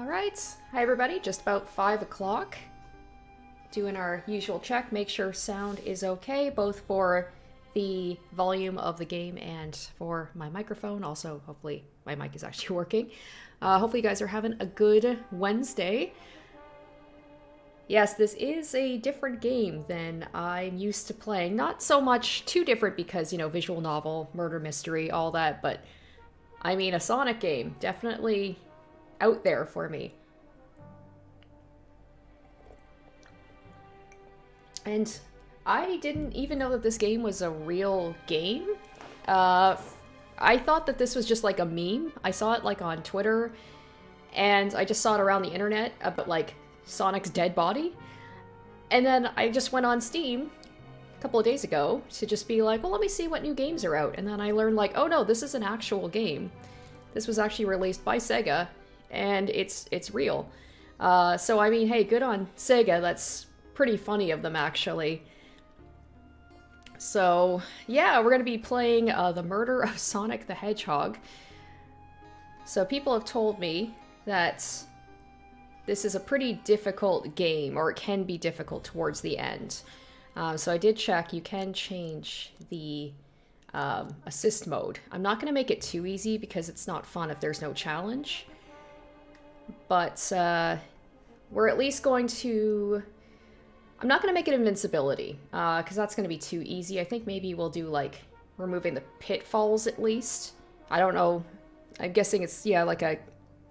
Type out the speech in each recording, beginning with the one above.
Alright, hi everybody, just about 5 o'clock. Doing our usual check, make sure sound is okay, both for the volume of the game and for my microphone. Also, hopefully my mic is actually working. Hopefully you guys are having a good Wednesday. Yes, this is a different game than I'm used to playing. Not so much too different because, you know, visual novel, murder mystery, all that, but I mean, a Sonic game. Definitely out there for me. And I didn't even know that this game was a real game. I thought that this was just like a meme. I saw it like on Twitter, and I just saw it around the internet about like Sonic's dead body. And then I just went on Steam a couple of days ago to just be like, well, let me see what new games are out. And then I learned like, oh no, this is an actual game. This was actually released by Sega, and it's real. So I mean, hey, good on Sega. That's pretty funny of them, actually. So yeah, we're gonna be playing The Murder of Sonic the Hedgehog. So people have told me that this is a pretty difficult game, or it can be difficult towards the end. So I did check, you can change the assist mode. I'm not going to make it too easy because it's not fun if there's no challenge. But we're at least going to... I'm not going to make it invincibility, because that's going to be too easy. I think maybe we'll do, like, removing the pitfalls at least. I don't know. I'm guessing it's, yeah, like a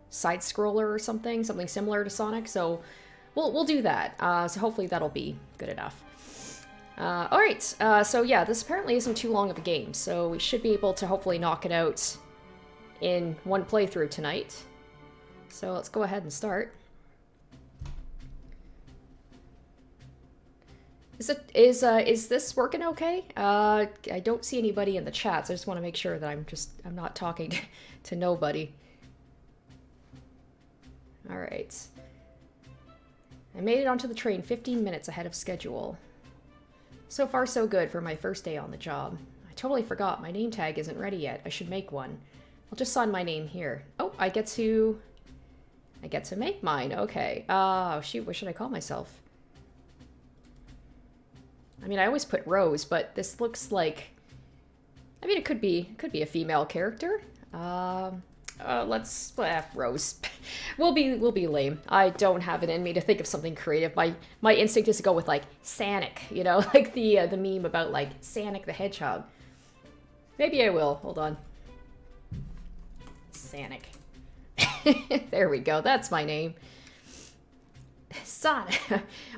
side-scroller or something similar to Sonic, so we'll do that. So hopefully that'll be good enough. Alright, so yeah, this apparently isn't too long of a game, so we should be able to hopefully knock it out in one playthrough tonight. So let's go ahead and start. Is this working okay? I don't see anybody in the chat, so I just want to make sure that I'm not talking to nobody. Alright. I made it onto the train 15 minutes ahead of schedule. So far so good for my first day on the job. I totally forgot my name tag isn't ready yet. I should make one. I'll just sign my name here. Oh, I get to make mine. Okay. Oh, shoot, what should I call myself? I mean, I always put Rose, but this looks like... I mean, it could be a female character. Let's Rose. We'll be lame. I don't have it in me to think of something creative. My instinct is to go with like Sonic, you know, like the meme about like Sonic the Hedgehog. Maybe I will. Hold on. Sonic. There we go. That's my name. Sonic.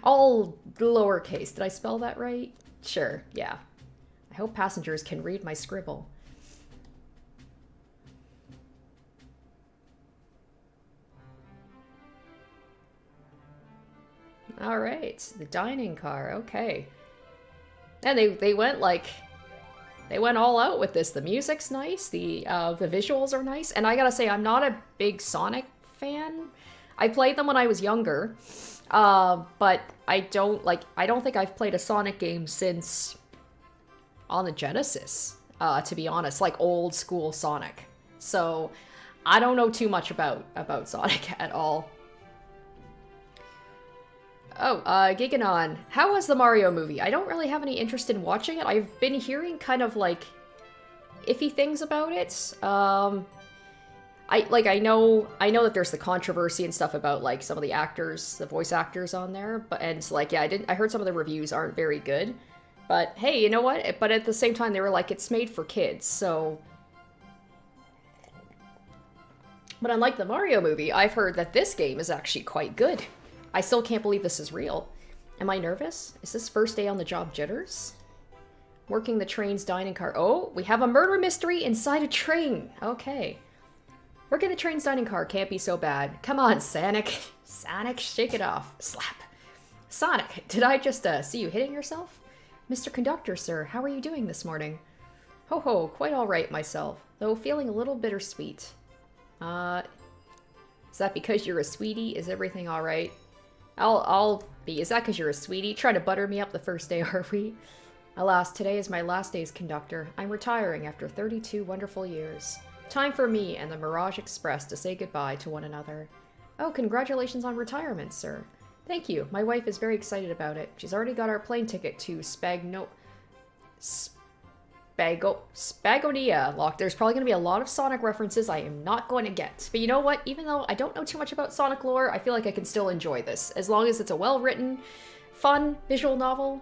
All lowercase. Did I spell that right? Sure. Yeah. I hope passengers can read my scribble. All right, the dining car. Okay, and they went all out with this. The music's nice. The visuals are nice. And I gotta say, I'm not a big Sonic fan. I played them when I was younger, but I don't think I've played a Sonic game since on the Genesis. To be honest, like old school Sonic. So I don't know too much about Sonic at all. Oh, Giganon. How was the Mario movie? I don't really have any interest in watching it. I've been hearing kind of, like, iffy things about it. I know that there's the controversy and stuff about, like, some of the actors, the voice actors on there, but, and, like, yeah, I heard some of the reviews aren't very good. But, hey, you know what? But at the same time, they were like, it's made for kids, so... But unlike the Mario movie, I've heard that this game is actually quite good. I still can't believe this is real. Am I nervous? Is this first day on the job jitters? Working the train's dining car. Oh, we have a murder mystery inside a train. Okay. Working the train's dining car can't be so bad. Come on, Sonic. Sonic, shake it off. Slap. Sonic, did I just see you hitting yourself? Mr. Conductor, sir, how are you doing this morning? Ho ho, quite all right myself, though feeling a little bittersweet. Is that because you're a sweetie? Is everything all right? I'll be. Is that because you're a sweetie? Trying to butter me up the first day, are we? Alas, today is my last day as conductor. I'm retiring after 32 wonderful years. Time for me and the Mirage Express to say goodbye to one another. Oh, congratulations on retirement, sir. Thank you. My wife is very excited about it. She's already got our plane ticket to Spagonia locked. There's probably going to be a lot of Sonic references I am not going to get. But you know what? Even though I don't know too much about Sonic lore, I feel like I can still enjoy this. As long as it's a well-written, fun, visual novel,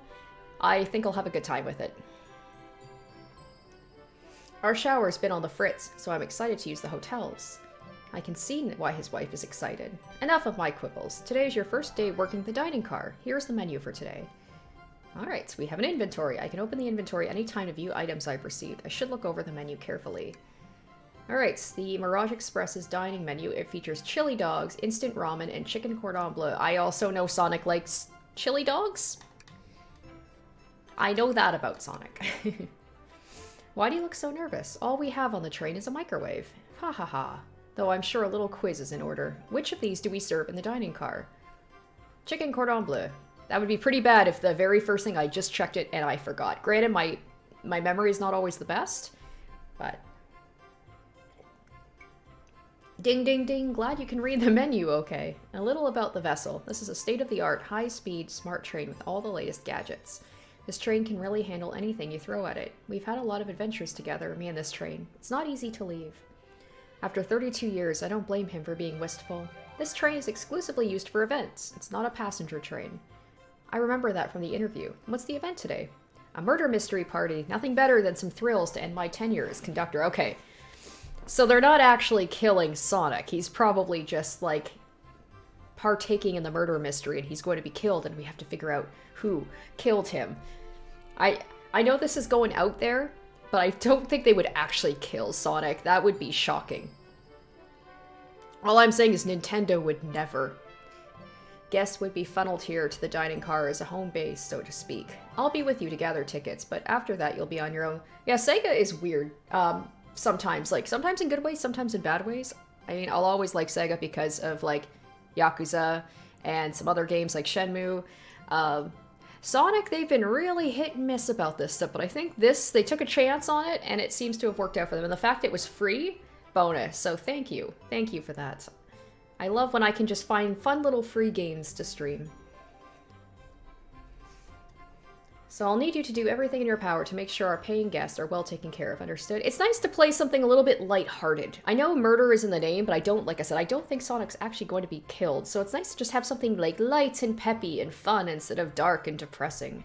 I think I'll have a good time with it. Our shower's been on the fritz, so I'm excited to use the hotels. I can see why his wife is excited. Enough of my quibbles. Today is your first day working the dining car. Here's the menu for today. Alright, so we have an inventory. I can open the inventory anytime to view items I've received. I should look over the menu carefully. Alright, the Mirage Express's dining menu. It features chili dogs, instant ramen, and chicken cordon bleu. I also know Sonic likes chili dogs. I know that about Sonic. Why do you look so nervous? All we have on the train is a microwave. Ha ha ha. Though I'm sure a little quiz is in order. Which of these do we serve in the dining car? Chicken cordon bleu. That would be pretty bad if the very first thing I just checked it and I forgot. Granted, my memory is not always the best, but... Ding ding ding, glad you can read the menu okay. A little about the vessel. This is a state-of-the-art, high-speed, smart train with all the latest gadgets. This train can really handle anything you throw at it. We've had a lot of adventures together, me and this train. It's not easy to leave. After 32 years, I don't blame him for being wistful. This train is exclusively used for events. It's not a passenger train. I remember that from the interview. What's the event today? A murder mystery party. Nothing better than some thrills to end my tenure as conductor. Okay. So they're not actually killing Sonic. He's probably just, like, partaking in the murder mystery and he's going to be killed and we have to figure out who killed him. I know this is going out there, but I don't think they would actually kill Sonic. That would be shocking. All I'm saying is Nintendo would never. Guests would be funneled here to the dining car as a home base, so to speak. I'll be with you to gather tickets, but after that you'll be on your own. Yeah, Sega is weird. Sometimes. Like, sometimes in good ways, sometimes in bad ways. I mean, I'll always like Sega because of, like, Yakuza and some other games like Shenmue. Sonic, they've been really hit and miss about this stuff, but I think this, they took a chance on it, and it seems to have worked out for them. And the fact it was free, bonus. So thank you. Thank you for that. I love when I can just find fun little free games to stream. So I'll need you to do everything in your power to make sure our paying guests are well taken care of, understood? It's nice to play something a little bit lighthearted. I know murder is in the name, but I don't, like I said, I don't think Sonic's actually going to be killed. So it's nice to just have something like light and peppy and fun instead of dark and depressing.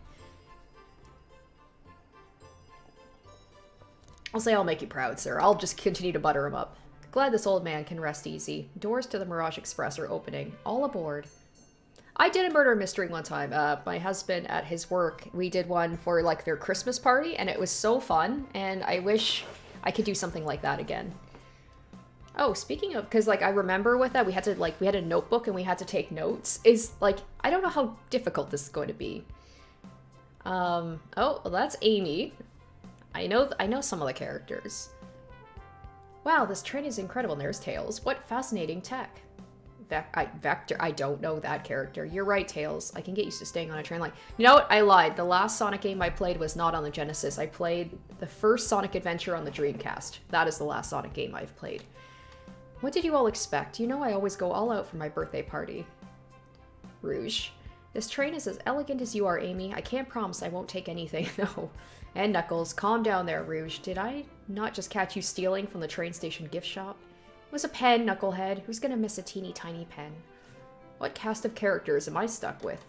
I'll say I'll make you proud, sir. I'll just continue to butter him up. Glad this old man can rest easy. Doors to the Mirage Express are opening. All aboard. I did a murder mystery one time. My husband at his work, we did one for like their Christmas party, and it was so fun, and I wish I could do something like that again. Oh, speaking of, because like I remember with that, we had a notebook and we had to take notes. Is like, I don't know how difficult this is going to be. Oh, well, that's Amy. I know some of the characters. Wow, this train is incredible. And there's Tails. What fascinating tech. Vector, I don't know that character. You're right, Tails. I can get used to staying on a train line. You know what? I lied. The last Sonic game I played was not on the Genesis. I played the first Sonic Adventure on the Dreamcast. That is the last Sonic game I've played. What did you all expect? You know I always go all out for my birthday party. Rouge. This train is as elegant as you are, Amy. I can't promise I won't take anything, no. And Knuckles, calm down there, Rouge. Did I not just catch you stealing from the train station gift shop? It was a pen, Knucklehead. Who's gonna miss a teeny tiny pen? What cast of characters am I stuck with?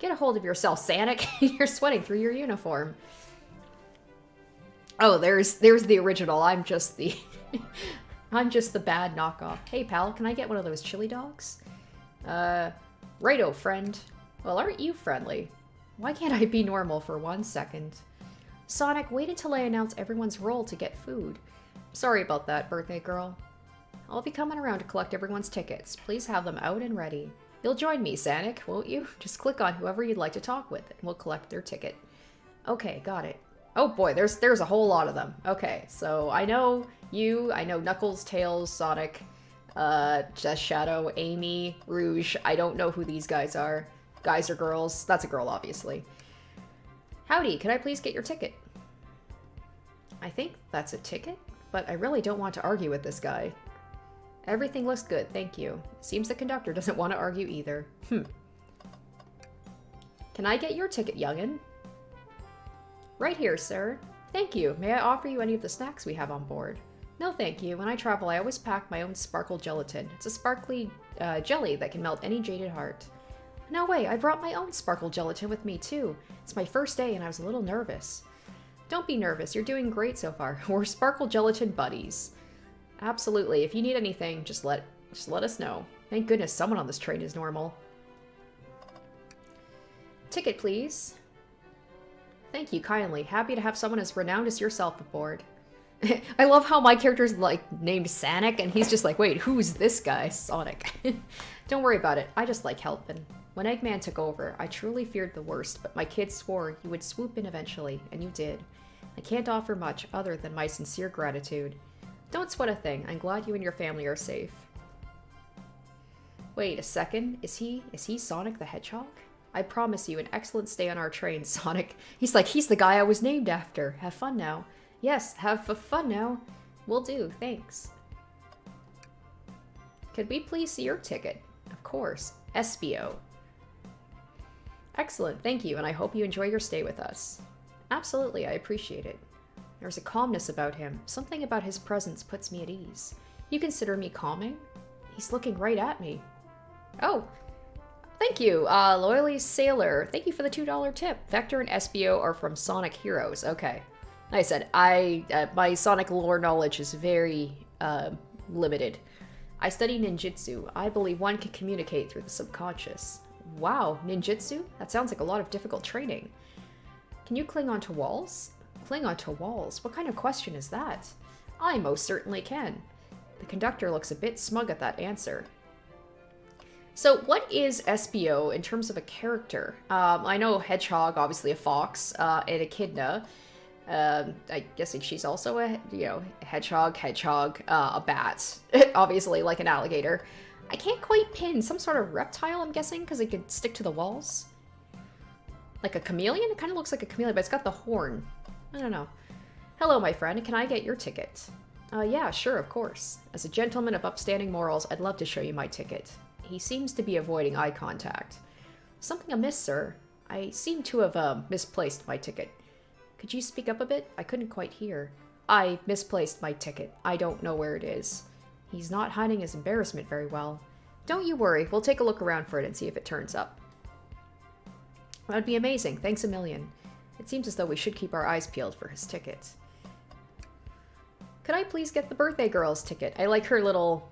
Get a hold of yourself, Sonic. You're sweating through your uniform. Oh, there's the original. I'm just the I'm just the bad knockoff. Hey pal, can I get one of those chili dogs? Righto, friend. Well, aren't you friendly? Why can't I be normal for 1 second? Sonic, wait until I announce everyone's role to get food. Sorry about that, birthday girl. I'll be coming around to collect everyone's tickets. Please have them out and ready. You'll join me, Sonic, won't you? Just click on whoever you'd like to talk with, and we'll collect their ticket. Okay, got it. Oh boy, there's a whole lot of them. Okay, so I know you, I know Knuckles, Tails, Sonic, Just Shadow, Amy, Rouge. I don't know who these guys are. Guys or girls? That's a girl, obviously. Howdy, can I please get your ticket? I think that's a ticket, but I really don't want to argue with this guy. Everything looks good, thank you. Seems the conductor doesn't want to argue either. Can I get your ticket, youngin? Right here, sir. Thank you. May I offer you any of the snacks we have on board? No, thank you. When I travel, I always pack my own sparkle gelatin. It's a sparkly jelly that can melt any jaded heart. No way, I brought my own sparkle gelatin with me too. It's my first day and I was a little nervous. Don't be nervous, you're doing great so far. We're sparkle gelatin buddies. Absolutely, if you need anything, just let us know. Thank goodness someone on this train is normal. Ticket, please. Thank you kindly. Happy to have someone as renowned as yourself aboard. I love how my character's like named Sonic and he's just like, wait, who's this guy? Sonic. Don't worry about it. I just like helping. When Eggman took over, I truly feared the worst, but my kids swore you would swoop in eventually, and you did. I can't offer much other than my sincere gratitude. Don't sweat a thing. I'm glad you and your family are safe. Wait a second. Is he Sonic the Hedgehog? I promise you an excellent stay on our train, Sonic. He's like, he's the guy I was named after. Have fun now. Yes, have fun now. Will do, thanks. Could we please see your ticket? Of course. SBO. Excellent, thank you, and I hope you enjoy your stay with us. Absolutely, I appreciate it. There's a calmness about him. Something about his presence puts me at ease. You consider me calming? He's looking right at me. Oh, thank you, Loyally Sailor. Thank you for the $2 tip. Vector and SBO are from Sonic Heroes. Okay. Like I said, my Sonic lore knowledge is very limited. I study ninjutsu. I believe one can communicate through the subconscious. Wow, ninjutsu? That sounds like a lot of difficult training. Can you cling onto walls? Cling onto walls? What kind of question is that? I most certainly can. The conductor looks a bit smug at that answer. So what is SBO in terms of a character? I know Hedgehog, obviously a fox, and Echidna. I guess she's also a, hedgehog, a bat, obviously like an alligator. I can't quite pin. Some sort of reptile, I'm guessing, because it could stick to the walls. Like a chameleon? It kind of looks like a chameleon, but it's got the horn. I don't know. Hello, my friend. Can I get your ticket? Yeah, sure, of course. As a gentleman of upstanding morals, I'd love to show you my ticket. He seems to be avoiding eye contact. Something amiss, sir. I seem to have, misplaced my ticket. Could you speak up a bit? I couldn't quite hear. I misplaced my ticket. I don't know where it is. He's not hiding his embarrassment very well. Don't you worry. We'll take a look around for it and see if it turns up. That'd be amazing. Thanks a million. It seems as though we should keep our eyes peeled for his ticket. Could I please get the birthday girl's ticket? I like her little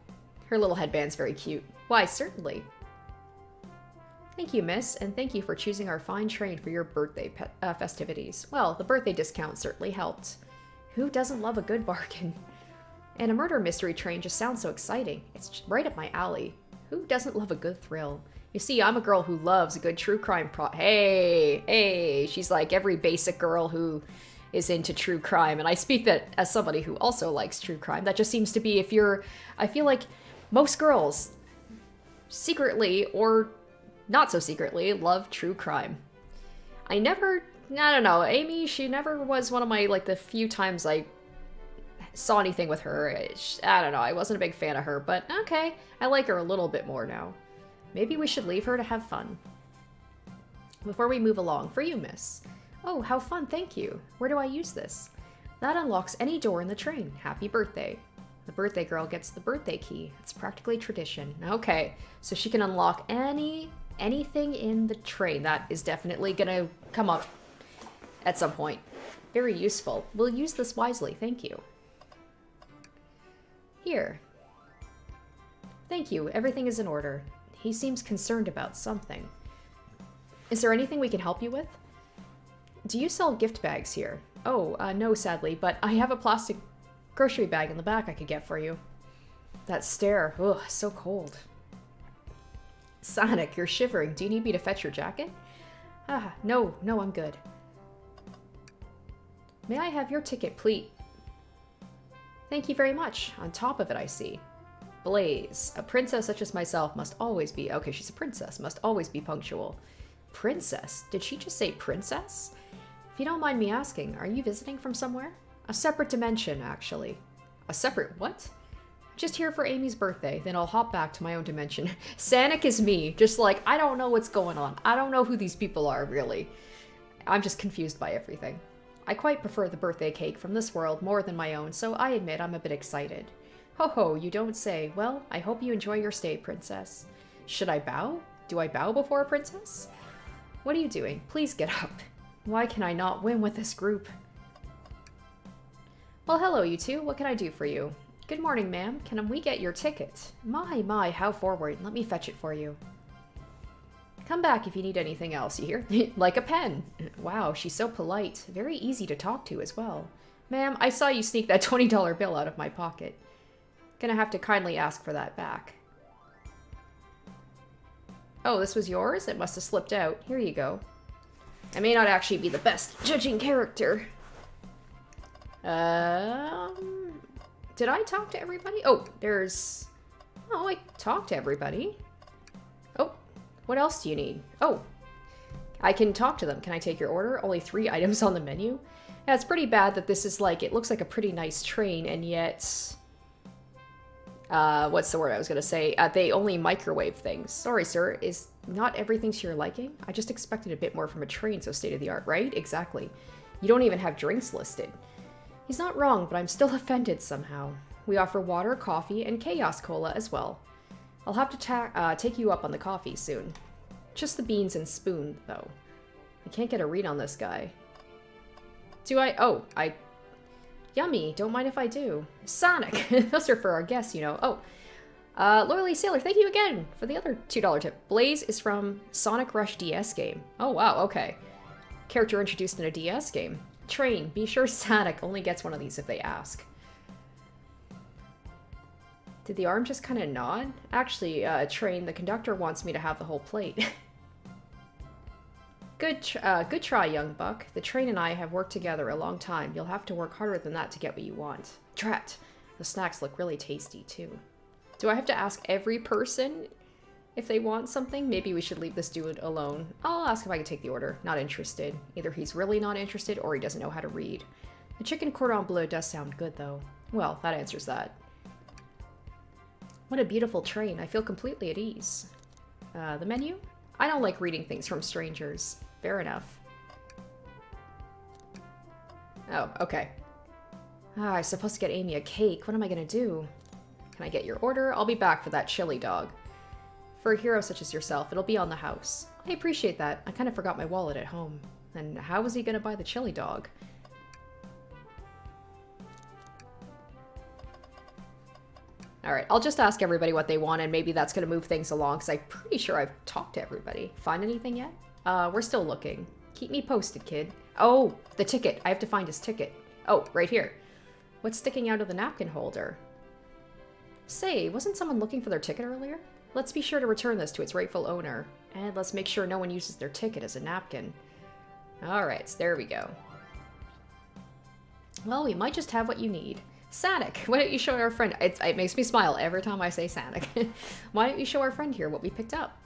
headband's very cute. Why, certainly. Thank you, miss, and thank you for choosing our fine train for your birthday festivities. Well, the birthday discount certainly helped. Who doesn't love a good bargain? And a murder mystery train just sounds so exciting. It's right up my alley. Who doesn't love a good thrill? You see, I'm a girl who loves a good true crime Hey, she's like every basic girl who is into true crime, and I speak that as somebody who also likes true crime. That just seems to be I feel like most girls, secretly or not so secretly, love true crime. I don't know, Amy, she never was one of my, the few times I saw anything with her. I don't know, I wasn't a big fan of her, but okay, I like her a little bit more now. Maybe we should leave her to have fun. Before we move along, for you, miss. Oh, how fun, thank you. Where do I use this? That unlocks any door in the train. Happy birthday. The birthday girl gets the birthday key. It's practically tradition. Okay, so she can unlock anything in the train. That is definitely gonna come up at some point. Very useful. We'll use this wisely, thank you. Here. Thank you, everything is in order. He seems concerned about something. Is there anything we can help you with? Do you sell gift bags here? Oh, no, sadly, but I have a plastic grocery bag in the back I could get for you. That stare, ugh, so cold. Sonic, you're shivering. Do you need me to fetch your jacket? Ah, no, I'm good. May I have your ticket, please? Thank you very much. On top of it, I see. Blaze. A princess such as myself must always be... Okay, she's a princess. Must always be punctual. Princess? Did she just say princess? If you don't mind me asking, are you visiting from somewhere? A separate dimension, actually. A separate what? Just here for Amy's birthday, then I'll hop back to my own dimension. Sonic is me, just like, I don't know what's going on. I don't know who these people are, really. I'm just confused by everything. I quite prefer the birthday cake from this world more than my own, so I admit I'm a bit excited. Ho ho, you don't say. Well, I hope you enjoy your stay, princess. Should I bow? Do I bow before a princess? What are you doing? Please get up. Why can I not win with this group? Well, hello, you two. What can I do for you? Good morning, ma'am. Can we get your ticket? My, how forward. Let me fetch it for you. Come back if you need anything else, you hear? Like a pen. Wow, she's so polite. Very easy to talk to as well. Ma'am, I saw you sneak that $20 bill out of my pocket. Gonna have to kindly ask for that back. Oh, this was yours? It must have slipped out. Here you go. I may not actually be the best judging character. Did I talk to everybody? Oh, there's... Oh, I talked to everybody. Oh, what else do you need? Oh, I can talk to them. Can I take your order? Only 3 items on the menu? Yeah, it's pretty bad that this is like... It looks like a pretty nice train, and yet... what's the word I was gonna say? They only microwave things. Sorry, sir. Is not everything to your liking? I just expected a bit more from a train so state-of-the-art, right? Exactly. You don't even have drinks listed. He's not wrong, but I'm still offended somehow. We offer water, coffee, and chaos cola as well. I'll have to take you up on the coffee soon. Just the beans and spoon, though. I can't get a read on this guy. Do I? Oh, I... Yummy. Don't mind if I do. Sonic. Those are for our guests, you know. Oh. Loyally Sailor, thank you again for the other $2 tip. Blaze is from Sonic Rush DS game. Oh, wow. Okay. Character introduced in a DS game. Train. Be sure Sonic only gets one of these if they ask. Did the arm just kind of nod? Actually, Train, the conductor wants me to have the whole plate. Good try, young buck. The train and I have worked together a long time. You'll have to work harder than that to get what you want. Drat. The snacks look really tasty, too. Do I have to ask every person if they want something? Maybe we should leave this dude alone. I'll ask if I can take the order. Not interested. Either he's really not interested or he doesn't know how to read. The chicken cordon bleu does sound good, though. Well, that answers that. What a beautiful train. I feel completely at ease. The menu? I don't like reading things from strangers. Fair enough. Oh, okay. I'm supposed to get Amy a cake. What am I gonna do? Can I get your order? I'll be back for that chili dog. For a hero such as yourself, it'll be on the house. I appreciate that. I kind of forgot my wallet at home. And how was he gonna buy the chili dog? Alright, I'll just ask everybody what they want, and maybe that's going to move things along, because I'm pretty sure I've talked to everybody. Find anything yet? We're still looking. Keep me posted, kid. Oh, the ticket. I have to find his ticket. Oh, right here. What's sticking out of the napkin holder? Say, wasn't someone looking for their ticket earlier? Let's be sure to return this to its rightful owner. And let's make sure no one uses their ticket as a napkin. Alright, so there we go. Well, we might just have what you need. Sonic, why don't you show our friend... It makes me smile every time I say Sonic. Why don't you show our friend here what we picked up?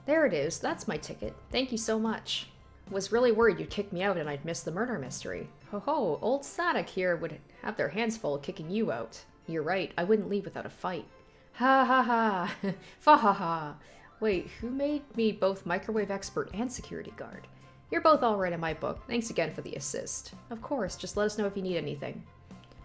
There it is. That's my ticket. Thank you so much. Was really worried you'd kick me out and I'd miss the murder mystery. Ho ho, old Sonic here would have their hands full kicking you out. You're right, I wouldn't leave without a fight. Ha ha ha. Fa ha ha. Wait, who made me both microwave expert and security guard? You're both all right in my book. Thanks again for the assist. Of course, just let us know if you need anything.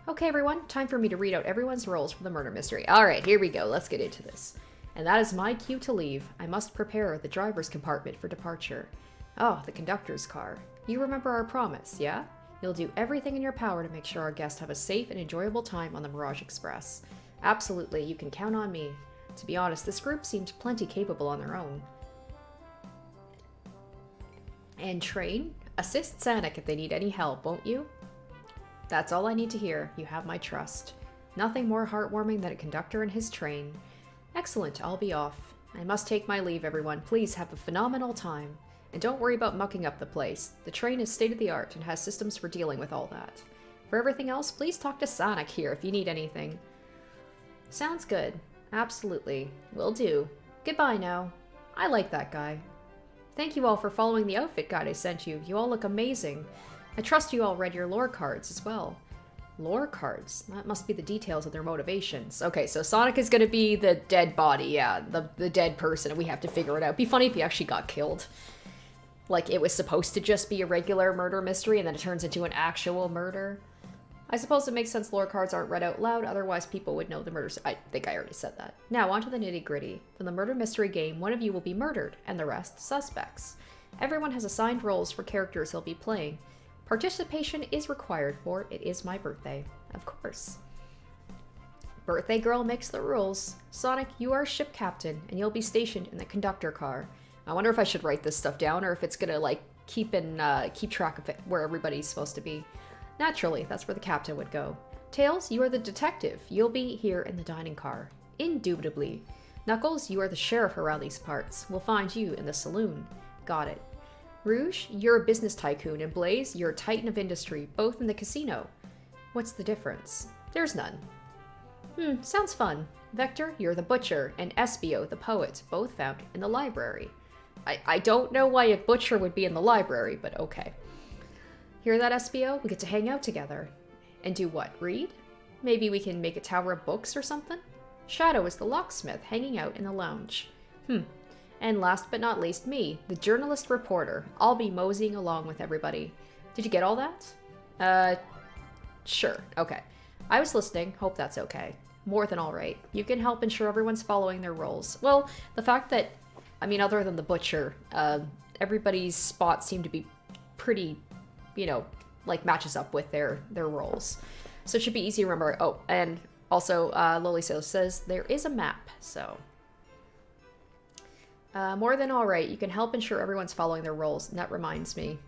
Okay, everyone, time for me to read out everyone's roles for the murder mystery. Alright, here we go. Let's get into this. And that is my cue to leave. I must prepare the driver's compartment for departure. Oh, the conductor's car. You remember our promise, yeah? You'll do everything in your power to make sure our guests have a safe and enjoyable time on the Mirage Express. Absolutely, you can count on me. To be honest, this group seemed plenty capable on their own. And Train, assist Sonic if they need any help, won't you? That's all I need to hear. You have my trust. Nothing more heartwarming than a conductor and his train. Excellent, I'll be off. I must take my leave, everyone. Please have a phenomenal time. And don't worry about mucking up the place. The train is state-of-the-art and has systems for dealing with all that. For everything else, please talk to Sonic here if you need anything. Sounds good. Absolutely. Will do. Goodbye now. I like that guy. Thank you all for following the outfit guide I sent you. You all look amazing. I trust you all read your lore cards as well. Lore cards. That must be the details of their motivations. Okay, so Sonic is gonna be the dead body, yeah, the dead person, and we have to figure it out. It'd be funny if he actually got killed. Like, it was supposed to just be a regular murder mystery, and then it turns into an actual murder. I suppose it makes sense lore cards aren't read out loud, otherwise people would know the murders. I think I already said that. Now, on to the nitty-gritty. In the murder mystery game, one of you will be murdered, and the rest, suspects. Everyone has assigned roles for characters he'll be playing. Participation is required for It Is My Birthday. Of course. Birthday girl makes the rules. Sonic, you are ship captain, and you'll be stationed in the conductor car. I wonder if I should write this stuff down, or if it's gonna, like, keep track of it, where everybody's supposed to be. Naturally, that's where the captain would go. Tails, you are the detective. You'll be here in the dining car. Indubitably. Knuckles, you are the sheriff around these parts. We'll find you in the saloon. Got it. Rouge, you're a business tycoon, and Blaze, you're a titan of industry, both in the casino. What's the difference? There's none. Sounds fun. Vector, you're the butcher, and Espio, the poet, both found in the library. I don't know why a butcher would be in the library, but okay. Hear that, Espio? We get to hang out together. And do what? Read? Maybe we can make a tower of books or something? Shadow is the locksmith, hanging out in the lounge. And last but not least, me, the journalist reporter. I'll be moseying along with everybody. Did you get all that? Sure. Okay. I was listening. Hope that's okay. More than all right. You can help ensure everyone's following their roles. Well, the fact that, I mean, other than the butcher, everybody's spots seem to be pretty, you know, like matches up with their roles. So it should be easy to remember. Oh, and also, Loli says there is a map, so... more than all right, you can help ensure everyone's following their roles, and that reminds me.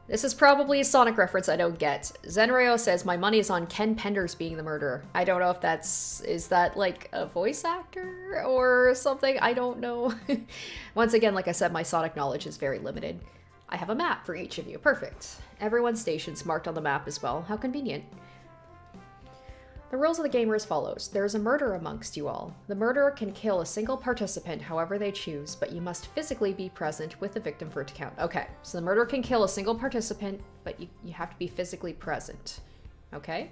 This is probably a Sonic reference I don't get. Zenryo says, my money is on Ken Penders being the murderer. I don't know if is that like a voice actor or something? I don't know. Once again, like I said, my Sonic knowledge is very limited. I have a map for each of you. Perfect. Everyone's station's marked on the map as well. How convenient. The rules of the game are as follows. There is a murder amongst you all. The murderer can kill a single participant however they choose, but you must physically be present with the victim for it to count. Okay, so the murderer can kill a single participant, but you have to be physically present. Okay?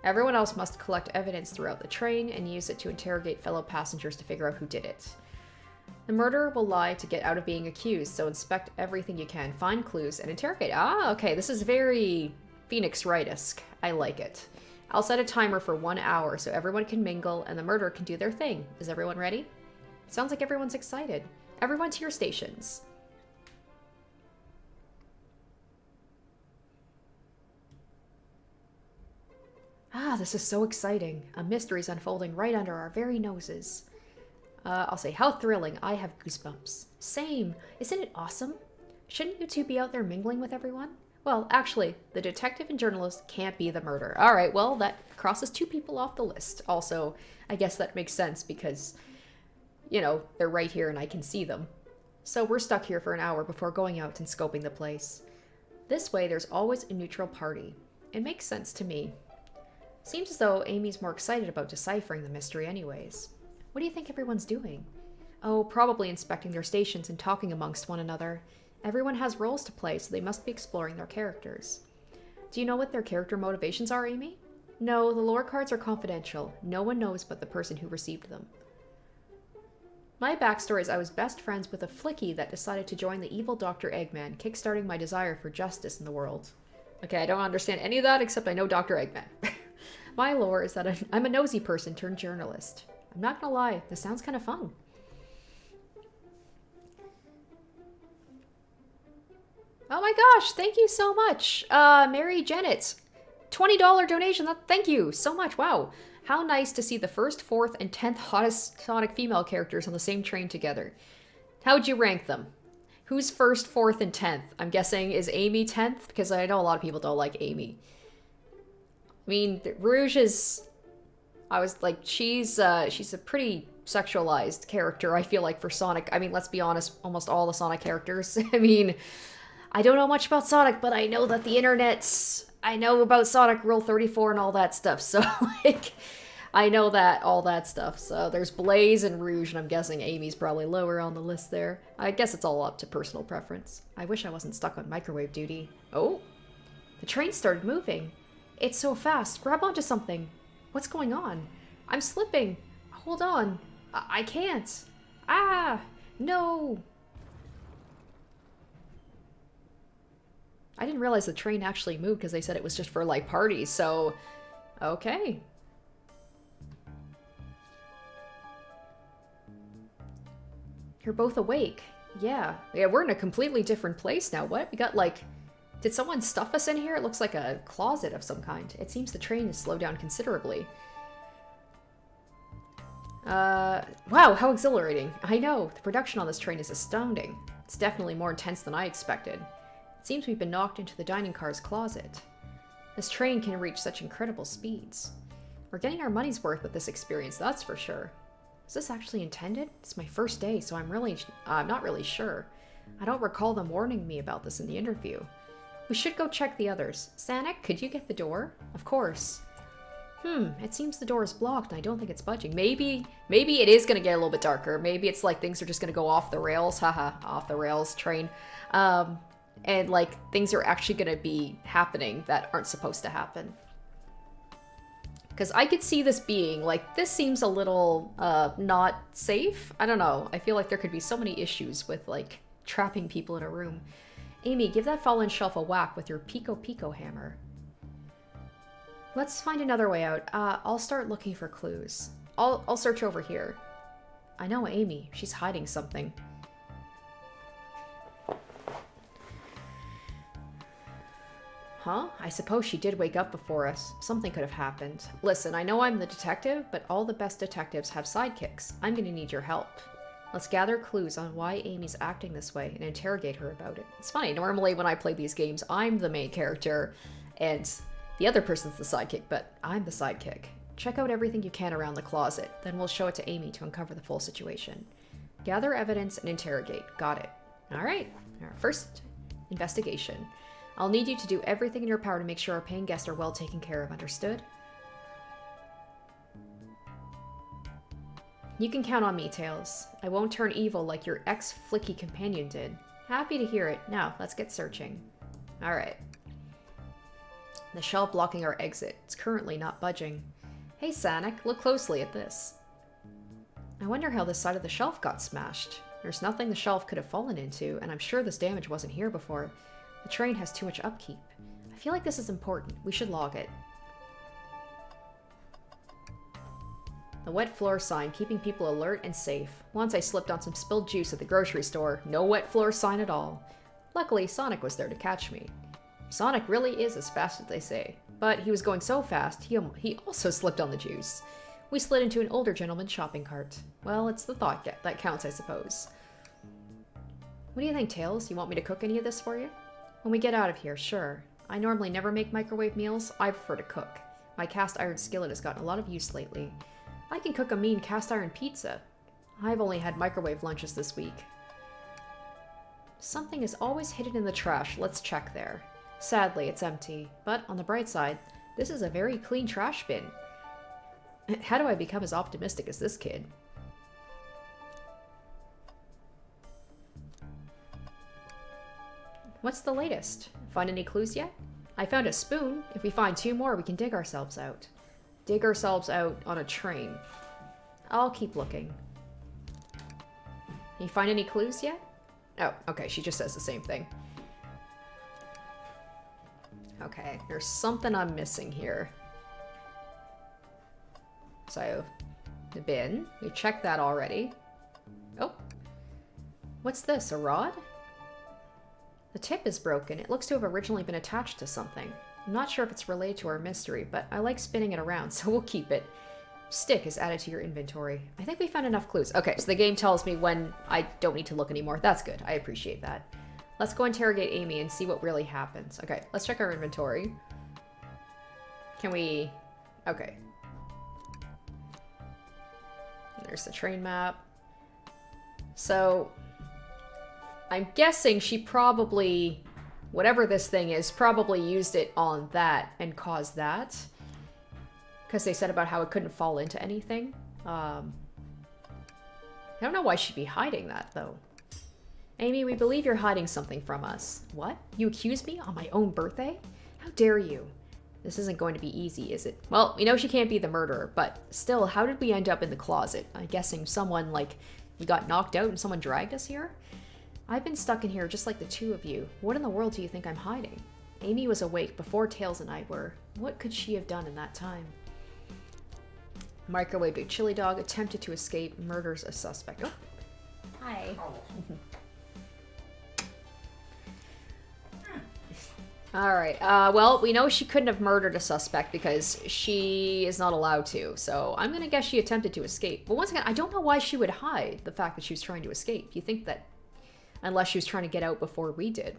Everyone else must collect evidence throughout the train and use it to interrogate fellow passengers to figure out who did it. The murderer will lie to get out of being accused, so inspect everything you can, find clues, and interrogate. Ah, okay, this is very Phoenix Wright-esque. I like it. I'll set a timer for 1 hour so everyone can mingle and the murderer can do their thing. Is everyone ready? Sounds like everyone's excited. Everyone to your stations. Ah, this is so exciting. A mystery's unfolding right under our very noses. I'll say, how thrilling. I have goosebumps. Same. Isn't it awesome? Shouldn't you two be out there mingling with everyone? Well, actually, the detective and journalist can't be the murderer. All right, well, that crosses 2 people off the list. Also, I guess that makes sense because, you know, they're right here and I can see them. So we're stuck here for an hour before going out and scoping the place. This way, there's always a neutral party. It makes sense to me. Seems as though Amy's more excited about deciphering the mystery anyways. What do you think everyone's doing? Oh, probably inspecting their stations and talking amongst one another. Everyone has roles to play, so they must be exploring their characters. Do you know what their character motivations are, Amy? No, the lore cards are confidential. No one knows but the person who received them. My backstory is I was best friends with a flicky that decided to join the evil Dr. Eggman, kickstarting my desire for justice in the world. Okay, I don't understand any of that except I know Dr. Eggman. My lore is that I'm a nosy person turned journalist. I'm not gonna lie, this sounds kind of fun. Oh my gosh, thank you so much. Mary Janet, $20 donation. Thank you so much. Wow. How nice to see the 1st, 4th, and 10th hottest Sonic female characters on the same train together. How would you rank them? Who's 1st, 4th, and 10th? I'm guessing is Amy 10th? Because I know a lot of people don't like Amy. I mean, Rouge is... I was like, she's a pretty sexualized character, I feel like, for Sonic. I mean, let's be honest, almost all the Sonic characters. I mean... I don't know much about Sonic, but I know that the internet's... I know about Sonic Rule 34 and all that stuff, so, like... I know that, all that stuff. So there's Blaze and Rouge, and I'm guessing Amy's probably lower on the list there. I guess it's all up to personal preference. I wish I wasn't stuck on microwave duty. Oh! The train started moving. It's so fast. Grab onto something. What's going on? I'm slipping. Hold on. I can't. Ah! No! I didn't realize the train actually moved because they said it was just for, like, parties, so... Okay. You're both awake. Yeah. Yeah, we're in a completely different place now. What? We got, like... Did someone stuff us in here? It looks like a closet of some kind. It seems the train has slowed down considerably. Wow, how exhilarating. I know, the production on this train is astounding. It's definitely more intense than I expected. It seems we've been knocked into the dining car's closet. This train can reach such incredible speeds. We're getting our money's worth with this experience, that's for sure. Is this actually intended? It's my first day, so I'm not really sure. I don't recall them warning me about this in the interview. We should go check the others. Sanic, could you get the door? Of course. It seems the door is blocked and I don't think it's budging. Maybe it is going to get a little bit darker. Maybe it's like things are just going to go off the rails. Haha, off the rails train. And like things are actually going to be happening that aren't supposed to happen. Because I could see this being like, this seems a little not safe. I don't know. I feel like there could be so many issues with like trapping people in a room. Amy, give that fallen shelf a whack with your Pico Pico hammer. Let's find another way out. I'll start looking for clues. I'll search over here. I know Amy. She's hiding something. Huh? I suppose she did wake up before us. Something could have happened. Listen, I know I'm the detective, but all the best detectives have sidekicks. I'm gonna need your help. Let's gather clues on why Amy's acting this way and interrogate her about it. It's funny, normally when I play these games, I'm the main character, and the other person's the sidekick, but I'm the sidekick. Check out everything you can around the closet, then we'll show it to Amy to uncover the full situation. Gather evidence and interrogate. Got it. Alright, our first investigation. I'll need you to do everything in your power to make sure our paying guests are well taken care of, understood? You can count on me, Tails. I won't turn evil like your ex-flicky companion did. Happy to hear it. Now, let's get searching. Alright. The shelf blocking our exit. It's currently not budging. Hey, Sanic, look closely at this. I wonder how this side of the shelf got smashed. There's nothing the shelf could have fallen into, and I'm sure this damage wasn't here before. The train has too much upkeep. I feel like this is important. We should log it. The wet floor sign, keeping people alert and safe. Once I slipped on some spilled juice at the grocery store. No wet floor sign at all. Luckily, Sonic was there to catch me. Sonic really is as fast as they say. But he was going so fast, he also slipped on the juice. We slid into an older gentleman's shopping cart. Well, it's the thought that counts, I suppose. What do you think, Tails? You want me to cook any of this for you? When we get out of here, sure. I normally never make microwave meals. I prefer to cook. My cast iron skillet has gotten a lot of use lately. I can cook a mean cast iron pizza. I've only had microwave lunches this week. Something is always hidden in the trash. Let's check there. Sadly, it's empty. But on the bright side, this is a very clean trash bin. How do I become as optimistic as this kid? What's the latest? Find any clues yet? I found a spoon. If we find 2 more, we can dig ourselves out. Dig ourselves out on a train. I'll keep looking. You find any clues yet? Oh, okay, she just says the same thing. Okay, there's something I'm missing here. So, the bin. We checked that already. Oh. What's this, a rod? The tip is broken. It looks to have originally been attached to something. I'm not sure if it's related to our mystery, but I like spinning it around, so we'll keep it. Stick is added to your inventory. I think we found enough clues. Okay, so the game tells me when I don't need to look anymore. That's good. I appreciate that. Let's go interrogate Amy and see what really happens. Okay, let's check our inventory. Can we... Okay. There's the train map. So, I'm guessing she probably... Whatever this thing is, probably used it on that and caused that. Because they said about how it couldn't fall into anything. I don't know why she'd be hiding that, though. Amy, we believe you're hiding something from us. What? You accuse me on my own birthday? How dare you? This isn't going to be easy, is it? Well, we know she can't be the murderer, but still, how did we end up in the closet? I'm guessing someone, like, we got knocked out and someone dragged us here? I've been stuck in here just like the two of you. What in the world do you think I'm hiding? Amy was awake before Tails and I were. What could she have done in that time? Microwave big chili dog attempted to escape, murders a suspect. Oh, hi. Alright, well, we know she couldn't have murdered a suspect because she is not allowed to, so I'm gonna guess she attempted to escape. But once again, I don't know why she would hide the fact that she was trying to escape. You think that, unless she was trying to get out before we did.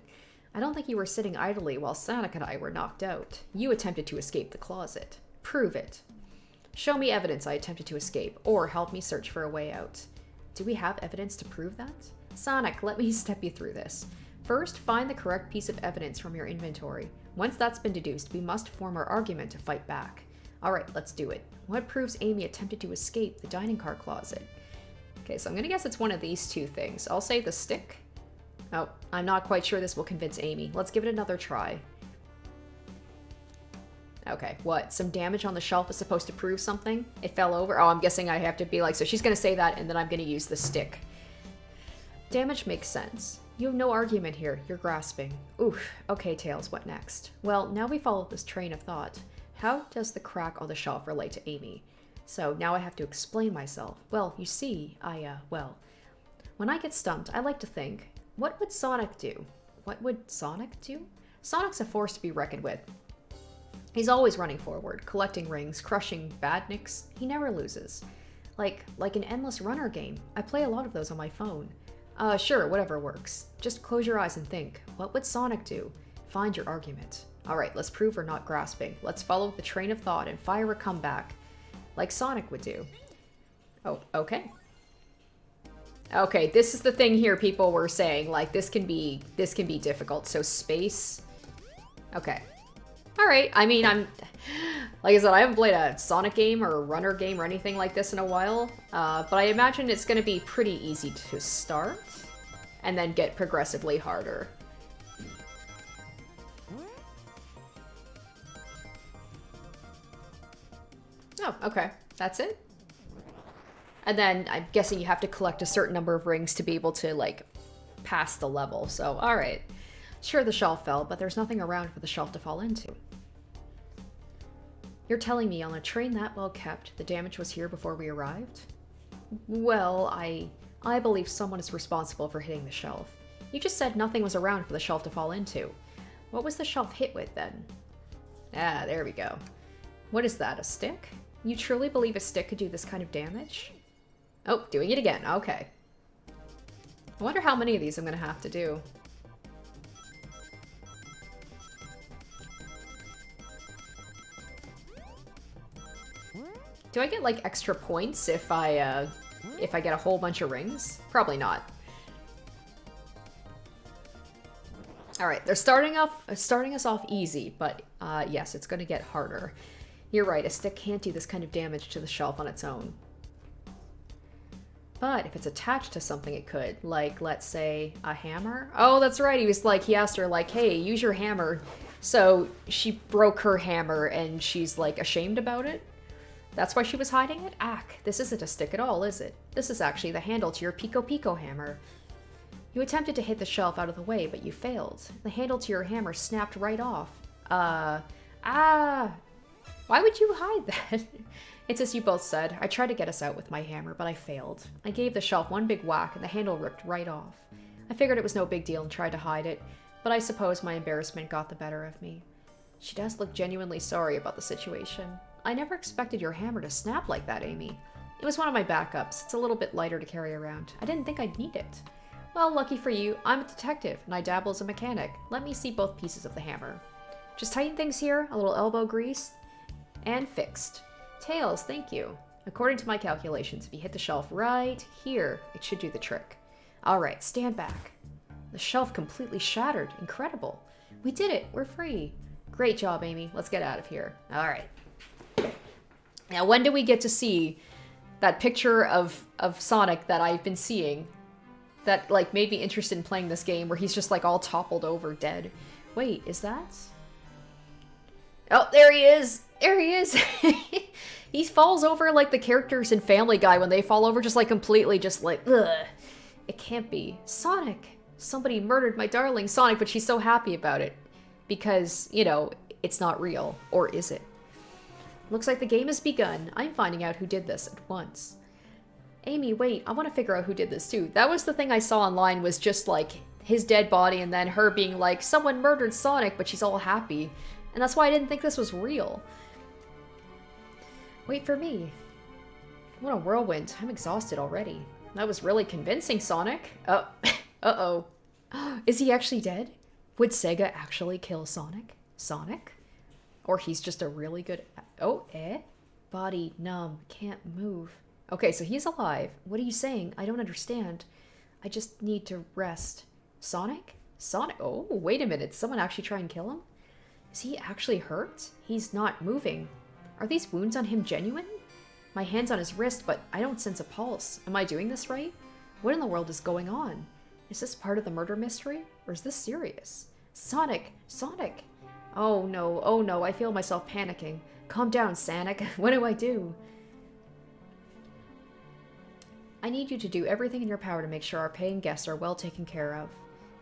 I don't think you were sitting idly while Sonic and I were knocked out. You attempted to escape the closet. Prove it. Show me evidence I attempted to escape, or help me search for a way out. Do we have evidence to prove that? Sonic, let me step you through this. First, find the correct piece of evidence from your inventory. Once that's been deduced, we must form our argument to fight back. Alright, let's do it. What proves Amy attempted to escape the dining car closet? Okay, so I'm gonna guess it's one of these two things. I'll say the stick. Oh, I'm not quite sure this will convince Amy. Let's give it another try. Okay, what? Some damage on the shelf is supposed to prove something? It fell over? Oh, I'm guessing I have to be like, so she's gonna say that and then I'm gonna use the stick. Damage makes sense. You have no argument here. You're grasping. Oof. Okay, Tails, what next? Well, now we follow this train of thought. How does the crack on the shelf relate to Amy? So now I have to explain myself. Well, you see, well, when I get stumped, I like to think, what would Sonic do? What would Sonic do? Sonic's a force to be reckoned with. He's always running forward, collecting rings, crushing badniks. He never loses. Like an endless runner game. I play a lot of those on my phone. Sure, whatever works. Just close your eyes and think. What would Sonic do? Find your argument. Alright, let's prove we're not grasping. Let's follow the train of thought and fire a comeback. Like Sonic would do. Oh, okay. Okay, this is the thing here people were saying. Like, this can be difficult. So space. Okay. Alright, I mean, like I said, I haven't played a Sonic game or a runner game or anything like this in a while, but I imagine it's going to be pretty easy to start, and then get progressively harder. Oh, okay. That's it? And then I'm guessing you have to collect a certain number of rings to be able to, like, pass the level, so alright. Sure, the shelf fell, but there's nothing around for the shelf to fall into. You're telling me on a train that well kept, the damage was here before we arrived? Well, I believe someone is responsible for hitting the shelf. You just said nothing was around for the shelf to fall into. What was the shelf hit with then? Ah, there we go. What is that, a stick? You truly believe a stick could do this kind of damage? Oh, doing it again, okay. I wonder how many of these I'm gonna have to do. Do I get, like, extra points if I get a whole bunch of rings? Probably not. Alright, they're starting us off easy, but yes, it's gonna get harder. You're right, a stick can't do this kind of damage to the shelf on its own. But if it's attached to something, it could. Like, let's say, a hammer? Oh, that's right, he asked her, like, hey, use your hammer. So she broke her hammer and she's, like, ashamed about it? That's why she was hiding it? Ack, this isn't a stick at all, is it? This is actually the handle to your Pico Pico hammer. You attempted to hit the shelf out of the way, but you failed. The handle to your hammer snapped right off. Why would you hide that? It's as you both said. I tried to get us out with my hammer, but I failed. I gave the shelf one big whack and the handle ripped right off. I figured it was no big deal and tried to hide it, but I suppose my embarrassment got the better of me. She does look genuinely sorry about the situation. I never expected your hammer to snap like that, Amy. It was one of my backups. It's a little bit lighter to carry around. I didn't think I'd need it. Well, lucky for you, I'm a detective, and I dabble as a mechanic. Let me see both pieces of the hammer. Just tighten things here, a little elbow grease, and fixed. Tails, thank you. According to my calculations, if you hit the shelf right here, it should do the trick. Alright, stand back. The shelf completely shattered. Incredible. We did it. We're free. Great job, Amy. Let's get out of here. Alright. Now, when do we get to see that picture of Sonic that I've been seeing that, like, made me interested in playing this game where he's just, like, all toppled over dead? Wait, is that? Oh, there he is! There he is! He falls over like the characters in Family Guy when they fall over just like completely just like, ugh. It can't be. Sonic! Somebody murdered my darling Sonic, but she's so happy about it. Because, you know, it's not real. Or is it? Looks like the game has begun. I'm finding out who did this at once. Amy, wait, I want to figure out who did this too. That was the thing I saw online, was just like his dead body and then her being like, someone murdered Sonic, but she's all happy. And that's why I didn't think this was real. Wait for me. What a whirlwind. I'm exhausted already. That was really convincing, Sonic. Oh, uh-oh. Is he actually dead? Would Sega actually kill Sonic? Sonic? Or he's just a really good... Oh, eh? Body numb. Can't move. Okay, so he's alive. What are you saying? I don't understand. I just need to rest. Sonic? Sonic? Oh, wait a minute. Did someone actually try and kill him? Is he actually hurt? He's not moving. Are these wounds on him genuine? My hand's on his wrist, but I don't sense a pulse. Am I doing this right? What in the world is going on? Is this part of the murder mystery? Or is this serious? Sonic! Sonic! Oh no, I feel myself panicking. Calm down, Sonic. What do I do? I need you to do everything in your power to make sure our paying guests are well taken care of.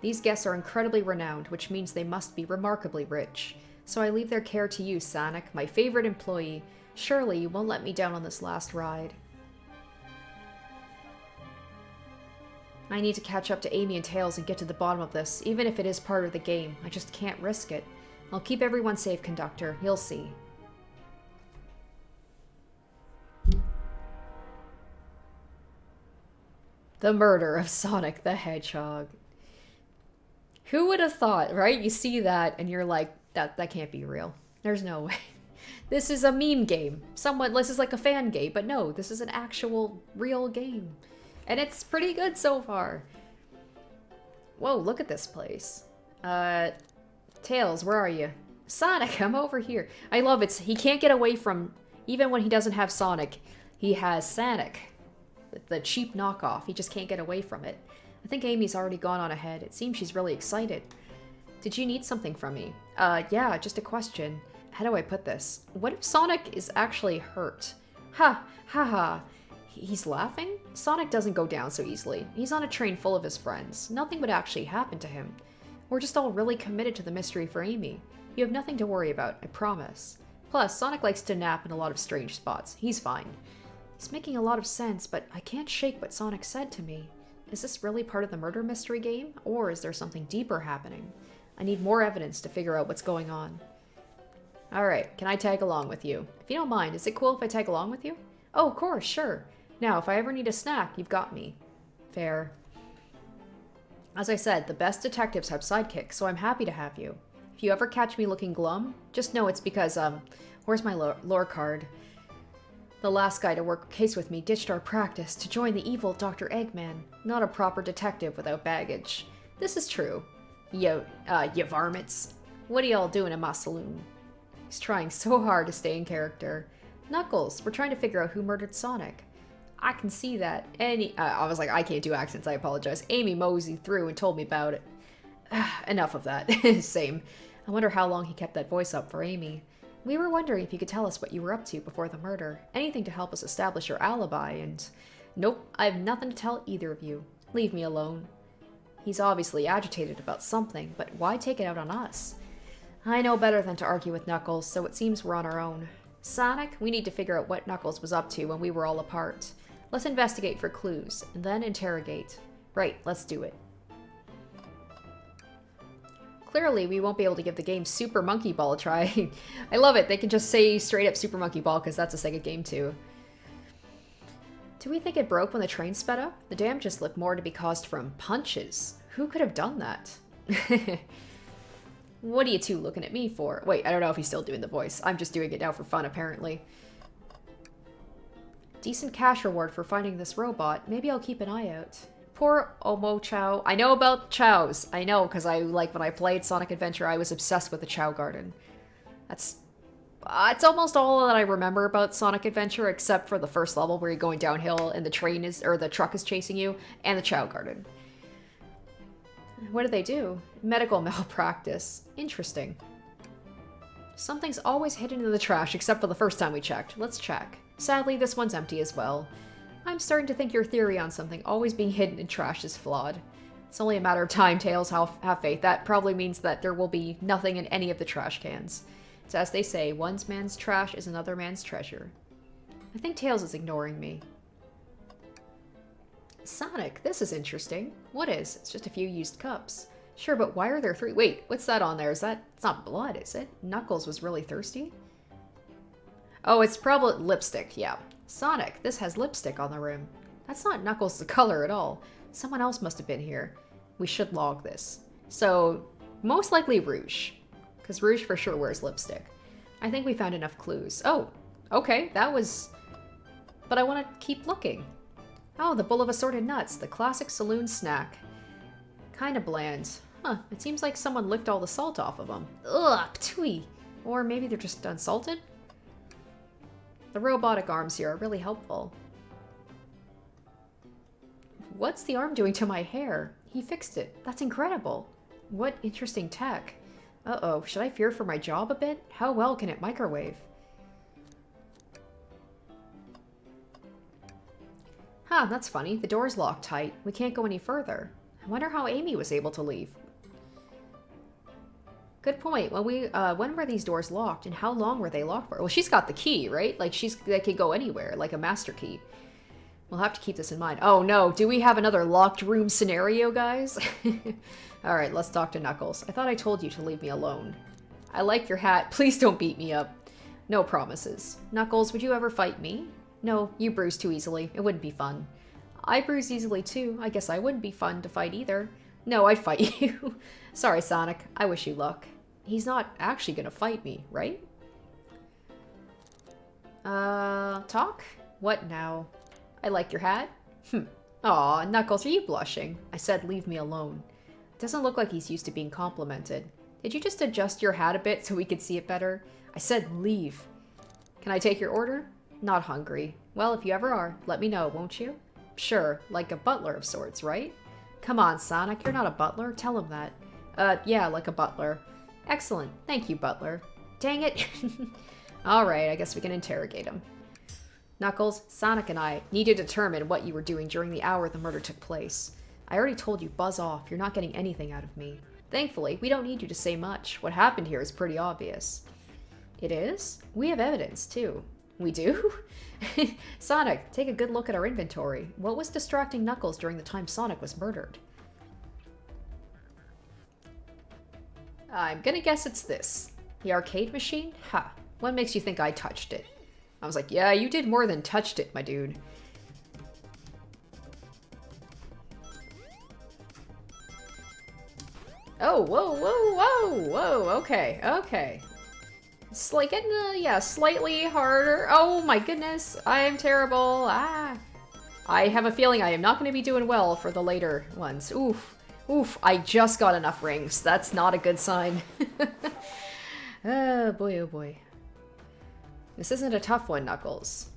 These guests are incredibly renowned, which means they must be remarkably rich. So I leave their care to you, Sonic, my favorite employee. Surely you won't let me down on this last ride. I need to catch up to Amy and Tails and get to the bottom of this, even if it is part of the game. I just can't risk it. I'll keep everyone safe, Conductor. You'll see. The murder of Sonic the Hedgehog. Who would have thought, right? You see that and you're like, that can't be real. There's no way. This is a meme game. This is like a fan game, but no, this is an actual real game. And it's pretty good so far. Whoa, look at this place. Tails, where are you? Sonic, I'm over here. I love it. He can't get away from, even when he doesn't have Sonic, he has Sonic. The cheap knockoff. He just can't get away from it. I think Amy's already gone on ahead. It seems she's really excited. Did you need something from me? Yeah, just a question. How do I put this? What if Sonic is actually hurt? Ha, ha ha. He's laughing? Sonic doesn't go down so easily. He's on a train full of his friends. Nothing would actually happen to him. We're just all really committed to the mystery for Amy. You have nothing to worry about, I promise. Plus, Sonic likes to nap in a lot of strange spots. He's fine. It's making a lot of sense, but I can't shake what Sonic said to me. Is this really part of the murder mystery game, or is there something deeper happening? I need more evidence to figure out what's going on. Alright, can I tag along with you? If you don't mind, is it cool if I tag along with you? Oh, of course, sure. Now, if I ever need a snack, you've got me. Fair. As I said, the best detectives have sidekicks, so I'm happy to have you. If you ever catch me looking glum, just know it's because, where's my lore card? The last guy to work a case with me ditched our practice to join the evil Dr. Eggman. Not a proper detective without baggage. This is true. You varmints. What are y'all doing in my saloon? He's trying so hard to stay in character. Knuckles, we're trying to figure out who murdered Sonic. I can see that. I was like, I can't do accents, I apologize. Amy moseyed through and told me about it. Enough of that. Same. I wonder how long he kept that voice up for Amy. We were wondering if you could tell us what you were up to before the murder. Anything to help us establish your alibi, and... Nope, I have nothing to tell either of you. Leave me alone. He's obviously agitated about something, but why take it out on us? I know better than to argue with Knuckles, so it seems we're on our own. Sonic, we need to figure out what Knuckles was up to when we were all apart. Let's investigate for clues, and then interrogate. Right, let's do it. Clearly, we won't be able to give the game Super Monkey Ball a try. I love it. They can just say straight up Super Monkey Ball because that's a Sega game too. Do we think it broke when the train sped up? The damages look more to be caused from punches. Who could have done that? What are you two looking at me for? Wait, I don't know if he's still doing the voice. I'm just doing it now for fun, apparently. Decent cash reward for finding this robot. Maybe I'll keep an eye out. Poor Omo Chow. I know about chows. I know, because when I played Sonic Adventure, I was obsessed with the Chow Garden. It's almost all that I remember about Sonic Adventure, except for the first level where you're going downhill and the truck is chasing you, and the Chow Garden. What do they do? Medical malpractice. Interesting. Something's always hidden in the trash, except for the first time we checked. Let's check. Sadly, this one's empty as well. I'm starting to think your theory on something always being hidden in trash is flawed. It's only a matter of time, Tails. Have faith. That probably means that there will be nothing in any of the trash cans. So as they say, one man's trash is another man's treasure. I think Tails is ignoring me. Sonic, this is interesting. What is? It's just a few used cups. Sure, but why are there 3? Wait, what's that on there? Is that... It's not blood, is it? Knuckles was really thirsty? Oh, it's probably lipstick, yeah. Sonic, this has lipstick on the rim. That's not Knuckles' color at all. Someone else must have been here. We should log this. So, most likely Rouge. Because Rouge for sure wears lipstick. I think we found enough clues. Oh, okay, that was... But I want to keep looking. Oh, the bowl of assorted nuts. The classic saloon snack. Kinda bland. Huh, it seems like someone licked all the salt off of them. Ugh, ptwee. Or maybe they're just unsalted? The robotic arms here are really helpful. What's the arm doing to my hair? He fixed it. That's incredible. What interesting tech. Uh-oh, should I fear for my job a bit? How well can it microwave? Huh, that's funny. The door's locked tight. We can't go any further. I wonder how Amy was able to leave. Good point. When were these doors locked, and how long were they locked for? Well, she's got the key, right? Like, they could go anywhere, like a master key. We'll have to keep this in mind. Oh no, do we have another locked room scenario, guys? Alright, let's talk to Knuckles. I thought I told you to leave me alone. I like your hat. Please don't beat me up. No promises. Knuckles, would you ever fight me? No, you bruise too easily. It wouldn't be fun. I bruise easily too. I guess I wouldn't be fun to fight either. No, I'd fight you. Sorry, Sonic. I wish you luck. He's not actually gonna fight me, right? Talk? What now? I like your hat. Aw, Knuckles, are you blushing? I said leave me alone. Doesn't look like he's used to being complimented. Did you just adjust your hat a bit so we could see it better? I said leave. Can I take your order? Not hungry. Well, if you ever are, let me know, won't you? Sure, like a butler of sorts, right? Come on, Sonic, you're not a butler. Tell him that. Yeah, like a butler. Excellent. Thank you, butler. Dang it. Alright, I guess we can interrogate him. Knuckles, Sonic and I need to determine what you were doing during the hour the murder took place. I already told you, buzz off. You're not getting anything out of me. Thankfully, we don't need you to say much. What happened here is pretty obvious. It is? We have evidence, too. We do? Sonic, take a good look at our inventory. What was distracting Knuckles during the time Sonic was murdered? I'm gonna guess it's this. The arcade machine? Ha. What makes you think I touched it? I was like, yeah, you did more than touched it, my dude. Oh, whoa, whoa, whoa, whoa, okay, okay. It's like getting, yeah, slightly harder. Oh my goodness, I am terrible. Ah. I have a feeling I am not going to be doing well for the later ones. Oof, oof, I just got enough rings. That's not a good sign. Oh boy, oh boy. This isn't a tough one, Knuckles.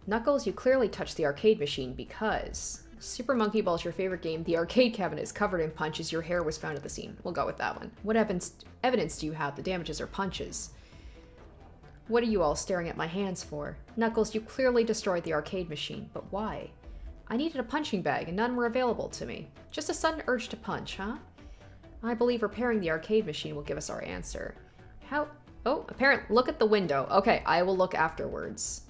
Knuckles, you clearly touched the arcade machine because... Super Monkey Ball is your favorite game. The arcade cabinet is covered in punches. Your hair was found at the scene. We'll go with that one. What evidence do you have? The damages are punches. What are you all staring at my hands for? Knuckles, you clearly destroyed the arcade machine, but why? I needed a punching bag and none were available to me. Just a sudden urge to punch, huh? I believe repairing the arcade machine will give us our answer. How? Oh, apparent. Look at the window. Okay, I will look afterwards.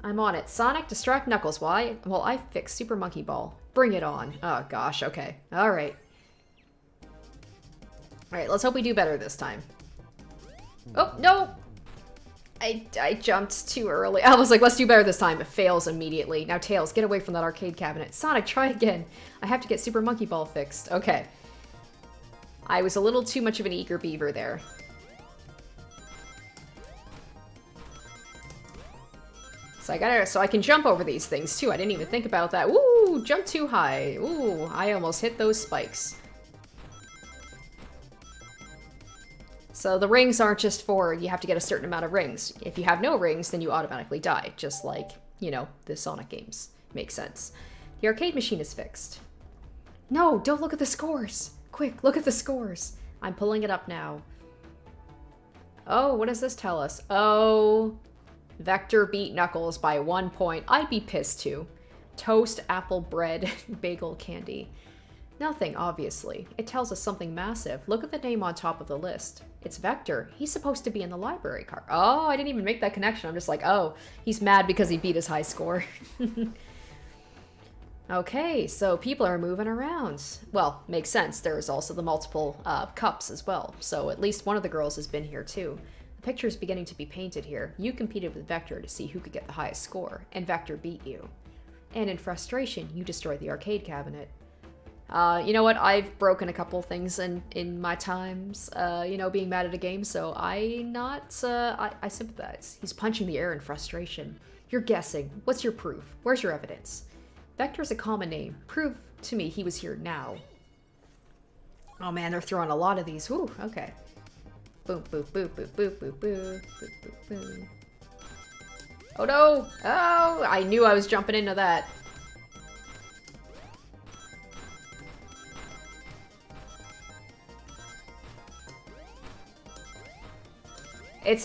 I'm on it. Sonic, distract Knuckles while I fix Super Monkey Ball. Bring it on. Oh gosh, okay. Alright. Alright, let's hope we do better this time. Oh, no! I jumped too early. I was like, let's do better this time. It fails immediately. Now, Tails, get away from that arcade cabinet. Sonic, try again. I have to get Super Monkey Ball fixed. Okay. I was a little too much of an eager beaver there. So I can jump over these things too. I didn't even think about that. Ooh, jump too high. Ooh, I almost hit those spikes. So the rings aren't just for you have to get a certain amount of rings. If you have no rings, then you automatically die. Just like, you know, the Sonic games. Makes sense. The arcade machine is fixed. No, don't look at the scores. Quick, look at the scores. I'm pulling it up now. Oh, what does this tell us? Oh, Vector beat Knuckles by 1 point. I'd be pissed too. Toast, apple, bread, bagel, candy. Nothing, obviously. It tells us something massive. Look at the name on top of the list. It's Vector. He's supposed to be in the library card. Oh, I didn't even make that connection. I'm just like, oh, he's mad because he beat his high score. Okay, so people are moving around. Well, makes sense. There's also the multiple cups as well. So at least one of the girls has been here too. The picture is beginning to be painted here. You competed with Vector to see who could get the highest score, and Vector beat you. And in frustration, you destroyed the arcade cabinet. You know what? I've broken a couple things in my times, you know, being mad at a game, so I sympathize. He's punching the air in frustration. You're guessing. What's your proof? Where's your evidence? Vector's a common name. Prove to me he was here now. Oh man, they're throwing a lot of these. Whew, okay. Boop, boop, boop, boop, boop, boop, boop, boop, boop, boop. Oh no! Oh, I knew I was jumping into that.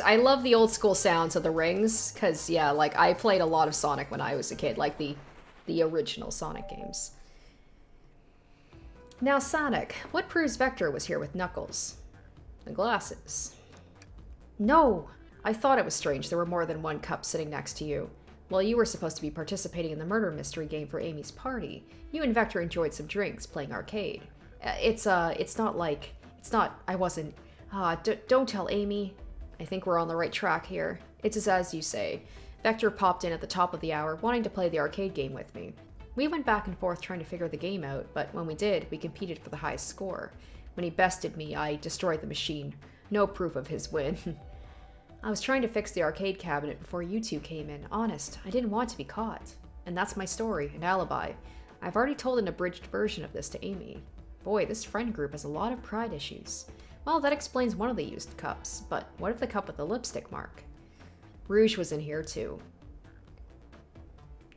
I love the old school sounds of the rings, because, yeah, like, I played a lot of Sonic when I was a kid, like the original Sonic games. Now, Sonic, what proves Vector was here with Knuckles? The glasses. No! I thought it was strange there were more than one cup sitting next to you. Well, you were supposed to be participating in the murder mystery game for Amy's party. You and Vector enjoyed some drinks, playing arcade. It's not like... It's not... I wasn't... don't tell Amy. I think we're on the right track here. It's as you say. Vector popped in at the top of the hour, wanting to play the arcade game with me. We went back and forth trying to figure the game out, but when we did, we competed for the highest score. When he bested me, I destroyed the machine. No proof of his win. I was trying to fix the arcade cabinet before you two came in. Honest, I didn't want to be caught. And that's my story, an alibi. I've already told an abridged version of this to Amy. Boy, this friend group has a lot of pride issues. Well, that explains one of the used cups, but what of the cup with the lipstick mark? Rouge was in here too.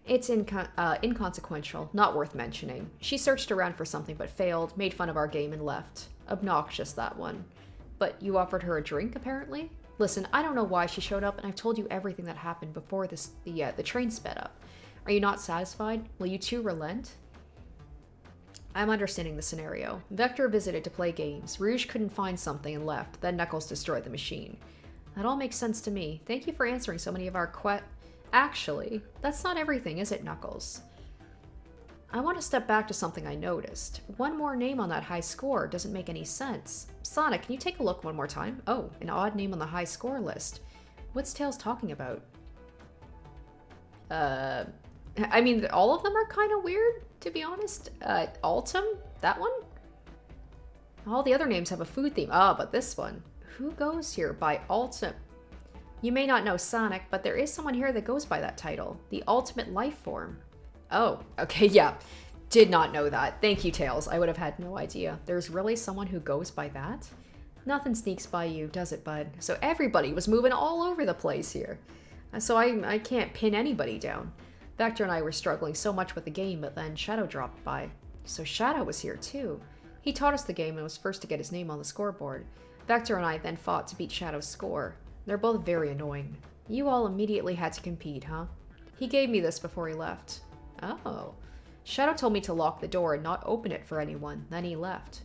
It's inconsequential, not worth mentioning. She searched around for something but failed, made fun of our game and left. Obnoxious, that one. But you offered her a drink, apparently? Listen, I don't know why she showed up, and I've told you everything that happened before the train sped up. Are you not satisfied? Will you two relent? I'm understanding the scenario. Vector visited to play games. Rouge couldn't find something and left. Then Knuckles destroyed the machine. That all makes sense to me. Thank you for answering so many of our Actually, that's not everything, is it, Knuckles? I want to step back to something I noticed. One more name on that high score doesn't make any sense. Sonic, can you take a look one more time? Oh, an odd name on the high score list. What's Tails talking about? I mean, all of them are kind of weird, to be honest. Altum? That one? All the other names have a food theme. Ah, but this one. Who goes here by Altum? You may not know Sonic, but there is someone here that goes by that title. The Ultimate Life Form. Oh, okay, yeah. Did not know that. Thank you, Tails. I would have had no idea. There's really someone who goes by that? Nothing sneaks by you, does it, bud? So everybody was moving all over the place here. So I can't pin anybody down. Vector and I were struggling so much with the game, but then Shadow dropped by. So Shadow was here too. He taught us the game and was first to get his name on the scoreboard. Vector and I then fought to beat Shadow's score. They're both very annoying. You all immediately had to compete, huh? He gave me this before he left. Oh. Shadow told me to lock the door and not open it for anyone. Then he left.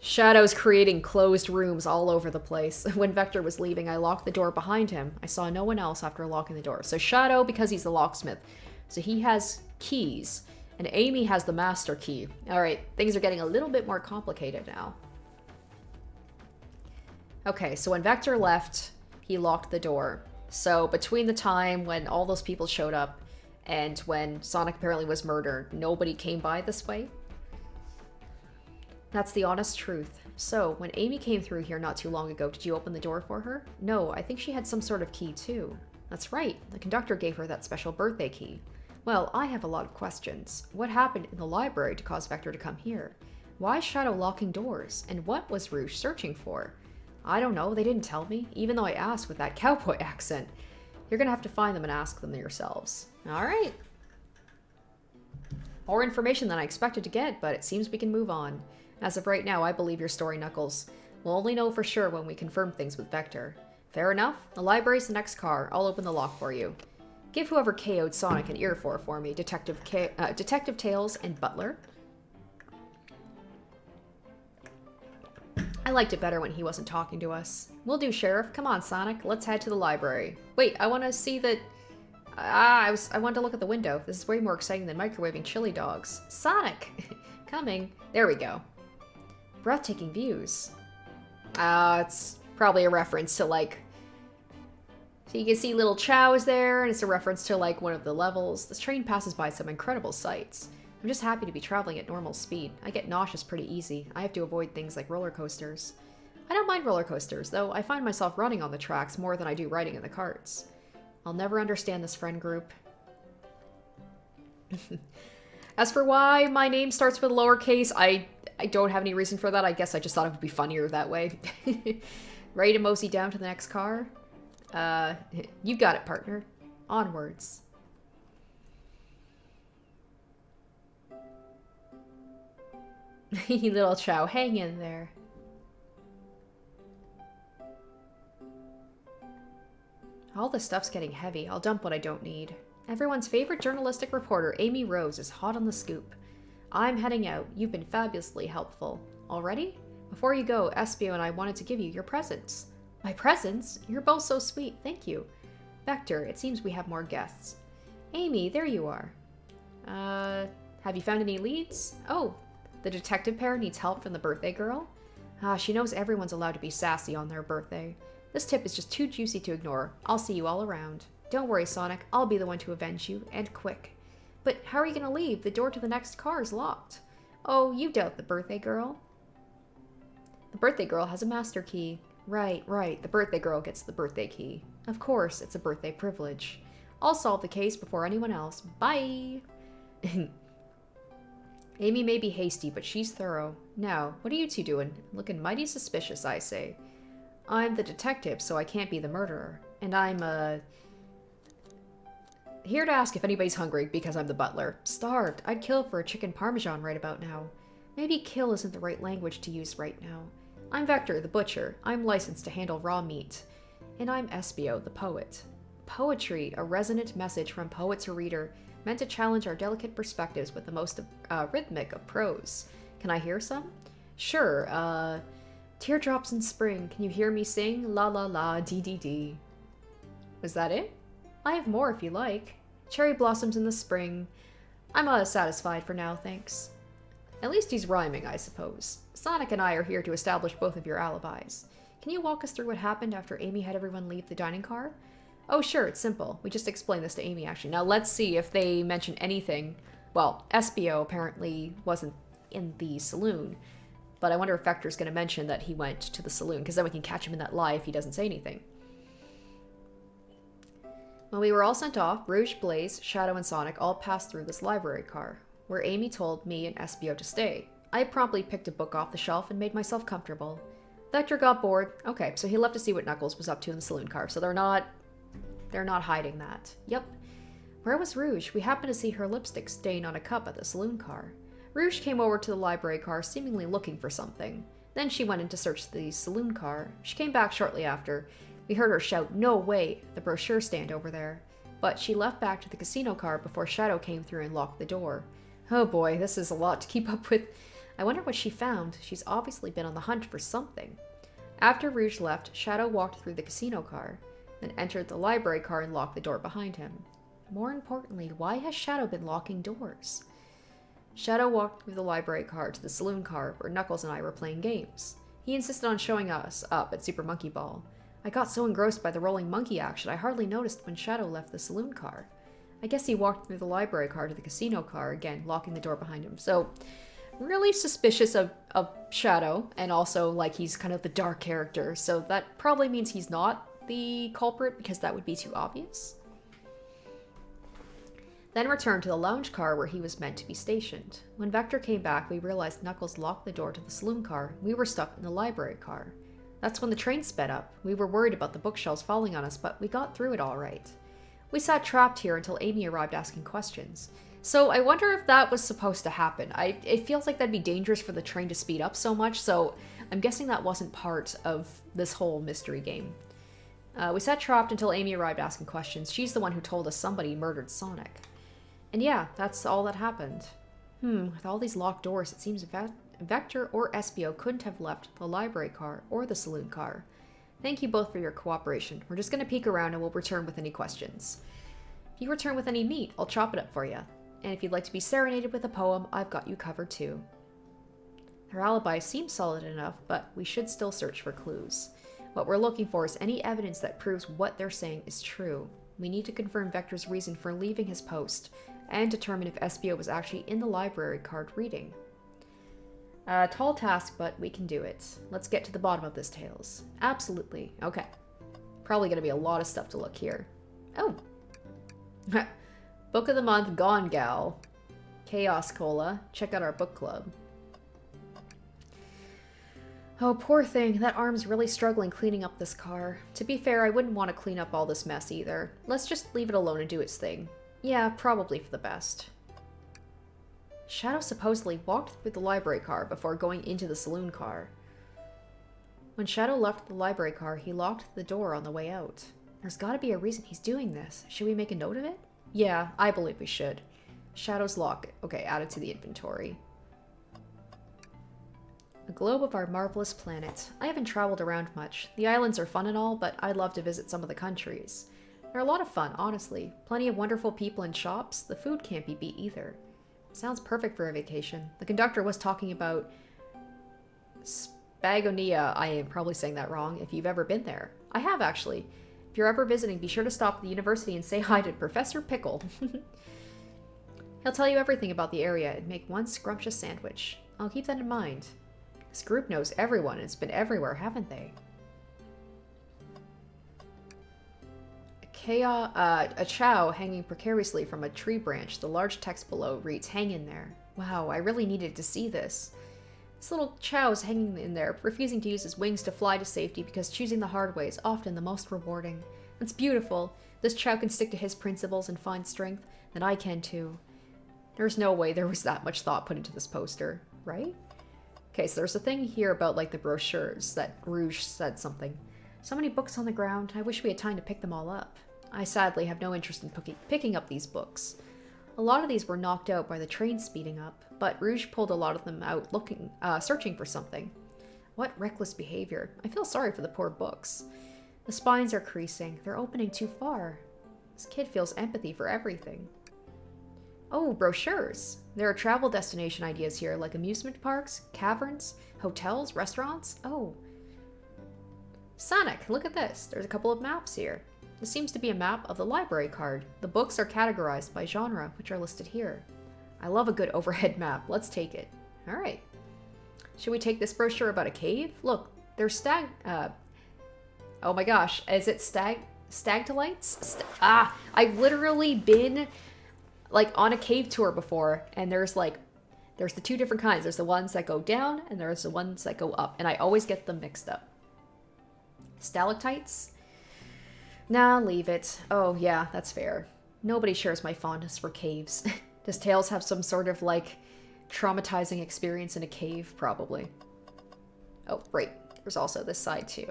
Shadow's creating closed rooms all over the place. When Vector was leaving, I locked the door behind him. I saw no one else after locking the door. So Shadow, because he's the locksmith, so he has keys. And Amy has the master key. Alright, things are getting a little bit more complicated now. Okay, so when Vector left, he locked the door. So between the time when all those people showed up and when Sonic apparently was murdered, nobody came by this way? That's the honest truth. So, when Amy came through here not too long ago, did you open the door for her? No, I think she had some sort of key too. That's right, the conductor gave her that special birthday key. Well, I have a lot of questions. What happened in the library to cause Vector to come here? Why is Shadow locking doors? And what was Rouge searching for? I don't know, they didn't tell me, even though I asked with that cowboy accent. You're gonna have to find them and ask them yourselves. Alright. More information than I expected to get, but it seems we can move on. As of right now, I believe your story, Knuckles. We'll only know for sure when we confirm things with Vector. Fair enough? The library's the next car. I'll open the lock for you. Give whoever KO'd Sonic an ear for me, Detective Tails and Butler. I liked it better when he wasn't talking to us. Will do, Sheriff. Come on, Sonic. Let's head to the library. Wait, I want to see the... I wanted to look at the window. This is way more exciting than microwaving chili dogs. Sonic! Coming. There we go. Breathtaking views. It's probably a reference to, like... So you can see little Chow is there, and it's a reference to, like, one of the levels. This train passes by some incredible sights. I'm just happy to be traveling at normal speed. I get nauseous pretty easy. I have to avoid things like roller coasters. I don't mind roller coasters, though I find myself running on the tracks more than I do riding in the carts. I'll never understand this friend group. As for why my name starts with lowercase, I don't have any reason for that. I guess I just thought it would be funnier that way. Ready to mosey down to the next car? You got it, partner. Onwards. Little Chow, hang in there. All the stuff's getting heavy. I'll dump what I don't need. Everyone's favorite journalistic reporter, Amy Rose, is hot on the scoop. I'm heading out. You've been fabulously helpful. Already? Before you go, Espio and I wanted to give you your presents. My presents? You're both so sweet. Thank you. Vector, it seems we have more guests. Amy, there you are. Have you found any leads? Oh, the detective pair needs help from the birthday girl? She knows everyone's allowed to be sassy on their birthday. This tip is just too juicy to ignore. I'll see you all around. Don't worry, Sonic. I'll be the one to avenge you, and quick. But how are you gonna leave? The door to the next car is locked. Oh, you doubt the birthday girl? The birthday girl has a master key. Right. The birthday girl gets the birthday key. Of course, it's a birthday privilege. I'll solve the case before anyone else. Bye! Amy may be hasty, but she's thorough. Now, what are you two doing? Looking mighty suspicious, I say. I'm the detective, so I can't be the murderer. And I'm, here to ask if anybody's hungry, because I'm the butler. Starved. I'd kill for a chicken parmesan right about now. Maybe kill isn't the right language to use right now. I'm Vector, the butcher. I'm licensed to handle raw meat. And I'm Espio, the poet. Poetry, a resonant message from poet to reader, meant to challenge our delicate perspectives with the most rhythmic of prose. Can I hear some? Sure, Teardrops in spring, can you hear me sing? La la la, dee dee dee. Was that it? I have more if you like. Cherry blossoms in the spring. I'm satisfied for now, thanks. At least he's rhyming, I suppose. Sonic and I are here to establish both of your alibis. Can you walk us through what happened after Amy had everyone leave the dining car? Oh sure, it's simple. We just explained this to Amy, actually. Now let's see if they mention anything. Well, Espio apparently wasn't in the saloon. But I wonder if Vector's going to mention that he went to the saloon, because then we can catch him in that lie if he doesn't say anything. When we were all sent off, Rouge, Blaze, Shadow, and Sonic all passed through this library car, where Amy told me and Espio to stay. I promptly picked a book off the shelf and made myself comfortable. Vector got bored. Okay, so he left to see what Knuckles was up to in the saloon car, so they're not hiding that. Yep. Where was Rouge? We happened to see her lipstick stain on a cup at the saloon car. Rouge came over to the library car, seemingly looking for something. Then she went in to search the saloon car. She came back shortly after. We heard her shout, "No way!" at the brochure stand over there. But she left back to the casino car before Shadow came through and locked the door. Oh boy, this is a lot to keep up with. I wonder what she found. She's obviously been on the hunt for something. After Rouge left, Shadow walked through the casino car, then entered the library car and locked the door behind him. More importantly, why has Shadow been locking doors? Shadow walked through the library car to the saloon car where Knuckles and I were playing games. He insisted on showing us up at Super Monkey Ball. I got so engrossed by the rolling monkey action I hardly noticed when Shadow left the saloon car. I guess he walked through the library car to the casino car, again, locking the door behind him. So, really suspicious of Shadow, and also, like, he's kind of the dark character, so that probably means he's not the culprit, because that would be too obvious. Then returned to the lounge car where he was meant to be stationed. When Vector came back, we realized Knuckles locked the door to the saloon car. We were stuck in the library car. That's when the train sped up. We were worried about the bookshelves falling on us, but we got through it all right. We sat trapped here until Amy arrived asking questions. So I wonder if that was supposed to happen. It feels like that'd be dangerous for the train to speed up so much, so I'm guessing that wasn't part of this whole mystery game. We sat trapped until Amy arrived asking questions. She's the one who told us somebody murdered Sonic. And yeah, that's all that happened. With all these locked doors, it seems Vector or Espio couldn't have left the library car or the saloon car. Thank you both for your cooperation. We're just going to peek around and we'll return with any questions. If you return with any meat, I'll chop it up for you. And if you'd like to be serenaded with a poem, I've got you covered too. Her alibi seems solid enough, but we should still search for clues. What we're looking for is any evidence that proves what they're saying is true. We need to confirm Vector's reason for leaving his post, and determine if Espio was actually in the library card reading. Tall task, but we can do it. Let's get to the bottom of this, Tails. Absolutely. Okay. Probably gonna be a lot of stuff to look here. Oh! Book of the month, Gone Gal. Chaos Cola. Check out our book club. Oh, poor thing. That arm's really struggling cleaning up this car. To be fair, I wouldn't want to clean up all this mess either. Let's just leave it alone and do its thing. Yeah, probably for the best. Shadow supposedly walked through the library car before going into the saloon car. When Shadow left the library car, he locked the door on the way out. There's gotta be a reason he's doing this. Should we make a note of it? Yeah, I believe we should. Shadow's lock. Okay, added to the inventory. A globe of our marvelous planet. I haven't traveled around much. The islands are fun and all, but I'd love to visit some of the countries. They're a lot of fun, honestly. Plenty of wonderful people and shops. The food can't be beat either. Sounds perfect for a vacation. The conductor was talking about Spagonia. I am probably saying that wrong. If you've ever been there. I have, actually. If you're ever visiting, be sure to stop at the university and say hi to Professor Pickle. He'll tell you everything about the area and make one scrumptious sandwich. I'll keep that in mind. This group knows everyone and it's been everywhere, haven't they? A chow hanging precariously from a tree branch. The large text below reads, "Hang in there." Wow, I really needed to see this. This little chow's hanging in there, refusing to use his wings to fly to safety because choosing the hard way is often the most rewarding. It's beautiful. This chow can stick to his principles and find strength, then I can too. There's no way there was that much thought put into this poster, right? Okay, so there's a thing here about like the brochures that Rouge said something. So many books on the ground. I wish we had time to pick them all up. I sadly have no interest in picking up these books. A lot of these were knocked out by the train speeding up, but Rouge pulled a lot of them out searching for something. What reckless behavior. I feel sorry for the poor books. The spines are creasing. They're opening too far. This kid feels empathy for everything. Oh, brochures. There are travel destination ideas here, like amusement parks, caverns, hotels, restaurants. Oh. Sonic, look at this. There's a couple of maps here. This seems to be a map of the library card. The books are categorized by genre, which are listed here. I love a good overhead map. Let's take it. Alright. Should we take this brochure about a cave? Look, there's oh my gosh, is it stagtolites? I've literally been like on a cave tour before, and there's the two different kinds. There's the ones that go down, and there's the ones that go up, and I always get them mixed up. Stalactites? Nah, leave it. Oh, yeah, that's fair. Nobody shares my fondness for caves. Does Tails have some sort of, like, traumatizing experience in a cave? Probably. Oh, right. There's also this side, too.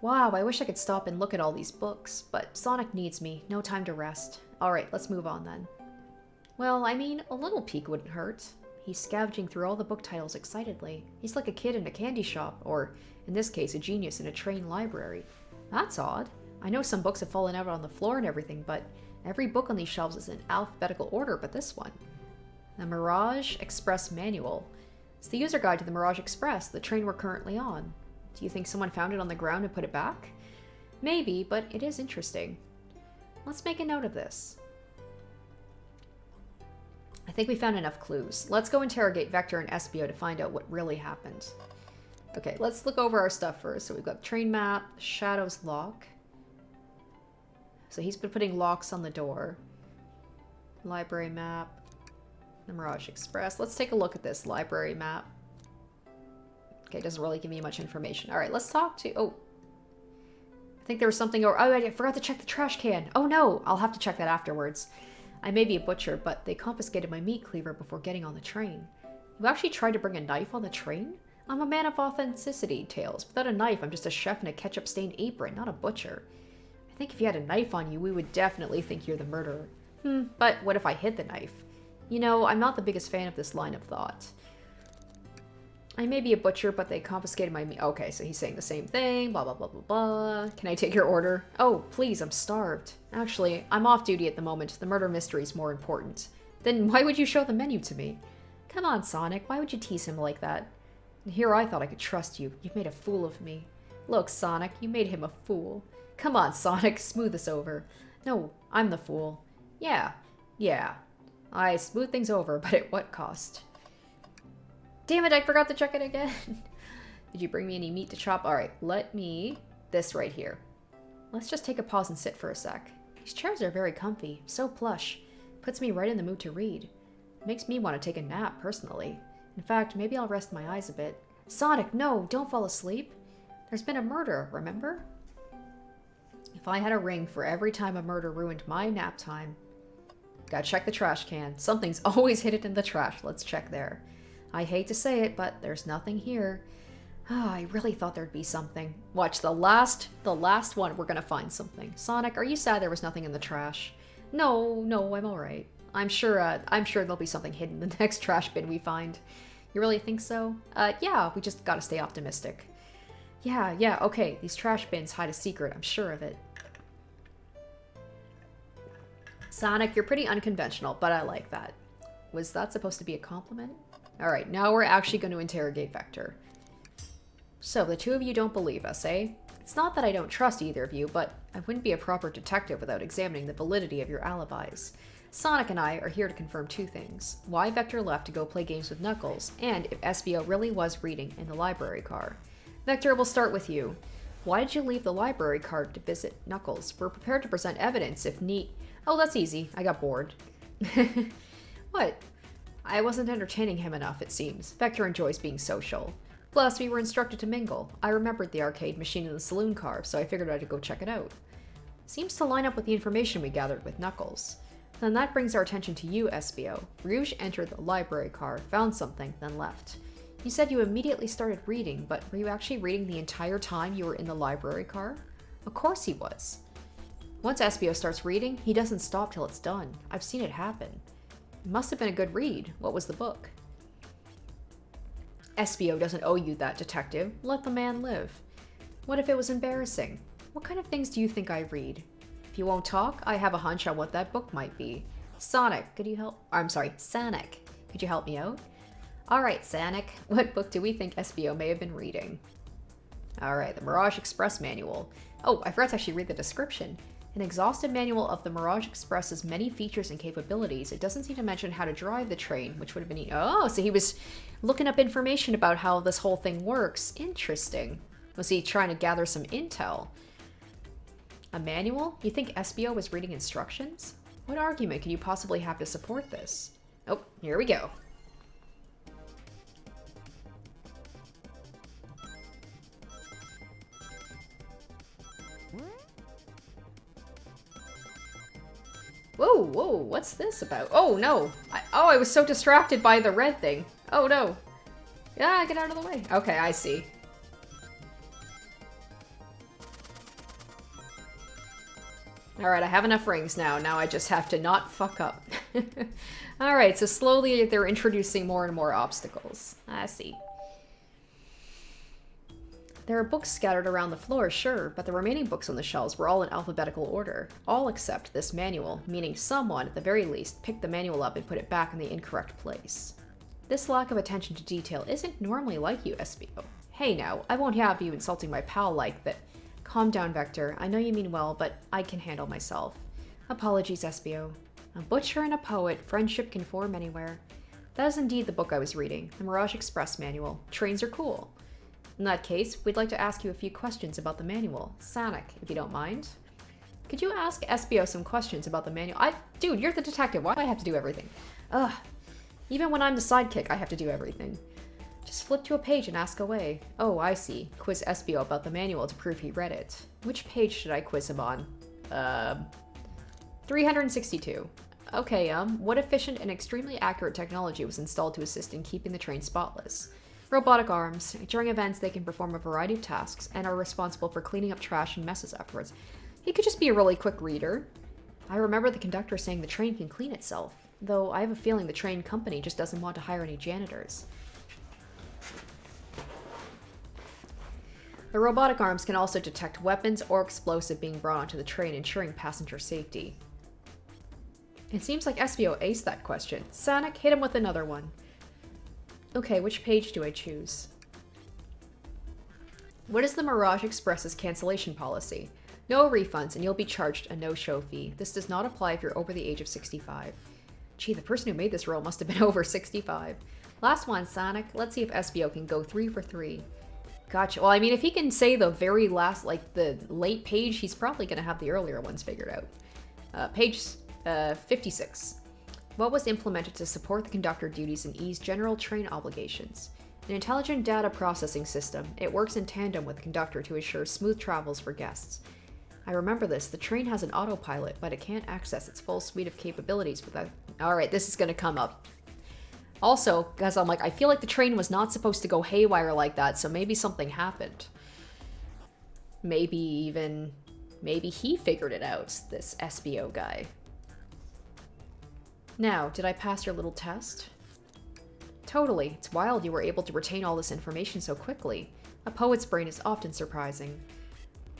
Wow, I wish I could stop and look at all these books, but Sonic needs me. No time to rest. Alright, let's move on then. Well, I mean, a little peek wouldn't hurt. He's scavenging through all the book titles excitedly. He's like a kid in a candy shop, or, in this case, a genius in a train library. That's odd. I know some books have fallen out on the floor and everything, but every book on these shelves is in alphabetical order but this one. The Mirage Express Manual. It's the user guide to the Mirage Express, the train we're currently on. Do you think someone found it on the ground and put it back? Maybe, but it is interesting. Let's make a note of this. I think we found enough clues. Let's go interrogate Vector and Espio to find out what really happened. Okay, let's look over our stuff first. So we've got train map, Shadow's lock. So he's been putting locks on the door. Library map. The Mirage Express. Let's take a look at this library map. Okay, it doesn't really give me much information. Alright, let's talk to... Oh. I think there was something... Oh, I forgot to check the trash can. Oh no! I'll have to check that afterwards. I may be a butcher, but they confiscated my meat cleaver before getting on the train. You actually tried to bring a knife on the train? I'm a man of authenticity, Tails. Without a knife, I'm just a chef in a ketchup-stained apron, not a butcher. I think if you had a knife on you, we would definitely think you're the murderer. But what if I hid the knife? You know, I'm not the biggest fan of this line of thought. I may be a butcher, but they confiscated my meat. Okay, so he's saying the same thing, blah, blah, blah, blah, blah. Can I take your order? Oh, please, I'm starved. Actually, I'm off duty at the moment. The murder mystery is more important. Then why would you show the menu to me? Come on, Sonic, why would you tease him like that? And here I thought I could trust you. You've made a fool of me. Look, Sonic, you made him a fool. Come on, Sonic, smooth this over. No, I'm the fool. Yeah. I smooth things over, but at what cost? Damn it, I forgot to check it again. Did you bring me any meat to chop? Alright, let me... This right here. Let's just take a pause and sit for a sec. These chairs are very comfy, so plush. Puts me right in the mood to read. Makes me want to take a nap, personally. In fact, maybe I'll rest my eyes a bit. Sonic, no, don't fall asleep. There's been a murder, remember? If I had a ring for every time a murder ruined my nap time. Gotta check the trash can. Something's always hidden in the trash. Let's check there. I hate to say it, but there's nothing here. I really thought there'd be something. Watch, the last one, we're gonna find something. Sonic, are you sad there was nothing in the trash? No, I'm alright. I'm sure there'll be something hidden in the next trash bin we find. You really think so? Yeah, we just gotta stay optimistic. Yeah, okay, these trash bins hide a secret, I'm sure of it. Sonic, you're pretty unconventional, but I like that. Was that supposed to be a compliment? Alright, now we're actually going to interrogate Vector. So, the two of you don't believe us, eh? It's not that I don't trust either of you, but I wouldn't be a proper detective without examining the validity of your alibis. Sonic and I are here to confirm two things. Why Vector left to go play games with Knuckles, and if SBO really was reading in the library car. Vector, we'll start with you. Why did you leave the library car to visit Knuckles? We're prepared to present evidence if need... Oh, that's easy. I got bored. What? I wasn't entertaining him enough, it seems. Vector enjoys being social. Plus, we were instructed to mingle. I remembered the arcade machine in the saloon car, so I figured I'd go check it out. Seems to line up with the information we gathered with Knuckles. Then that brings our attention to you, SBO. Rouge entered the library car, found something, then left. You said you immediately started reading, but were you actually reading the entire time you were in the library car? Of course he was. Once SBO starts reading, he doesn't stop till it's done. I've seen it happen. It must have been a good read. What was the book? SBO doesn't owe you that, detective. Let the man live. What if it was embarrassing? What kind of things do you think I read? If you won't talk, I have a hunch on what that book might be. Sonic, could you help? I'm sorry, Sonic. Could you help me out? Alright, Sonic. What book do we think SBO may have been reading? Alright, the Mirage Express Manual. Oh, I forgot to actually read the description. An exhaustive manual of the Mirage Express's many features and capabilities. It doesn't seem to mention how to drive the train, which would have been... Oh, so he was looking up information about how this whole thing works. Interesting. Was he trying to gather some intel? A manual? You think SBO was reading instructions? What argument can you possibly have to support this? Oh, here we go. Whoa, what's this about? Oh, no. I was so distracted by the red thing. Oh, no. Yeah, get out of the way. Okay, I see. Alright, I have enough rings now. Now I just have to not fuck up. Alright, so slowly they're introducing more and more obstacles. I see. There are books scattered around the floor, sure, but the remaining books on the shelves were all in alphabetical order. All except this manual, meaning someone, at the very least, picked the manual up and put it back in the incorrect place. This lack of attention to detail isn't normally like you, SBO. Hey now, I won't have you insulting my pal like that. Calm down, Vector. I know you mean well, but I can handle myself. Apologies, SBO. A butcher and a poet, friendship can form anywhere. That is indeed the book I was reading, the Mirage Express Manual. Trains are cool. In that case, we'd like to ask you a few questions about the manual. Sonic, if you don't mind. Could you ask SBO some questions about the manual? Dude, you're the detective. Why do I have to do everything? Ugh. Even when I'm the sidekick, I have to do everything. Just flip to a page and ask away. Oh, I see. Quiz SBO about the manual to prove he read it. Which page should I quiz him on? 362. Okay, what efficient and extremely accurate technology was installed to assist in keeping the train spotless? Robotic arms. During events, they can perform a variety of tasks and are responsible for cleaning up trash and messes afterwards. He could just be a really quick reader. I remember the conductor saying the train can clean itself, though I have a feeling the train company just doesn't want to hire any janitors. The robotic arms can also detect weapons or explosive being brought onto the train, ensuring passenger safety. It seems like SBO aced that question. Sonic, hit him with another one. Okay, which page do I choose? What is the Mirage Express's cancellation policy? No refunds, and you'll be charged a no-show fee. This does not apply if you're over the age of 65. Gee, the person who made this rule must have been over 65. Last one, Sonic. Let's see if SBO can go 3 for 3. Gotcha. Well, I mean, if he can say the very last, like the late page, he's probably going to have the earlier ones figured out. Page 56. What was implemented to support the conductor duties and ease general train obligations? An intelligent data processing system. It works in tandem with the conductor to ensure smooth travels for guests. I remember this. The train has an autopilot, but it can't access its full suite of capabilities without... Alright, this is going to come up. Also, guys, I'm like, I feel like the train was not supposed to go haywire like that, so maybe something happened. Maybe he figured it out, this SBO guy. Now, did I pass your little test? Totally. It's wild you were able to retain all this information so quickly. A poet's brain is often surprising.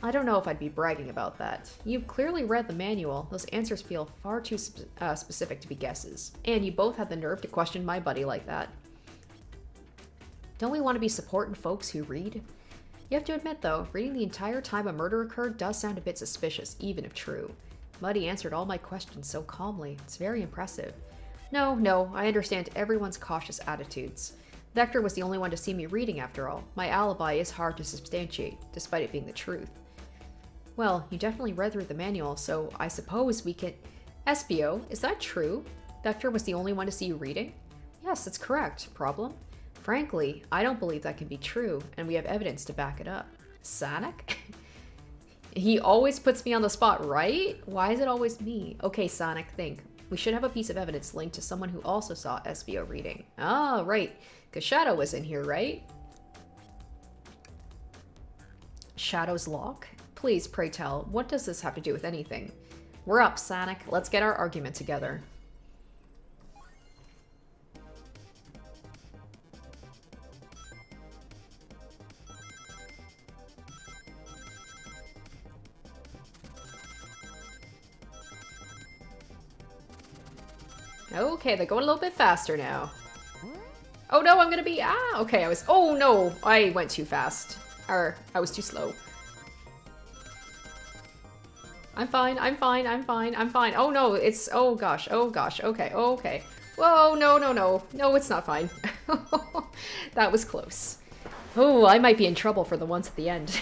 I don't know if I'd be bragging about that. You've clearly read the manual. Those answers feel far too specific to be guesses. And you both had the nerve to question my buddy like that. Don't we want to be supporting folks who read? You have to admit, though, reading the entire time a murder occurred does sound a bit suspicious, even if true. Muddy answered all my questions so calmly. It's very impressive. No, I understand everyone's cautious attitudes. Vector was the only one to see me reading, after all. My alibi is hard to substantiate, despite it being the truth. Well, you definitely read through the manual, so I suppose we can... SBO, is that true? Vector was the only one to see you reading? Yes, that's correct. Problem? Frankly, I don't believe that can be true, and we have evidence to back it up. Sonic? He always puts me on the spot, right? Why is it always me? Okay, Sonic, think. We should have a piece of evidence linked to someone who also saw SBO reading. Ah, right. Because Shadow was in here, right? Shadow's lock? Please, pray tell, what does this have to do with anything? We're up, Sonic. Let's get our argument together. Okay, they're going a little bit faster now. Oh no, I'm gonna be... okay, oh no, I went too fast. Or, I was too slow. I'm fine. Oh no, it's... oh gosh, okay. Whoa, no. No, it's not fine. That was close. Oh, I might be in trouble for the ones at the end.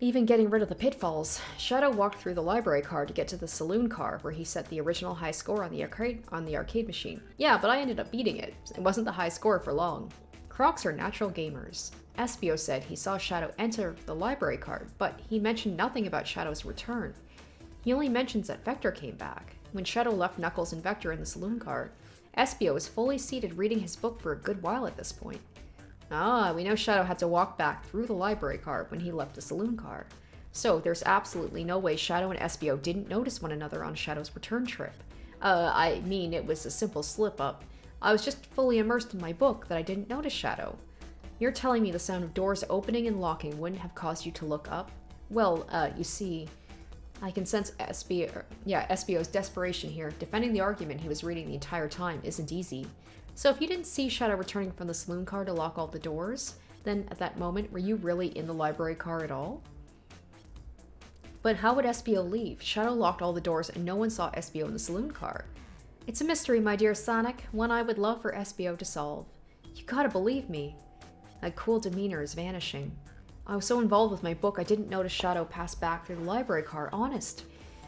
Even getting rid of the pitfalls. Shadow walked through the library car to get to the saloon car, where he set the original high score on the arcade machine. Yeah, but I ended up beating it. It wasn't the high score for long. Crocs are natural gamers. Espio said he saw Shadow enter the library car, but he mentioned nothing about Shadow's return. He only mentions that Vector came back. When Shadow left Knuckles and Vector in the saloon car, Espio was fully seated reading his book for a good while at this point. Ah, we know Shadow had to walk back through the library car when he left the saloon car. So there's absolutely no way Shadow and Espio didn't notice one another on Shadow's return trip. I mean, it was a simple slip-up. I was just fully immersed in my book that I didn't notice Shadow. You're telling me the sound of doors opening and locking wouldn't have caused you to look up? Well, you see, I can sense Espio's desperation here. Defending the argument he was reading the entire time isn't easy. So if you didn't see Shadow returning from the saloon car to lock all the doors, then at that moment, were you really in the library car at all? But how would Espio leave? Shadow locked all the doors and no one saw Espio in the saloon car. It's a mystery, my dear Sonic, one I would love for Espio to solve. You gotta believe me. That cool demeanor is vanishing. I was so involved with my book I didn't notice Shadow pass back through the library car, honest.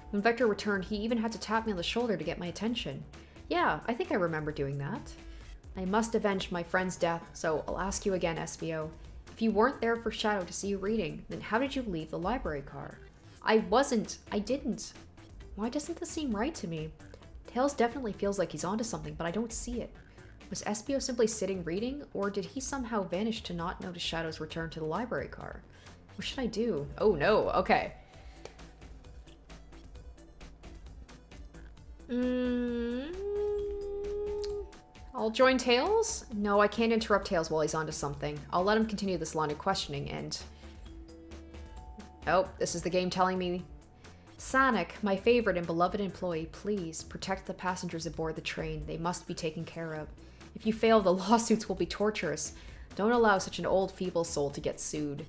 When Vector returned, he even had to tap me on the shoulder to get my attention. Yeah, I think I remember doing that. I must avenge my friend's death, so I'll ask you again, Espio. If you weren't there for Shadow to see you reading, then how did you leave the library car? I didn't. Why doesn't this seem right to me? Tails definitely feels like he's onto something, but I don't see it. Was SBO simply sitting reading, or did he somehow vanish to not notice Shadow's return to the library car? What should I do? Oh no, okay. I'll join Tails? No, I can't interrupt Tails while he's onto something. I'll let him continue this line of questioning and... Oh, this is the game telling me... Sonic, my favorite and beloved employee, please protect the passengers aboard the train. They must be taken care of. If you fail, the lawsuits will be torturous. Don't allow such an old, feeble soul to get sued.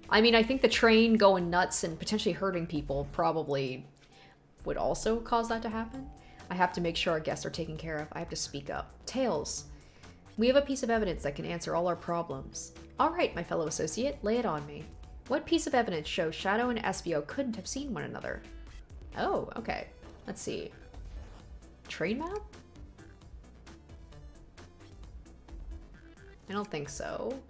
I mean, I think the train going nuts and potentially hurting people probably would also cause that to happen. I have to make sure our guests are taken care of. I have to speak up. Tails, we have a piece of evidence that can answer all our problems. All right, my fellow associate, lay it on me. What piece of evidence shows Shadow and SBO couldn't have seen one another? Oh, okay. Let's see. Train map? I don't think so.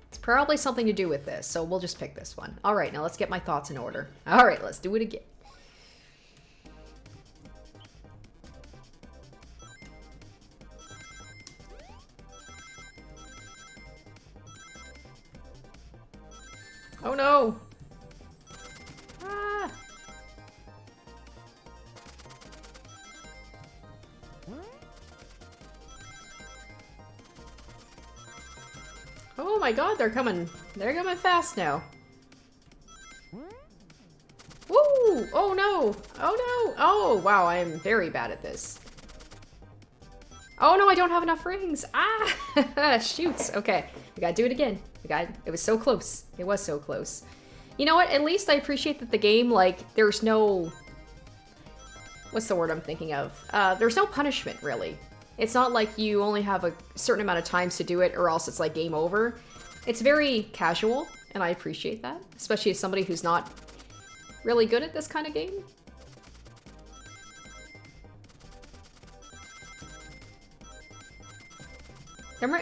It's probably something to do with this, so we'll just pick this one. All right, now let's get my thoughts in order. All right, let's do it again. Oh no! Ah! Oh my god, they're coming fast now. Woo! Oh no! Oh no! Oh wow, I'm very bad at this. Oh no, I don't have enough rings! Ah! Shoots! Okay, we gotta do it again. It was so close. It was so close. You know what? At least I appreciate that the game, like, there's no... What's the word I'm thinking of? There's no punishment, really. It's not like you only have a certain amount of times to do it or else it's like game over. It's very casual, and I appreciate that. Especially as somebody who's not really good at this kind of game.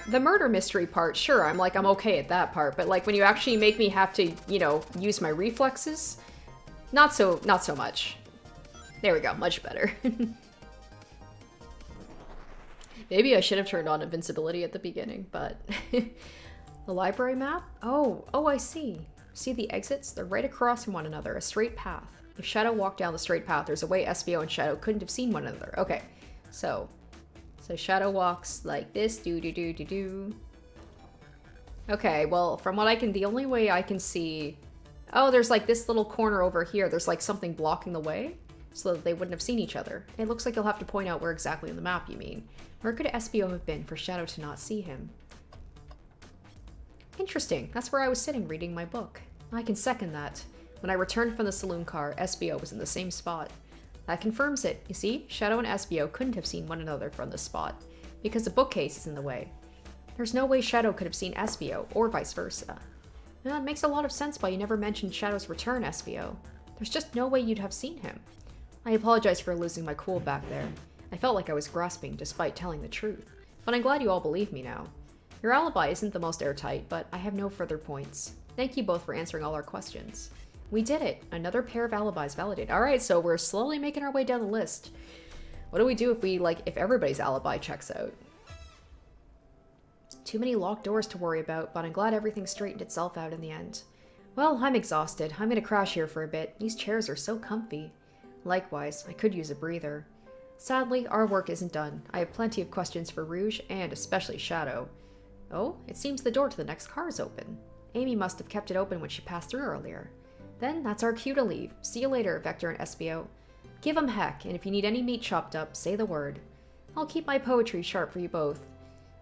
The murder mystery part, sure, I'm okay at that part, but like when you actually make me have to, you know, use my reflexes, not so much. There we go, much better. Maybe I should have turned on invincibility at the beginning, but... The library map? Oh, I see. See the exits? They're right across from one another, a straight path. If Shadow walked down the straight path, there's a way SBO and Shadow couldn't have seen one another. Okay, so Shadow walks like this, do. Okay, well, from what I can, the only way I can see... Oh, there's like this little corner over here. There's like something blocking the way so that they wouldn't have seen each other. It looks like you'll have to point out where exactly on the map you mean. Where could SBO have been for Shadow to not see him? Interesting. That's where I was sitting reading my book. I can second that. When I returned from the saloon car, SBO was in the same spot. That confirms it. You see, Shadow and SBO couldn't have seen one another from this spot, because the bookcase is in the way. There's no way Shadow could have seen SBO, or vice versa. And that makes a lot of sense why you never mentioned Shadow's return, SBO. There's just no way you'd have seen him. I apologize for losing my cool back there. I felt like I was grasping despite telling the truth. But I'm glad you all believe me now. Your alibi isn't the most airtight, but I have no further points. Thank you both for answering all our questions. We did it! Another pair of alibis validated. Alright, so we're slowly making our way down the list. What do we do if everybody's alibi checks out? Too many locked doors to worry about, but I'm glad everything straightened itself out in the end. Well, I'm exhausted. I'm gonna crash here for a bit. These chairs are so comfy. Likewise, I could use a breather. Sadly, our work isn't done. I have plenty of questions for Rouge, and especially Shadow. Oh, it seems the door to the next car is open. Amy must have kept it open when she passed through earlier. Then, that's our cue to leave. See you later, Vector and SBO. Give 'em heck, and if you need any meat chopped up, say the word. I'll keep my poetry sharp for you both.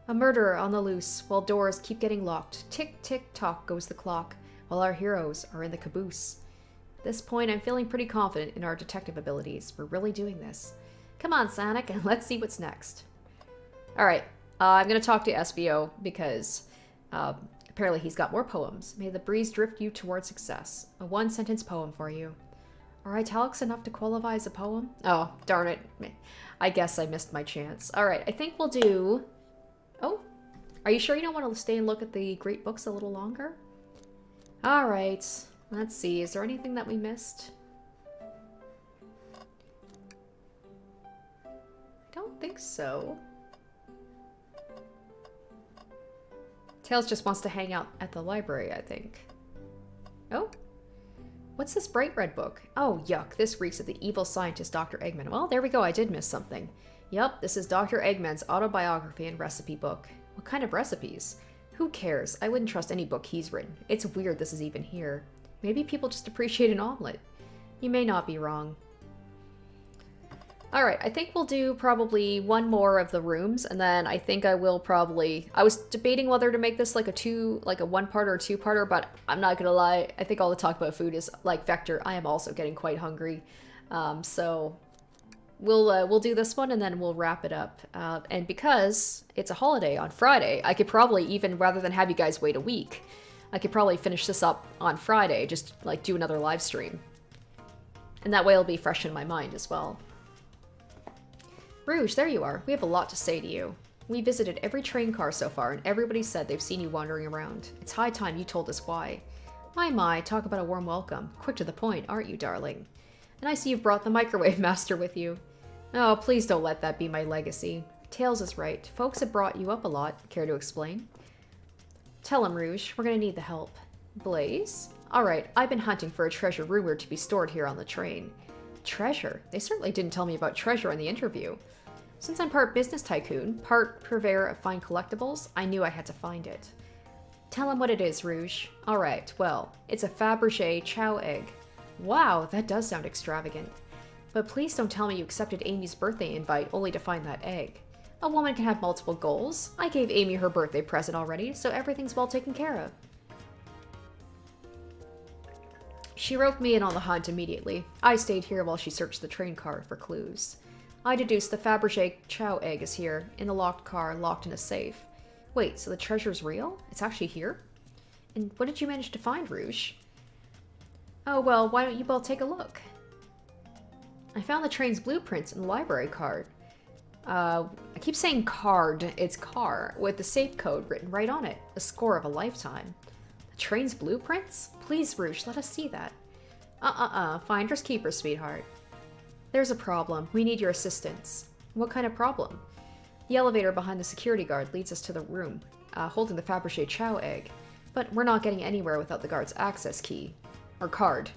A murderer on the loose, while doors keep getting locked. Tick, tick, tock goes the clock, while our heroes are in the caboose. At this point, I'm feeling pretty confident in our detective abilities. We're really doing this. Come on, Sonic, and let's see what's next. Alright, I'm gonna talk to SBO because apparently he's got more poems. May the breeze drift you toward success. A one-sentence poem for you. Are italics enough to qualify as a poem? Oh, darn it. I guess I missed my chance. Alright, I think we'll do... Oh, are you sure you don't want to stay and look at the great books a little longer? Alright, let's see. Is there anything that we missed? don't think so. Tails just wants to hang out at the library, I think. Oh? What's this bright red book? Oh, yuck. This reeks of the evil scientist Dr. Eggman. Well, there we go. I did miss something. Yup, this is Dr. Eggman's autobiography and recipe book. What kind of recipes? Who cares? I wouldn't trust any book he's written. It's weird this is even here. Maybe people just appreciate an omelet. You may not be wrong. Alright, I think we'll do probably one more of the rooms, and then I think I will probably... I was debating whether to make this like a one-parter or two-parter, but I'm not gonna lie, I think all the talk about food is like Vector. I am also getting quite hungry. So we'll do this one and then we'll wrap it up. And because it's a holiday on Friday, I could probably even, rather than have you guys wait a week, I could probably finish this up on Friday, just like do another live stream. And that way it'll be fresh in my mind as well. Rouge, there you are. We have a lot to say to you. We visited every train car so far, and everybody said they've seen you wandering around. It's high time you told us why. My, talk about a warm welcome. Quick to the point, aren't you, darling? And I see you've brought the microwave master with you. Oh, please don't let that be my legacy. Tails is right. Folks have brought you up a lot. Care to explain? Tell him, Rouge. We're gonna need the help. Blaze? Alright, I've been hunting for a treasure rumored to be stored here on the train. Treasure? They certainly didn't tell me about treasure in the interview. Since I'm part business tycoon, part purveyor of fine collectibles, I knew I had to find it. Tell him what it is, Rouge. Alright, well, it's a Fabergé chow egg. Wow, that does sound extravagant. But please don't tell me you accepted Amy's birthday invite only to find that egg. A woman can have multiple goals. I gave Amy her birthday present already, so everything's well taken care of. She roped me in on the hunt immediately. I stayed here while she searched the train car for clues. I deduced the Fabergé chow egg is here, in the locked car, locked in a safe. Wait, so the treasure's real? It's actually here? And what did you manage to find, Rouge? Oh, well, why don't you both take a look? I found the train's blueprints in the library card. I keep saying card, it's car, with the safe code written right on it. A score of a lifetime. The train's blueprints? Please, Rouge, let us see that. Finders keepers, sweetheart. There's a problem. We need your assistance. What kind of problem? The elevator behind the security guard leads us to the room, holding the Fabergé chow egg. But we're not getting anywhere without the guard's access key. Or card.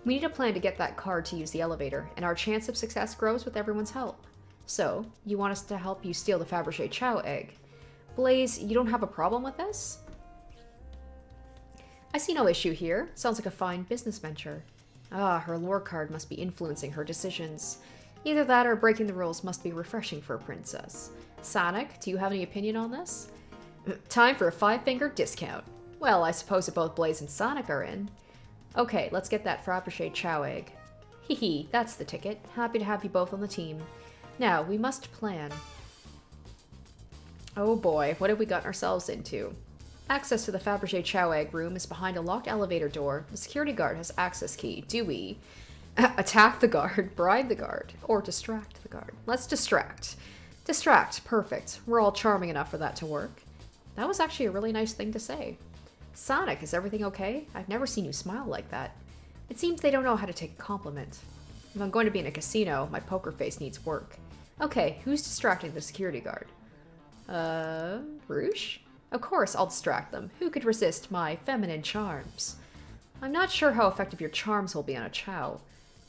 We need a plan to get that card to use the elevator, and our chance of success grows with everyone's help. So, you want us to help you steal the Fabergé chow egg. Blaze, you don't have a problem with this? I see no issue here. Sounds like a fine business venture. Ah, her lore card must be influencing her decisions. Either that or breaking the rules must be refreshing for a princess. Sonic, do you have any opinion on this? Time for a 5-finger discount. Well, I suppose if both Blaze and Sonic are in. Okay, let's get that Fabergé chow egg. Hee, that's the ticket. Happy to have you both on the team. Now, we must plan. Oh boy, what have we gotten ourselves into? Access to the Fabergé chow egg room is behind a locked elevator door. The security guard has access key. Do we attack the guard, bribe the guard, or distract the guard? Let's distract. Distract, perfect. We're all charming enough for that to work. That was actually a really nice thing to say. Sonic, is everything okay? I've never seen you smile like that. It seems they don't know how to take a compliment. If I'm going to be in a casino, my poker face needs work. Okay, who's distracting the security guard? Rouge? Of course, I'll distract them. Who could resist my feminine charms? I'm not sure how effective your charms will be on a chow.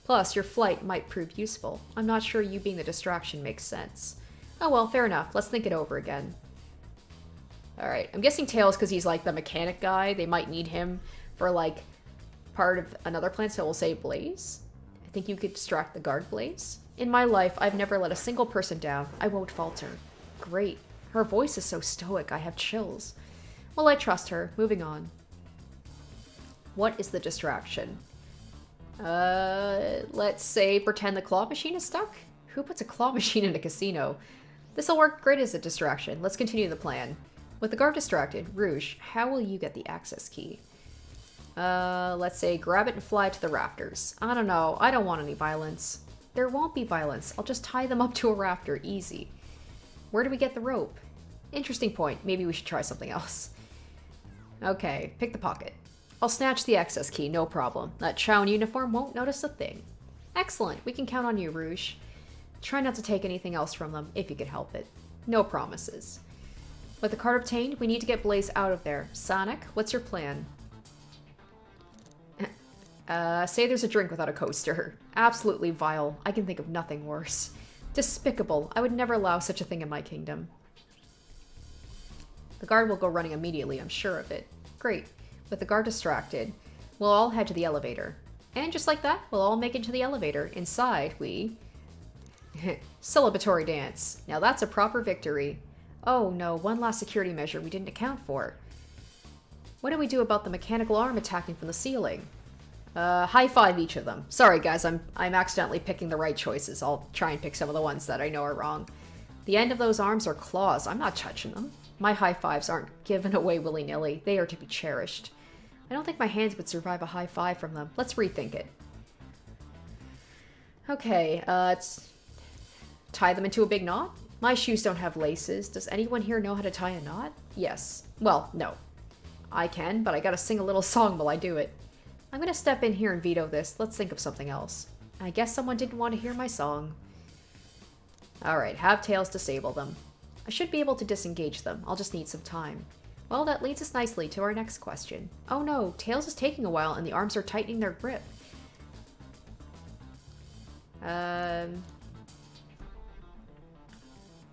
Plus, your flight might prove useful. I'm not sure you being the distraction makes sense. Oh well, fair enough. Let's think it over again. Alright, I'm guessing Tails because he's like the mechanic guy. They might need him for like part of another plan, so we'll say Blaze. I think you could distract the guard, Blaze. In my life, I've never let a single person down. I won't falter. Great. Her voice is so stoic, I have chills. Well, I trust her. Moving on. What is the distraction? Let's say pretend the claw machine is stuck? Who puts a claw machine in a casino? This'll work great as a distraction. Let's continue the plan. With the guard distracted, Rouge, how will you get the access key? Let's say grab it and fly to the rafters. I don't know. I don't want any violence. There won't be violence. I'll just tie them up to a rafter. Easy. Where do we get the rope? Interesting point. Maybe we should try something else. Okay, pick the pocket. I'll snatch the access key, no problem. That chow in uniform won't notice a thing. Excellent. We can count on you, Rouge. Try not to take anything else from them, if you could help it. No promises. With the card obtained, we need to get Blaze out of there. Sonic, what's your plan? Say there's a drink without a coaster. Absolutely vile. I can think of nothing worse. Despicable. I would never allow such a thing in my kingdom. The guard will go running immediately, I'm sure of it. Great. With the guard distracted, we'll all head to the elevator. And just like that, we'll all make it to the elevator. Inside, we... Celebratory dance. Now that's a proper victory. Oh no, one last security measure we didn't account for. What do we do about the mechanical arm attacking from the ceiling? High five each of them. Sorry guys, I'm accidentally picking the right choices. I'll try and pick some of the ones that I know are wrong. The end of those arms are claws. I'm not touching them. My high fives aren't given away willy-nilly. They are to be cherished. I don't think my hands would survive a high five from them. Let's rethink it. Okay, let's tie them into a big knot. My shoes don't have laces. Does anyone here know how to tie a knot? Yes. Well, no. I can, but I gotta sing a little song while I do it. I'm gonna step in here and veto this. Let's think of something else. I guess someone didn't want to hear my song. Alright, have Tails disable them. I should be able to disengage them. I'll just need some time. Well, that leads us nicely to our next question. Oh no, Tails is taking a while and the arms are tightening their grip.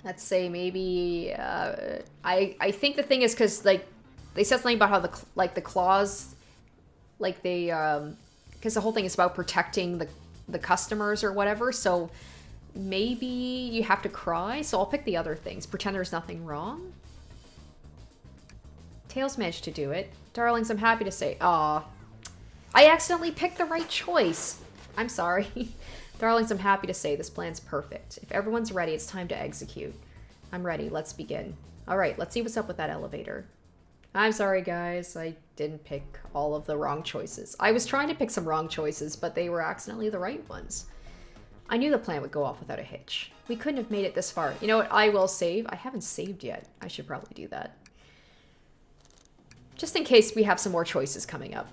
Let's say maybe, I think the thing is because, like, they said something about how the claws, like they, because the whole thing is about protecting the customers or whatever, so maybe you have to cry, so I'll pick the other things. Pretend there's nothing wrong. Tails managed to do it. Darlings, I'm happy to say, aw, I accidentally picked the right choice. I'm sorry. Darlings, I'm happy to say this plan's perfect. If everyone's ready, it's time to execute. I'm ready. Let's begin. All right, let's see what's up with that elevator. I'm sorry, guys. I didn't pick all of the wrong choices. I was trying to pick some wrong choices, but they were accidentally the right ones. I knew the plan would go off without a hitch. We couldn't have made it this far. You know what? I will save. I haven't saved yet. I should probably do that. Just in case we have some more choices coming up.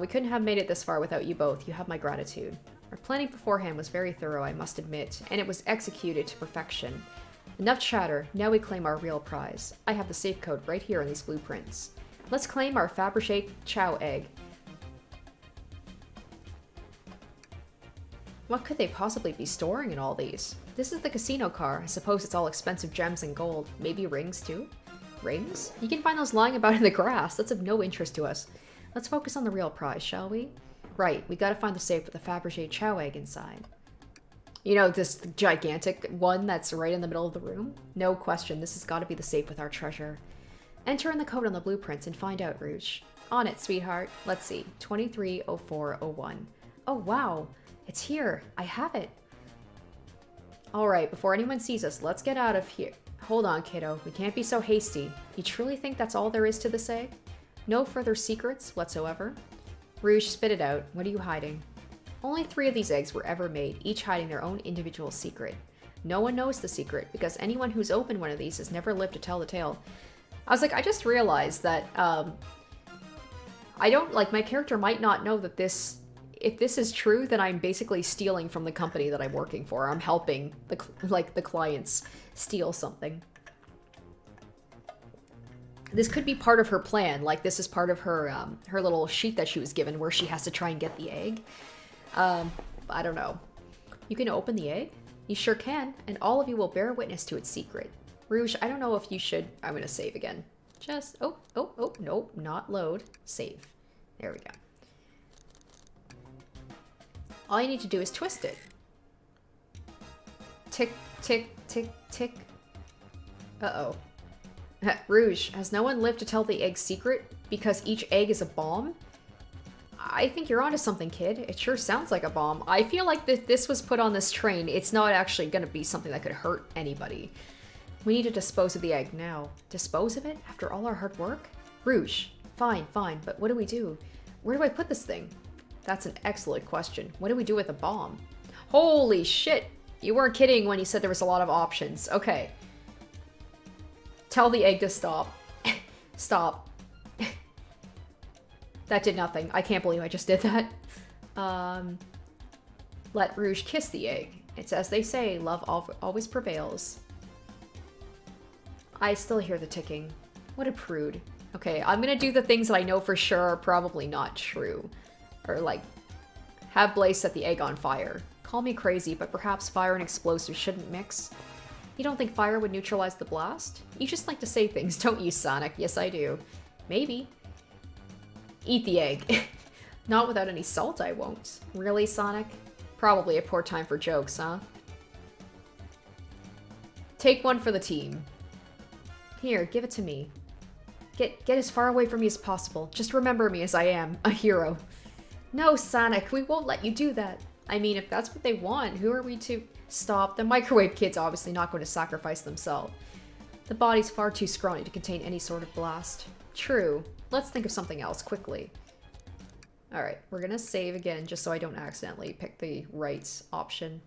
We couldn't have made it this far without you both. You have my gratitude. Our planning beforehand was very thorough, I must admit, and it was executed to perfection. Enough chatter, now we claim our real prize. I have the safe code right here in these blueprints. Let's claim our Fabergé Chow egg. What could they possibly be storing in all these? This is the casino car. I suppose it's all expensive gems and gold. Maybe rings too? Rings? You can find those lying about in the grass. That's of no interest to us. Let's focus on the real prize, shall we? Right, we gotta find the safe with the Fabergé Chow egg inside. You know, this gigantic one that's right in the middle of the room? No question, this has gotta be the safe with our treasure. Enter in the code on the blueprints and find out, Rouge. On it, sweetheart. Let's see, 230401. Oh wow, it's here. I have it. Alright, before anyone sees us, let's get out of here. Hold on, kiddo. We can't be so hasty. You truly think that's all there is to this egg? No further secrets whatsoever? Rouge, spit it out. What are you hiding? Only 3 of these eggs were ever made, each hiding their own individual secret. No one knows the secret, because anyone who's opened one of these has never lived to tell the tale. I was like, I just realized that, I don't, like, my character might not know that this, if this is true, then I'm basically stealing from the company that I'm working for. I'm helping, the clients steal something. This could be part of her plan, like this is part of her her little sheet that she was given where she has to try and get the egg. I don't know. You can open the egg? You sure can, and all of you will bear witness to its secret. Rouge, I don't know if you should... I'm gonna save again. Just... Oh, nope, not load. Save. There we go. All you need to do is twist it. Tick, tick, tick, tick. Uh-oh. Rouge, has no one lived to tell the egg's secret because each egg is a bomb? I think you're onto something, kid. It sure sounds like a bomb. I feel like this was put on this train. It's not actually going to be something that could hurt anybody. We need to dispose of the egg now. Dispose of it? After all our hard work? Rouge, fine, but what do we do? Where do I put this thing? That's an excellent question. What do we do with a bomb? Holy shit! You weren't kidding when you said there was a lot of options. Okay. Tell the egg to stop. Stop. That did nothing. I can't believe I just did that. Let Rouge kiss the egg. It's as they say, love always prevails. I still hear the ticking. What a prude. Okay, I'm gonna do the things that I know for sure are probably not true. Or like, have Blaze set the egg on fire. Call me crazy, but perhaps fire and explosives shouldn't mix. You don't think fire would neutralize the blast? You just like to say things, don't you, Sonic? Yes, I do. Maybe. Eat the egg. Not without any salt, I won't. Really, Sonic? Probably a poor time for jokes, huh? Take one for the team. Here, give it to me. Get as far away from me as possible. Just remember me as I am, a hero. No, Sonic, we won't let you do that. I mean, if that's what they want, who are we to... Stop. The microwave kid's obviously not going to sacrifice themselves. The body's far too scrawny to contain any sort of blast. True. Let's think of something else, quickly. Alright, we're gonna save again, just so I don't accidentally pick the right option.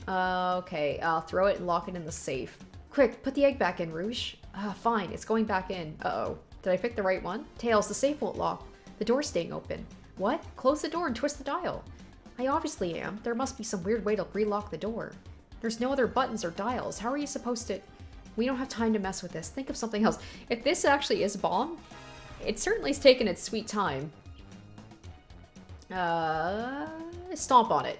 Okay, I'll throw it and lock it in the safe. Quick, put the egg back in, Rouge. Fine, it's going back in. Uh-oh. Did I pick the right one? Tails, the safe won't lock. The door's staying open. What? Close the door and twist the dial. I obviously am. There must be some weird way to relock the door. There's no other buttons or dials. How are you supposed to... We don't have time to mess with this. Think of something else. If this actually is bomb, it certainly has taken its sweet time. Stomp on it.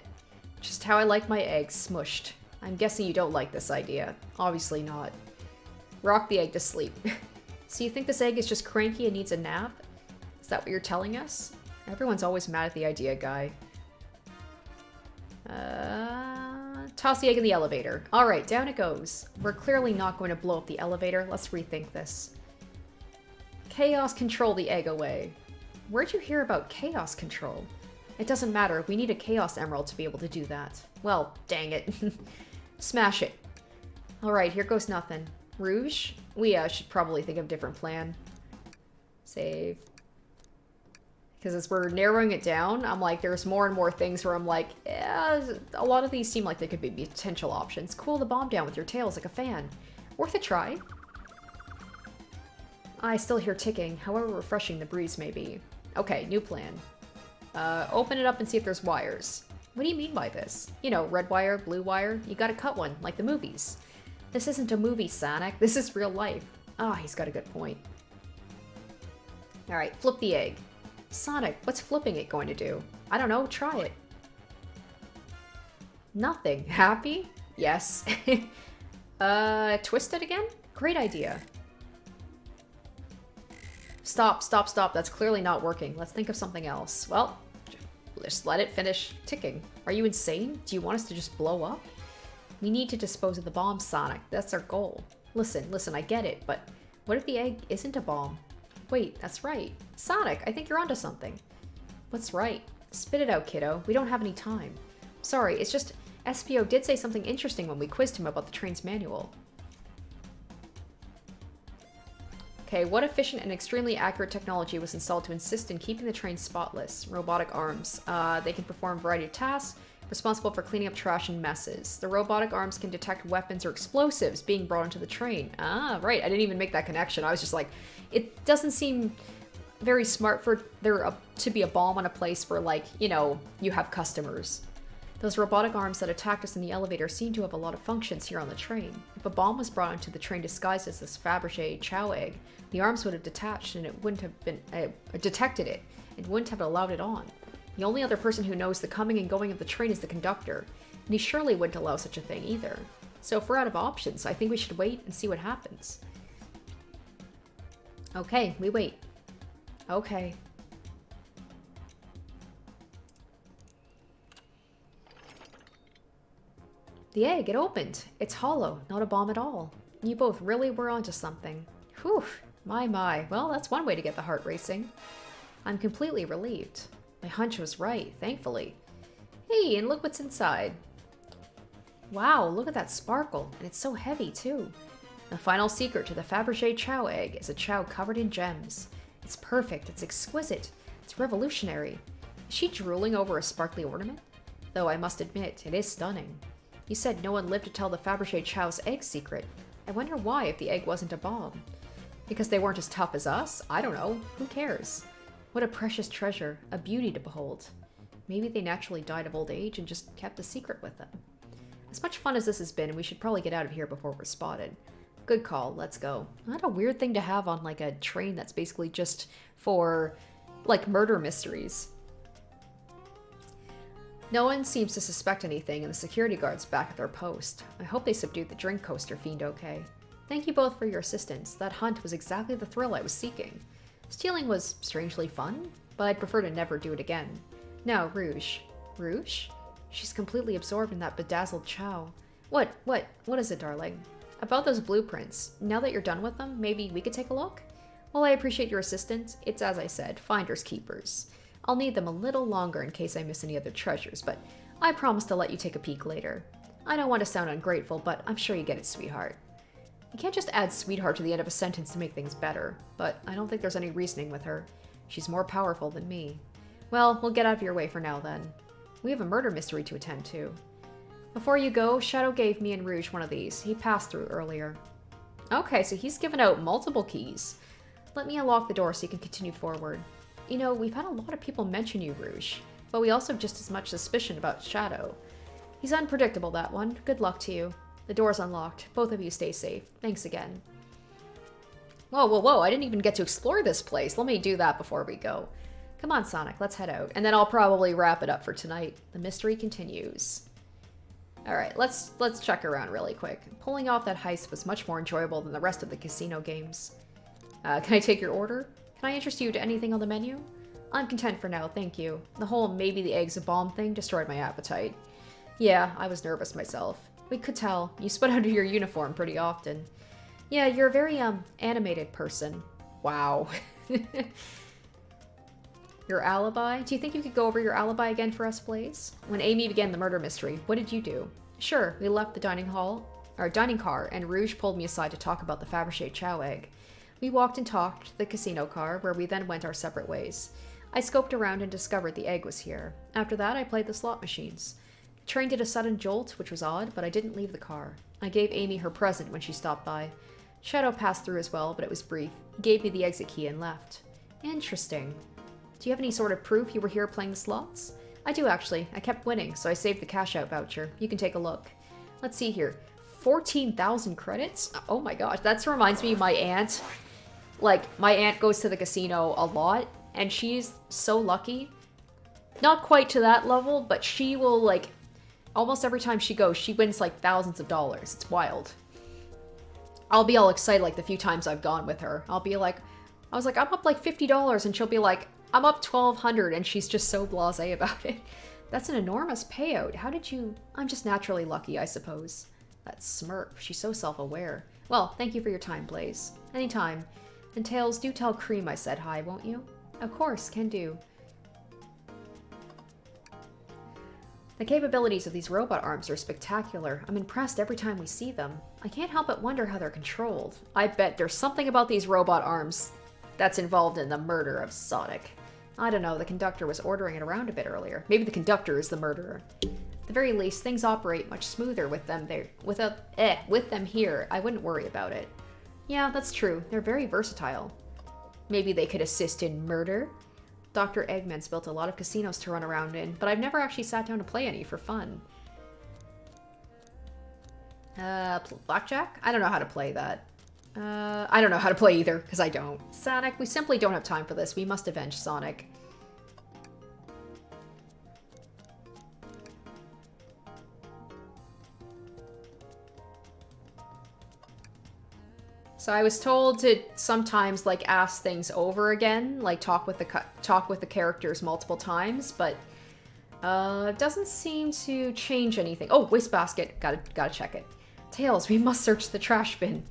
Just how I like my eggs, smushed. I'm guessing you don't like this idea. Obviously not. Rock the egg to sleep. So you think this egg is just cranky and needs a nap? Is that what you're telling us? Everyone's always mad at the idea, guy. Toss the egg in the elevator. Alright, down it goes. We're clearly not going to blow up the elevator. Let's rethink this. Chaos control the egg away. Where'd you hear about chaos control? It doesn't matter. We need a chaos emerald to be able to do that. Well, dang it. Smash it. Alright, here goes nothing. Rouge? We should probably think of a different plan. Save. Because as we're narrowing it down, I'm like, there's more and more things where I'm like, yeah, a lot of these seem like they could be potential options. Cool the bomb down with your tails like a fan. Worth a try. I still hear ticking, however refreshing the breeze may be. Okay, new plan. Open it up and see if there's wires. What do you mean by this? You know, red wire, blue wire, you gotta cut one, like the movies. This isn't a movie, Sonic. This is real life. Ah, he's got a good point. Alright, flip the egg. Sonic, what's flipping it going to do? I don't know, try it. Nothing. Happy? Yes. Twist it again? Great idea. Stop, stop, stop. That's clearly not working. Let's think of something else. Well, just let it finish ticking. Are you insane? Do you want us to just blow up? We need to dispose of the bomb, Sonic. That's our goal. Listen, I get it, but what if the egg isn't a bomb? Wait, that's right. Sonic, I think you're onto something. What's right? Spit it out, kiddo. We don't have any time. Sorry, it's just SPO did say something interesting when we quizzed him about the train's manual. Okay, what efficient and extremely accurate technology was installed to insist in keeping the train spotless? Robotic arms. They can perform a variety of tasks, responsible for cleaning up trash and messes. The robotic arms can detect weapons or explosives being brought into the train. Ah, right. I didn't even make that connection. I was just like, it doesn't seem very smart for there to be a bomb on a place where, like, you know, you have customers. Those robotic arms that attacked us in the elevator seem to have a lot of functions here on the train. If a bomb was brought onto the train disguised as this Fabergé chow egg, the arms would have detached and it wouldn't have been detected it. It wouldn't have allowed it on. The only other person who knows the coming and going of the train is the conductor, and he surely wouldn't allow such a thing either. So if we're out of options, I think we should wait and see what happens. Okay, we wait. Okay. The egg, it opened. It's hollow, not a bomb at all. You both really were onto something. Whew, my. Well, that's one way to get the heart racing. I'm completely relieved. My hunch was right, thankfully. Hey, and look what's inside. Wow, look at that sparkle, and it's so heavy, too. The final secret to the Fabergé chow egg is a chow covered in gems. It's perfect, it's exquisite, it's revolutionary. Is she drooling over a sparkly ornament? Though I must admit, it is stunning. You said no one lived to tell the Fabergé chow's egg secret. I wonder why if the egg wasn't a bomb. Because they weren't as tough as us? I don't know. Who cares? What a precious treasure, a beauty to behold. Maybe they naturally died of old age and just kept the secret with them. As much fun as this has been, we should probably get out of here before we're spotted. Good call, let's go. Not a weird thing to have on like a train that's basically just for like murder mysteries. No one seems to suspect anything, and the security guard's back at their post. I hope they subdued the drink coaster fiend okay. Thank you both for your assistance. That hunt was exactly the thrill I was seeking. Stealing was strangely fun, but I'd prefer to never do it again. Now, Rouge. Rouge? She's completely absorbed in that bedazzled chow. What is it, darling? About those blueprints. Now that you're done with them, maybe we could take a look? Well, I appreciate your assistance. It's as I said, finders keepers. I'll need them a little longer in case I miss any other treasures, but I promise to let you take a peek later. I don't want to sound ungrateful, but I'm sure you get it, sweetheart. You can't just add sweetheart to the end of a sentence to make things better, but I don't think there's any reasoning with her. She's more powerful than me. Well, we'll get out of your way for now then. We have a murder mystery to attend to. Before you go, Shadow gave me and Rouge one of these. He passed through earlier. Okay, so he's given out multiple keys. Let me unlock the door so you can continue forward. You know, we've had a lot of people mention you, Rouge, but we also have just as much suspicion about Shadow. He's unpredictable, that one. Good luck to you. The door's unlocked. Both of you stay safe. Thanks again. Whoa, I didn't even get to explore this place. Let me do that before we go. Come on, Sonic, let's head out. And then I'll probably wrap it up for tonight. The mystery continues. Alright, let's check around really quick. Pulling off that heist was much more enjoyable than the rest of the casino games. Can I take your order? Can I interest you to anything on the menu? I'm content for now, thank you. The whole maybe the egg's a bomb thing destroyed my appetite. Yeah, I was nervous myself. We could tell. You spit out of your uniform pretty often. Yeah, you're a very, animated person. Wow. Your alibi? Do you think you could go over your alibi again for us, please? When Amy began the murder mystery, what did you do? Sure, we left the dining car, and Rouge pulled me aside to talk about the Fabergé chow egg. We walked and talked to the casino car, where we then went our separate ways. I scoped around and discovered the egg was here. After that, I played the slot machines. The train did a sudden jolt, which was odd, but I didn't leave the car. I gave Amy her present when she stopped by. Shadow passed through as well, but it was brief. He gave me the exit key and left. Interesting. Do you have any sort of proof you were here playing the slots? I do, actually. I kept winning, so I saved the cash-out voucher. You can take a look. Let's see here. 14,000 credits? Oh my gosh, that reminds me of my aunt. Like, my aunt goes to the casino a lot, and she's so lucky. Not quite to that level, but she will, like, almost every time she goes, she wins, like, thousands of dollars. It's wild. I'll be all excited, like, the few times I've gone with her. I'll be like, I was like, I'm up, like, $50, and she'll be like, I'm up 1,200, and she's just so blasé about it. That's an enormous payout. How did you... I'm just naturally lucky, I suppose. That smirk. She's so self-aware. Well, thank you for your time, Blaze. Anytime. And Tails, do tell Cream I said hi, won't you? Of course, can do. The capabilities of these robot arms are spectacular. I'm impressed every time we see them. I can't help but wonder how they're controlled. I bet there's something about these robot arms that's involved in the murder of Sonic. I don't know, the conductor was ordering it around a bit earlier. Maybe the conductor is the murderer. At the very least, things operate much smoother with them there. With them here, I wouldn't worry about it. Yeah, that's true. They're very versatile. Maybe they could assist in murder? Dr. Eggman's built a lot of casinos to run around in, but I've never actually sat down to play any for fun. Blackjack? I don't know how to play that. I don't know how to play either, because I don't. Sonic, we simply don't have time for this. We must avenge Sonic. So I was told to sometimes, like, ask things over again, like talk with the characters multiple times, but it doesn't seem to change anything. Oh, wastebasket. Gotta check it. Tails, we must search the trash bin.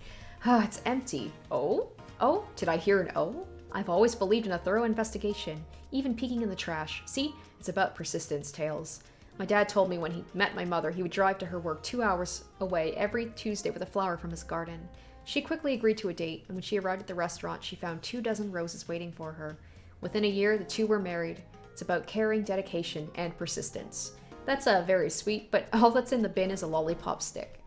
Ah, it's empty. Oh? Oh? Did I hear an oh? I've always believed in a thorough investigation, even peeking in the trash. See? It's about persistence, Tails. My dad told me when he met my mother, he would drive to her work 2 hours away every Tuesday with a flower from his garden. She quickly agreed to a date, and when she arrived at the restaurant, she found 24 roses waiting for her. Within a year, the two were married. It's about caring, dedication, and persistence. That's very sweet, but all that's in the bin is a lollipop stick.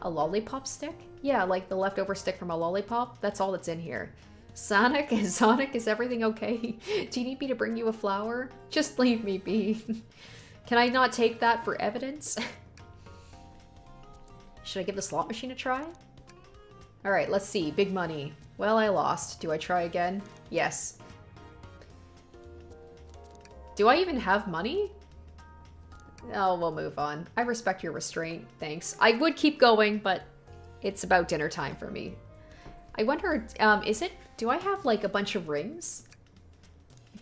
A lollipop stick? Yeah, like the leftover stick from a lollipop. That's all that's in here. Sonic, is everything okay? Do you need me to bring you a flower? Just leave me be. Can I not take that for evidence? Should I give the slot machine a try? Alright, let's see. Big money. Well, I lost. Do I try again? Yes. Do I even have money? Oh, we'll move on. I respect your restraint. Thanks. I would keep going, but it's about dinner time for me. I wonder, do I have like a bunch of rings?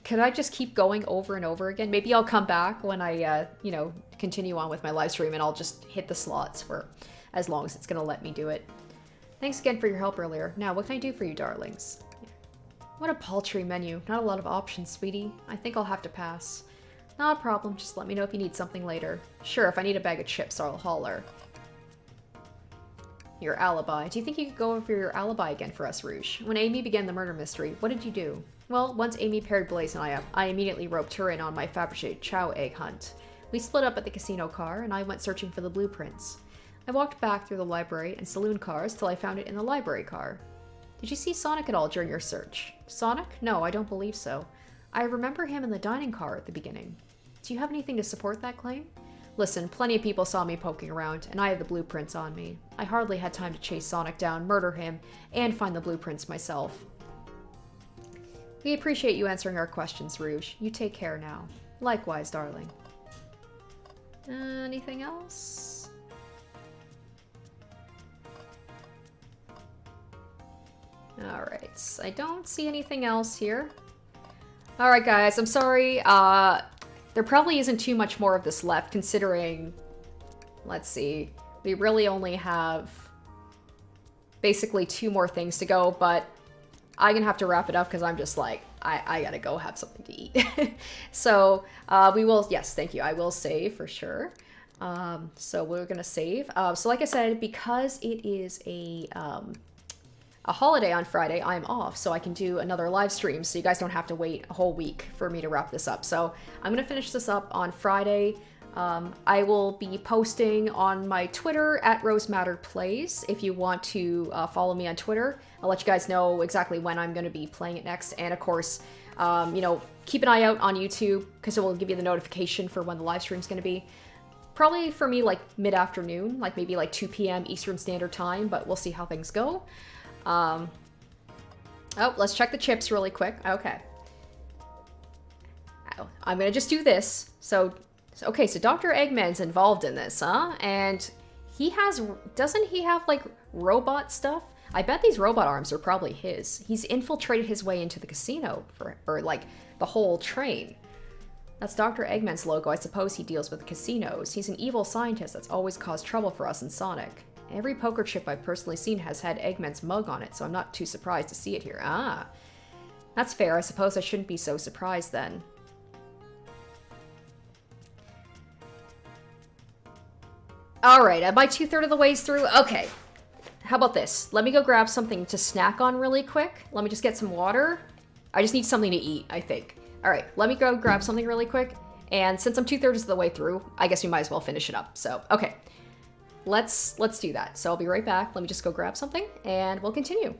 Could I just keep going over and over again? Maybe I'll come back when I, you know, continue on with my live stream and I'll just hit the slots for as long as it's gonna let me do it. Thanks again for your help earlier. Now, what can I do for you, darlings? What a paltry menu. Not a lot of options, sweetie. I think I'll have to pass. Not a problem. Just let me know if you need something later. Sure, if I need a bag of chips, I'll holler. Your alibi. Do you think you could go over your alibi again for us, Rouge? When Amy began the murder mystery, what did you do? Well, once Amy paired Blaze and I immediately roped her in on my Fabergé chow egg hunt. We split up at the casino car, and I went searching for the blueprints. I walked back through the library and saloon cars till I found it in the library car. Did you see Sonic at all during your search? Sonic? No, I don't believe so. I remember him in the dining car at the beginning. Do you have anything to support that claim? Listen, plenty of people saw me poking around, and I have the blueprints on me. I hardly had time to chase Sonic down, murder him, and find the blueprints myself. We appreciate you answering our questions, Rouge. You take care now. Likewise, darling. Anything else? Alright, I don't see anything else here. Alright guys, I'm sorry, there probably isn't too much more of this left considering, let's see, we really only have basically 2 more things to go, but I'm gonna have to wrap it up because I'm just like, I gotta go have something to eat. So, we will, yes, thank you, I will save for sure. So we're gonna save. So like I said, because it is a holiday on Friday, I'm off, so I can do another live stream, so you guys don't have to wait a whole week for me to wrap this up. So I'm gonna finish this up on Friday. I will be posting on my Twitter at RoseMatterPlays if you want to follow me on Twitter. I'll let you guys know exactly when I'm going to be playing it next. And of course, you know, keep an eye out on YouTube because it will give you the notification for when the live stream is going to be. Probably for me like mid-afternoon, like maybe like 2 p.m. Eastern Standard Time, but we'll see how things go. Oh, let's check the chips really quick. Okay. I'm going to just do this. Okay, so Dr. Eggman's involved in this, huh? And he has, doesn't he have like robot stuff? I bet these robot arms are probably his. He's infiltrated his way into the casino for like the whole train. That's Dr. Eggman's logo. I suppose he deals with casinos. He's an evil scientist that's always caused trouble for us in Sonic. Every poker chip I've personally seen has had Eggman's mug on it, so I'm not too surprised to see it here. Ah, that's fair. I suppose I shouldn't be so surprised then. Alright, am I 2/3 of the ways through? Okay. How about this? Let me go grab something to snack on really quick. Let me just get some water. I just need something to eat, I think. Alright, let me go grab something really quick. And since I'm 2/3 of the way through, I guess we might as well finish it up. So, okay. Let's do that. So I'll be right back. Let me just go grab something and we'll continue.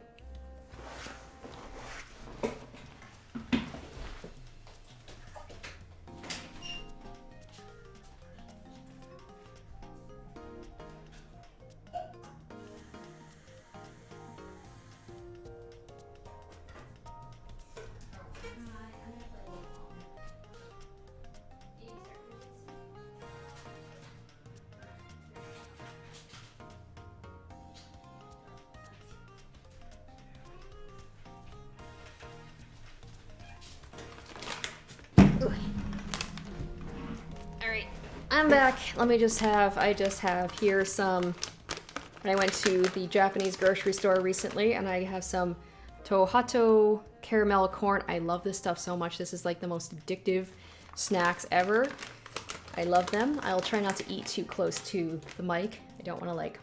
I'm back. I just have here some, I went to the Japanese grocery store recently and I have some Tohato caramel corn. I love this stuff so much. This is like the most addictive snacks ever. I love them. I'll try not to eat too close to the mic. I don't want to like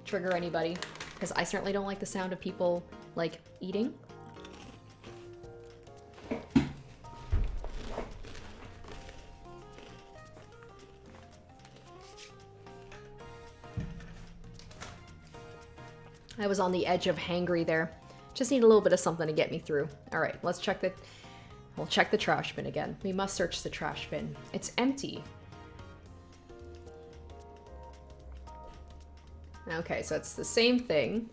trigger anybody because I certainly don't like the sound of people like eating. I was on the edge of hangry there. Just need a little bit of something to get me through. All right, let's check we'll check the trash bin again. We must search the trash bin. It's empty. Okay, so it's the same thing.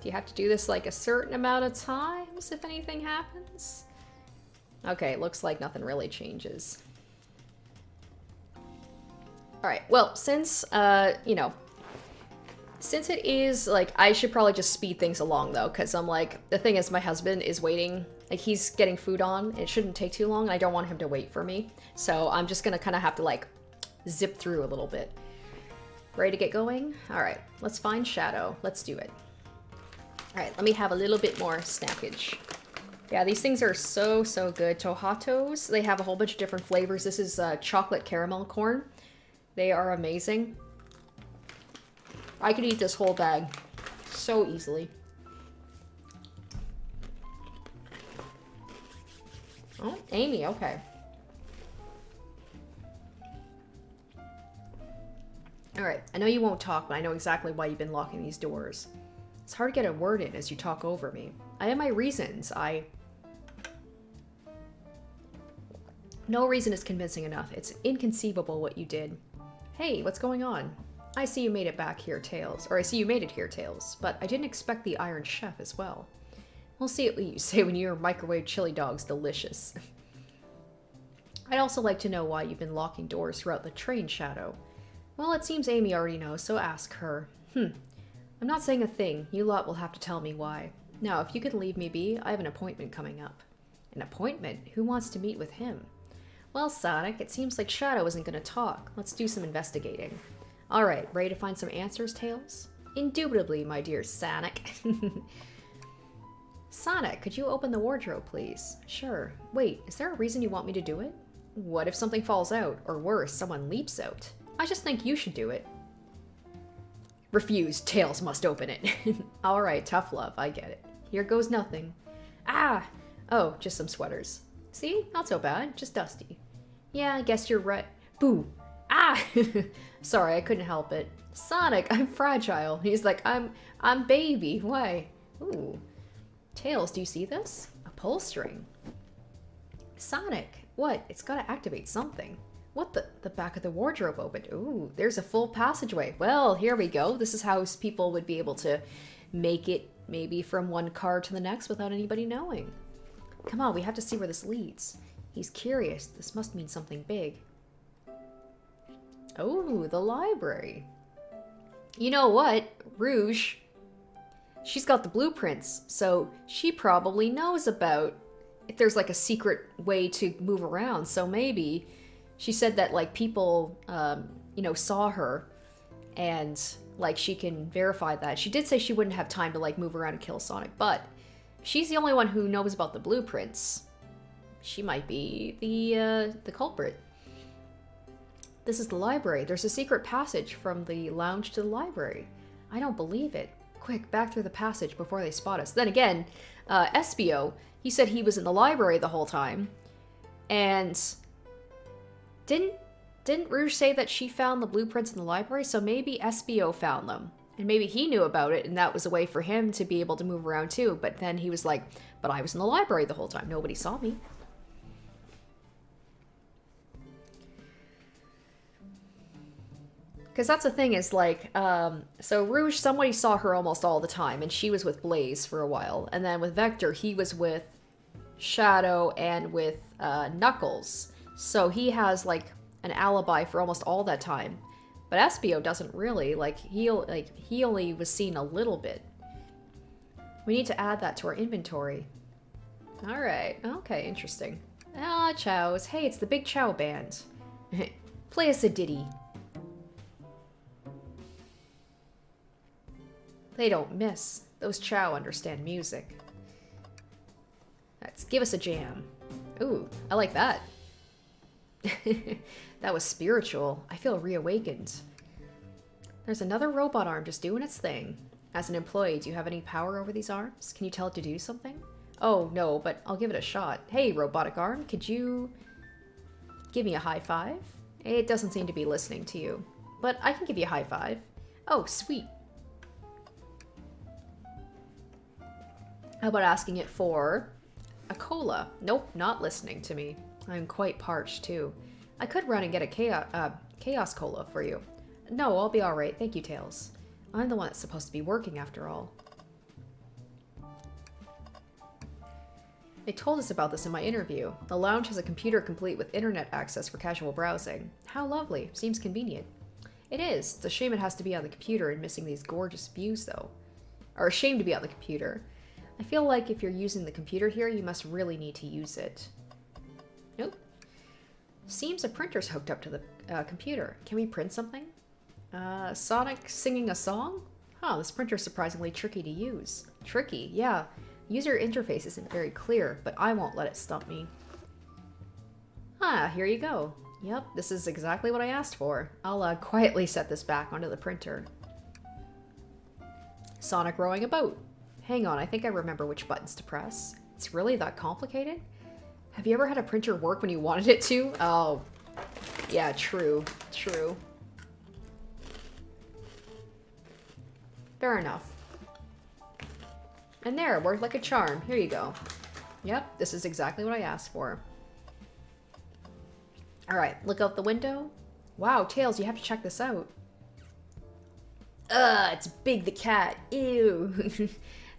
Do you have to do this like a certain amount of times if anything happens? Okay, looks like nothing really changes. Alright, well, since, you know, since it is, like, I should probably just speed things along, though, because I'm like, the thing is, my husband is waiting, like, he's getting food on, and it shouldn't take too long, and I don't want him to wait for me, so I'm just gonna kind of have to, like, zip through a little bit. Ready to get going? Alright, let's find Shadow. Let's do it. Alright, let me have a little bit more snackage. Yeah, these things are so, so good. Tohatos, they have a whole bunch of different flavors. This is chocolate caramel corn. They are amazing. I could eat this whole bag so easily. Oh, Amy, okay. Alright, I know you won't talk, but I know exactly why you've been locking these doors. It's hard to get a word in as you talk over me. I have my reasons. No reason is convincing enough. It's inconceivable what you did. Hey, what's going on? I see you made it back here, Tails. Or I see you made it here, Tails. But I didn't expect the Iron Chef as well. We'll see what you say when your microwave chili dog's delicious. I'd also like to know why you've been locking doors throughout the train, Shadow. Well, it seems Amy already knows, so ask her. I'm not saying a thing. You lot will have to tell me why. Now, if you could leave me be, I have an appointment coming up. An appointment? Who wants to meet with him? Well, Sonic, it seems like Shadow isn't going to talk. Let's do some investigating. Alright, ready to find some answers, Tails? Indubitably, my dear Sonic. Sonic, could you open the wardrobe, please? Sure. Wait, is there a reason you want me to do it? What if something falls out? Or worse, someone leaps out? I just think you should do it. Refused. Tails must open it. Alright, tough love. I get it. Here goes nothing. Ah! Oh, just some sweaters. See? Not so bad. Just dusty. Yeah, I guess you're right. Boo! Ah! Sorry, I couldn't help it. Sonic, I'm fragile. He's like, I'm baby. Why? Ooh. Tails, do you see this? A pull string. Sonic, what? It's gotta activate something. What the back of the wardrobe opened. Ooh, there's a full passageway. Well, here we go. This is how people would be able to make it maybe from one car to the next without anybody knowing. Come on, we have to see where this leads. He's curious. This must mean something big. Oh, the library. You know what? Rouge, she's got the blueprints, so she probably knows about if there's like a secret way to move around. So maybe she said that like people, you know, saw her and like she can verify that. She did say she wouldn't have time to like move around and kill Sonic, but she's the only one who knows about the blueprints. She might be the culprit. This is the library. There's a secret passage from the lounge to the library. I don't believe it. Quick, back through the passage before they spot us. Then again, Espio, he said he was in the library the whole time. And didn't Rouge say that she found the blueprints in the library? So maybe Espio found them. And maybe he knew about it, and that was a way for him to be able to move around too. But then he was like, but I was in the library the whole time. Nobody saw me. Because that's the thing is, like, so Rouge, somebody saw her almost all the time, and she was with Blaze for a while. And then with Vector, he was with Shadow and with Knuckles. So he has, like, an alibi for almost all that time. But Espio doesn't really, like, he only was seen a little bit. We need to add that to our inventory. Alright, okay, interesting. Ah, Chows. Hey, it's the Big Chow Band. Play us a ditty. They don't miss. Those Chow understand music. Let's give us a jam. Ooh, I like that. That was spiritual. I feel reawakened. There's another robot arm just doing its thing. As an employee, do you have any power over these arms? Can you tell it to do something? Oh, no, but I'll give it a shot. Hey, robotic arm, could you give me a high five? It doesn't seem to be listening to you, but I can give you a high five. Oh, sweet. How about asking it for a cola? Nope, not listening to me. I'm quite parched, too. I could run and get a chaos cola for you. No, I'll be alright. Thank you, Tails. I'm the one that's supposed to be working after all. They told us about this in my interview. The lounge has a computer complete with internet access for casual browsing. How lovely. Seems convenient. It is. It's a shame it has to be on the computer and missing these gorgeous views, though. Or a shame to be on the computer. I feel like if you're using the computer here, you must really need to use it. Nope. Seems a printer's hooked up to the computer. Can we print something? Sonic singing a song? Huh, this printer's surprisingly tricky to use. Tricky, yeah. User interface isn't very clear, but I won't let it stump me. Ah, here you go. Yep, this is exactly what I asked for. I'll quietly set this back onto the printer. Sonic rowing a boat. Hang on, I think I remember which buttons to press. It's really that complicated? Have you ever had a printer work when you wanted it to? Oh, yeah, true, true. Fair enough. And there, it worked like a charm. Here you go. Yep, this is exactly what I asked for. Alright, look out the window. Wow, Tails, you have to check this out. It's Big the Cat. Ew.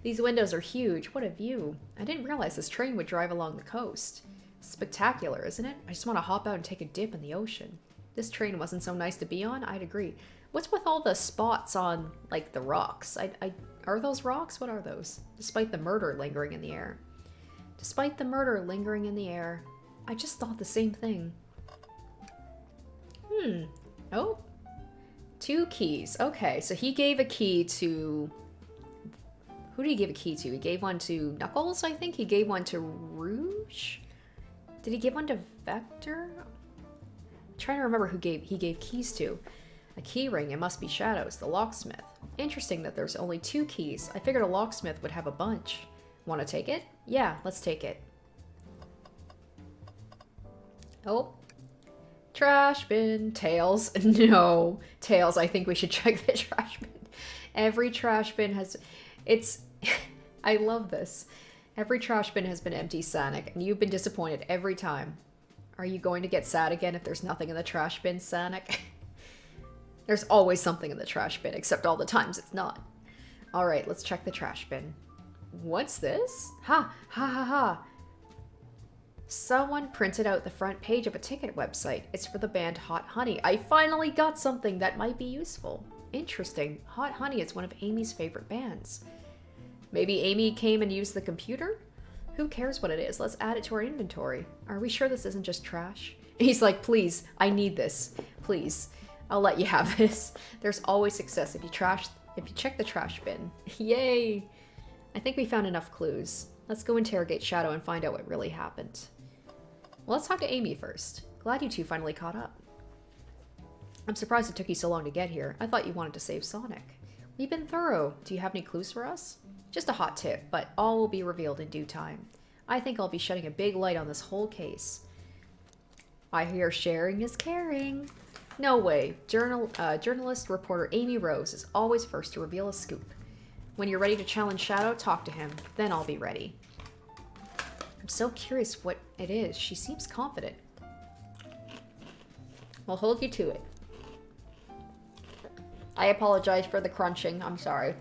These windows are huge. What a view. I didn't realize this train would drive along the coast. Spectacular, isn't it? I just want to hop out and take a dip in the ocean. This train wasn't so nice to be on, I'd agree. What's with all the spots on, like, the rocks? Are those rocks? What are those? Despite the murder lingering in the air. Despite the murder lingering in the air. I just thought the same thing. Oh. 2 keys. Okay, so he gave a key to... Who did he give a key to? He gave one to Knuckles, I think? He gave one to Rouge? Did he give one to Vector? I'm trying to remember who he gave keys to. A key ring, it must be Shadows, the locksmith. Interesting that there's only 2 keys. I figured a locksmith would have a bunch. Want to take it? Yeah, let's take it. Oh. Trash bin. Tails. No. Tails, I think we should check the trash bin. Every trash bin has... It's... I love this. Every trash bin has been empty, Sonic, and you've been disappointed every time. Are you going to get sad again if there's nothing in the trash bin, Sonic? There's always something in the trash bin, except all the times it's not. Alright, let's check the trash bin. What's this? Ha! Ha ha ha! Someone printed out the front page of a ticket website. It's for the band Hot Honey. I finally got something that might be useful. Interesting. Hot Honey is one of Amy's favorite bands. Maybe Amy came and used the computer? Who cares what it is? Let's add it to our inventory. Are we sure this isn't just trash? He's like, please, I need this. Please. I'll let you have this. There's always success if you check the trash bin. Yay! I think we found enough clues. Let's go interrogate Shadow and find out what really happened. Well, let's talk to Amy first. Glad you two finally caught up. I'm surprised it took you so long to get here. I thought you wanted to save Sonic. We've been thorough. Do you have any clues for us? Just a hot tip, but all will be revealed in due time. I think I'll be shedding a big light on this whole case. I hear sharing is caring. No way. Journalist reporter Amy Rose is always first to reveal a scoop. When you're ready to challenge Shadow, talk to him. Then I'll be ready. I'm so curious what it is. She seems confident. I'll hold you to it. I apologize for the crunching. I'm sorry.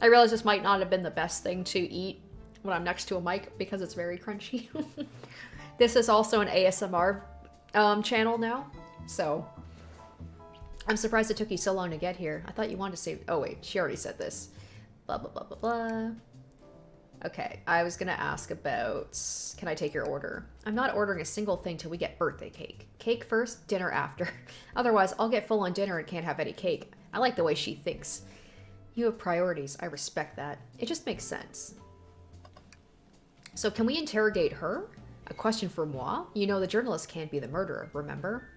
I realize this might not have been the best thing to eat when I'm next to a mic because it's very crunchy. This is also an ASMR channel now, so I'm surprised it took you so long to get here. I thought you wanted to say... Oh wait, she already said this. Blah, blah, blah, blah, blah. Okay, I was gonna ask about... Can I take your order? I'm not ordering a single thing till we get birthday cake. Cake first, dinner after. Otherwise, I'll get full on dinner and can't have any cake. I like the way she thinks. You have priorities. I respect that. It just makes sense. So can we interrogate her? A question for moi? You know the journalist can't be the murderer, remember?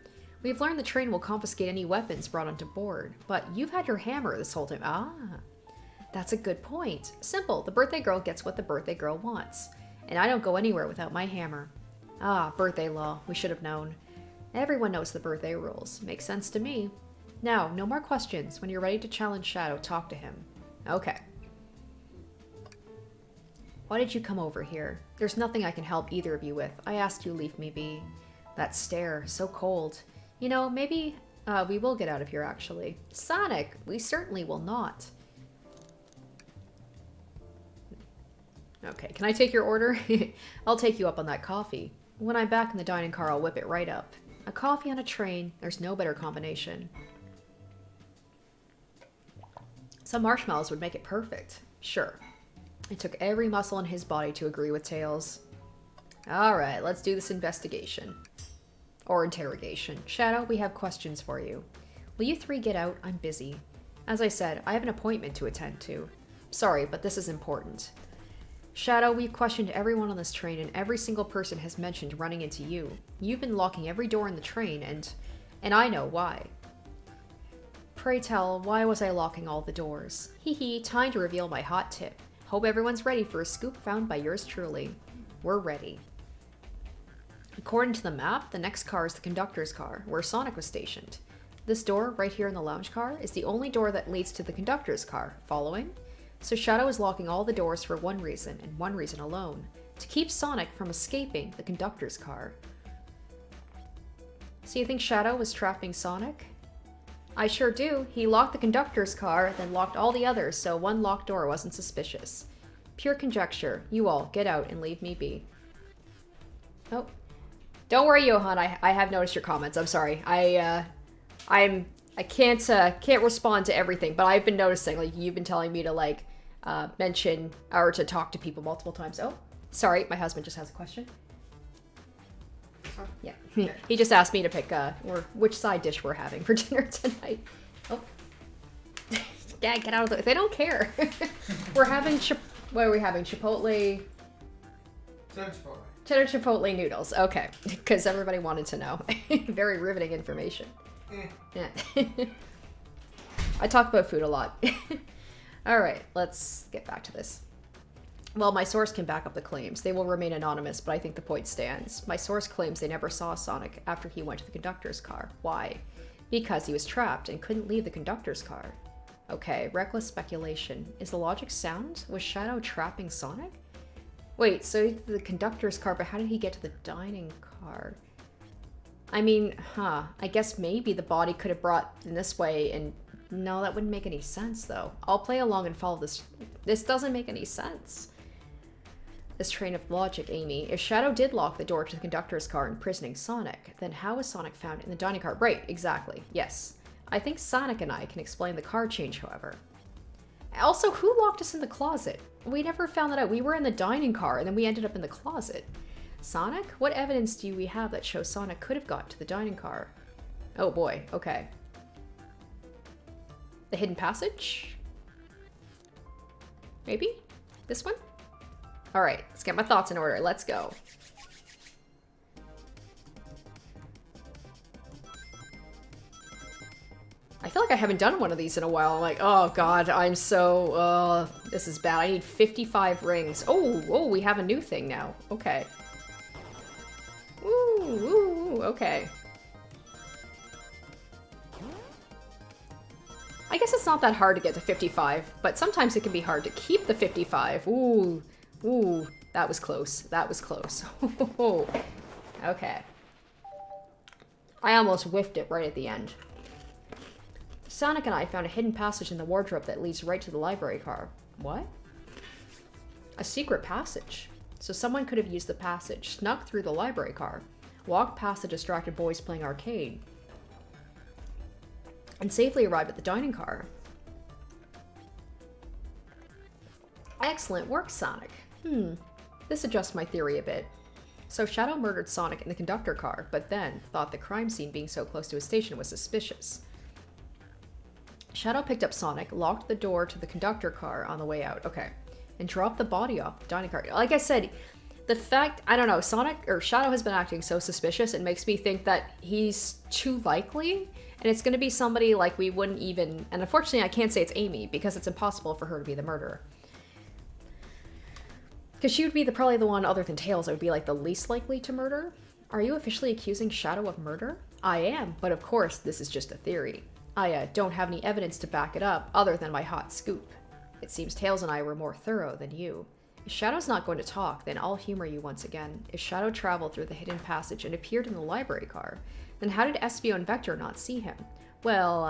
We've learned the train will confiscate any weapons brought onto board, but you've had your hammer this whole time. Ah, that's a good point. Simple. The birthday girl gets what the birthday girl wants. And I don't go anywhere without my hammer. Ah, birthday law. We should have known. Everyone knows the birthday rules. Makes sense to me. Now, no more questions. When you're ready to challenge Shadow, talk to him. Okay. Why did you come over here? There's nothing I can help either of you with. I asked you leave me be. That stare, so cold. You know, maybe we will get out of here, actually. Sonic, we certainly will not. Okay, can I take your order? I'll take you up on that coffee. When I'm back in the dining car, I'll whip it right up. A coffee on a train, there's no better combination. Some marshmallows would make it perfect. Sure. It took every muscle in his body to agree with Tails. Alright, let's do this investigation. Or interrogation. Shadow, we have questions for you. Will you three get out? I'm busy. As I said, I have an appointment to attend to. Sorry, but this is important. Shadow, we've questioned everyone on this train and every single person has mentioned running into you. You've been locking every door in the train and I know why. Pray tell, why was I locking all the doors? Hee hee, time to reveal my hot tip. Hope everyone's ready for a scoop found by yours truly. We're ready. According to the map, the next car is the conductor's car, where Sonic was stationed. This door, right here in the lounge car, is the only door that leads to the conductor's car. Following? So Shadow is locking all the doors for one reason, and one reason alone. To keep Sonic from escaping the conductor's car. So you think Shadow was trapping Sonic? I sure do. He locked the conductor's car, then locked all the others, so one locked door wasn't suspicious. Pure conjecture. You all, get out and leave me be. Oh. Don't worry, Johan. I have noticed your comments. I'm sorry. I can't respond to everything, but I've been noticing, like, you've been telling me to, like, mention or to talk to people multiple times. Oh, sorry, my husband just has a question. Yeah, he just asked me to pick which side dish we're having for dinner tonight. Oh, yeah, get out of the. They don't care. We're having what are we having? Chipotle. Cheddar chipotle noodles. Okay, because everybody wanted to know. Very riveting information. Yeah. I talk about food a lot. Alright, let's get back to this. Well, my source can back up the claims. They will remain anonymous, but I think the point stands. My source claims they never saw Sonic after he went to the conductor's car. Why? Because he was trapped and couldn't leave the conductor's car. Okay, reckless speculation. Is the logic sound? Was Shadow trapping Sonic? Wait, so the conductor's car, but how did he get to the dining car? I mean, I guess maybe the body could have brought in this way and... No, that wouldn't make any sense, though. I'll play along and follow this. This doesn't make any sense. This train of logic, Amy. If Shadow did lock the door to the conductor's car, imprisoning Sonic, then how was Sonic found in the dining car? Right, exactly. Yes. I think Sonic and I can explain the car change, however. Also, who locked us in the closet? We never found that out. We were in the dining car, and then we ended up in the closet. Sonic? What evidence do we have that shows Sonic could have got to the dining car? Oh boy, okay. The hidden passage? Maybe? This one? Alright, let's get my thoughts in order. Let's go. I feel like I haven't done one of these in a while. I'm like, oh god, I'm so... this is bad. I need 55 rings. Oh, we have a new thing now. Okay. Ooh, okay. I guess it's not that hard to get to 55, but sometimes it can be hard to keep the 55. Ooh, that was close. That was close. Okay. I almost whiffed it right at the end. Sonic and I found a hidden passage in the wardrobe that leads right to the library car. What? A secret passage. So someone could have used the passage, snuck through the library car, walked past the distracted boys playing arcade, and safely arrived at the dining car. Excellent work, Sonic. This adjusts my theory a bit. So Shadow murdered Sonic in the conductor car, but then thought the crime scene being so close to his station was suspicious. Shadow picked up Sonic, locked the door to the conductor car on the way out, okay, and dropped the body off the dining car. Like I said, the fact, I don't know, Shadow has been acting so suspicious, it makes me think that he's too likely, and it's gonna be somebody like we wouldn't even, and unfortunately I can't say it's Amy, because it's impossible for her to be the murderer. Because she would be probably the one other than Tails that would be like the least likely to murder. Are you officially accusing Shadow of murder? I am, but of course this is just a theory. I don't have any evidence to back it up other than my hot scoop. It seems Tails and I were more thorough than you. If Shadow's not going to talk, then I'll humor you once again. If Shadow traveled through the hidden passage and appeared in the library car, Then how did Espio and Vector not see him? Well,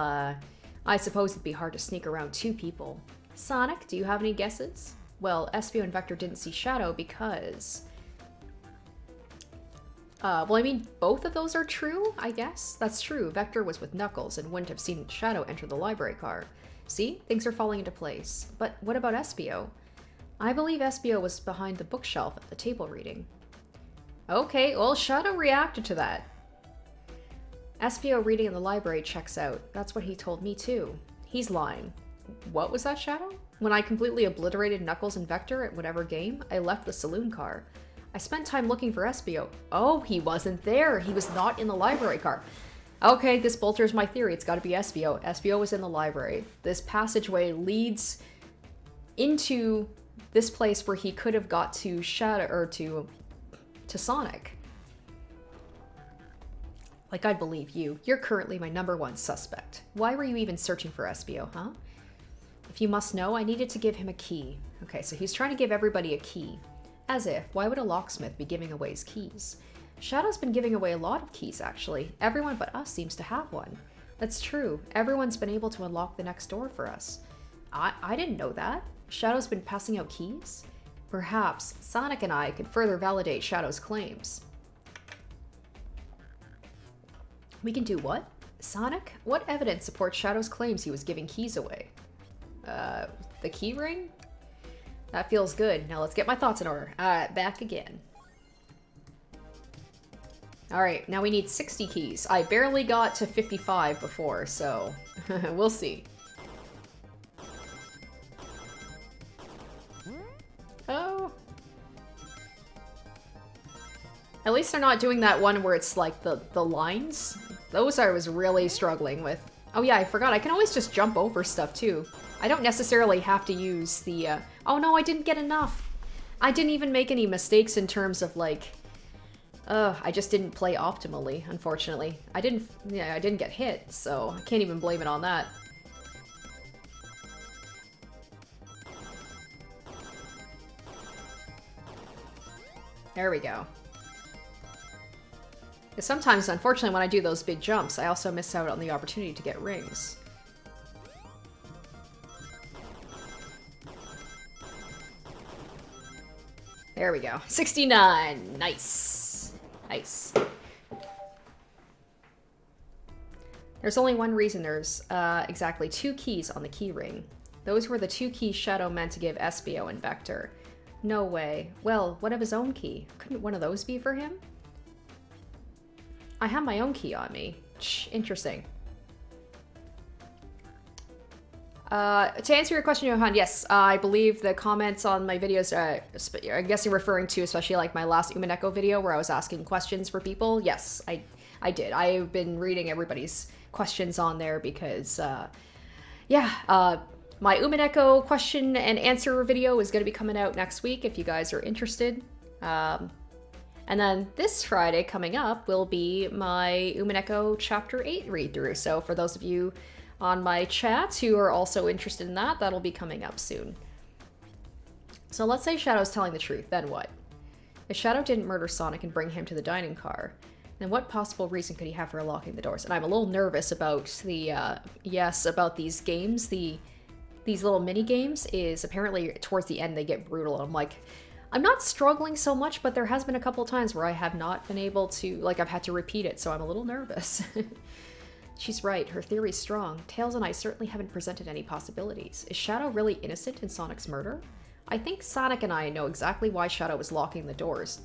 I suppose it'd be hard to sneak around two people. Sonic, do you have any guesses? Well, Espio and Vector didn't see Shadow because... well, I mean, both of those are true, I guess. That's true. Vector was with Knuckles and wouldn't have seen Shadow enter the library car. See? Things are falling into place. But what about Espio? I believe Espio was behind the bookshelf at the table reading. Okay, well, Shadow reacted to that. Espio reading in the library checks out. That's what he told me too. He's lying. What was that, Shadow? When I completely obliterated Knuckles and Vector at whatever game, I left the saloon car. I spent time looking for Espio. Oh, he wasn't there. He was not in the library car. Okay, this bolsters my theory. It's got to be Espio. Espio was in the library. This passageway leads into this place where he could have got to Shadow, or to Sonic. Like, I believe you. You're currently my #1 suspect. Why were you even searching for Espio, huh? If you must know, I needed to give him a key. Okay, so he's trying to give everybody a key. As if, why would a locksmith be giving away his keys? Shadow's been giving away a lot of keys, actually. Everyone but us seems to have one. That's true. Everyone's been able to unlock the next door for us. I didn't know that. Shadow's been passing out keys? Perhaps Sonic and I could further validate Shadow's claims. We can do what? Sonic? What evidence supports Shadow's claims he was giving keys away? The key ring? That feels good. Now let's get my thoughts in order. Back again. Alright, now we need 60 keys. I barely got to 55 before, so we'll see. Oh. At least they're not doing that one where it's like the lines. Those I was really struggling with. Oh yeah, I forgot. I can always just jump over stuff too. I don't necessarily have to use the, oh no, I didn't get enough. I didn't even make any mistakes in terms of like, I just didn't play optimally, unfortunately. I didn't get hit, so I can't even blame it on that. There we go. Because sometimes, unfortunately, when I do those big jumps, I also miss out on the opportunity to get rings. There we go. 69! Nice. Nice. There's only one reason there's exactly 2 keys on the key ring. Those were the 2 keys Shadow meant to give Espio and Vector. No way. Well, what of his own key? Couldn't one of those be for him? I have my own key on me. Interesting. To answer your question, Johan, yes, I believe the comments on my videos, I guess you're referring to especially like my last Umineko video where I was asking questions for people. Yes, I did. I've been reading everybody's questions on there because, yeah, my Umineko question and answer video is going to be coming out next week if you guys are interested. And then this Friday coming up will be my Umineko Chapter 8 read-through. So for those of you on my chat who are also interested in that, that'll be coming up soon. So let's say Shadow's telling the truth, then what? If Shadow didn't murder Sonic and bring him to the dining car, then what possible reason could he have for locking the doors? And I'm a little nervous about the, about these games. These little mini games is apparently towards the end they get brutal. I'm like, I'm not struggling so much, but there has been a couple times where I have not been able to, like, I've had to repeat it, so I'm a little nervous. She's right, her theory's strong. Tails and I certainly haven't presented any possibilities. Is Shadow really innocent in Sonic's murder? I think Sonic and I know exactly why Shadow was locking the doors.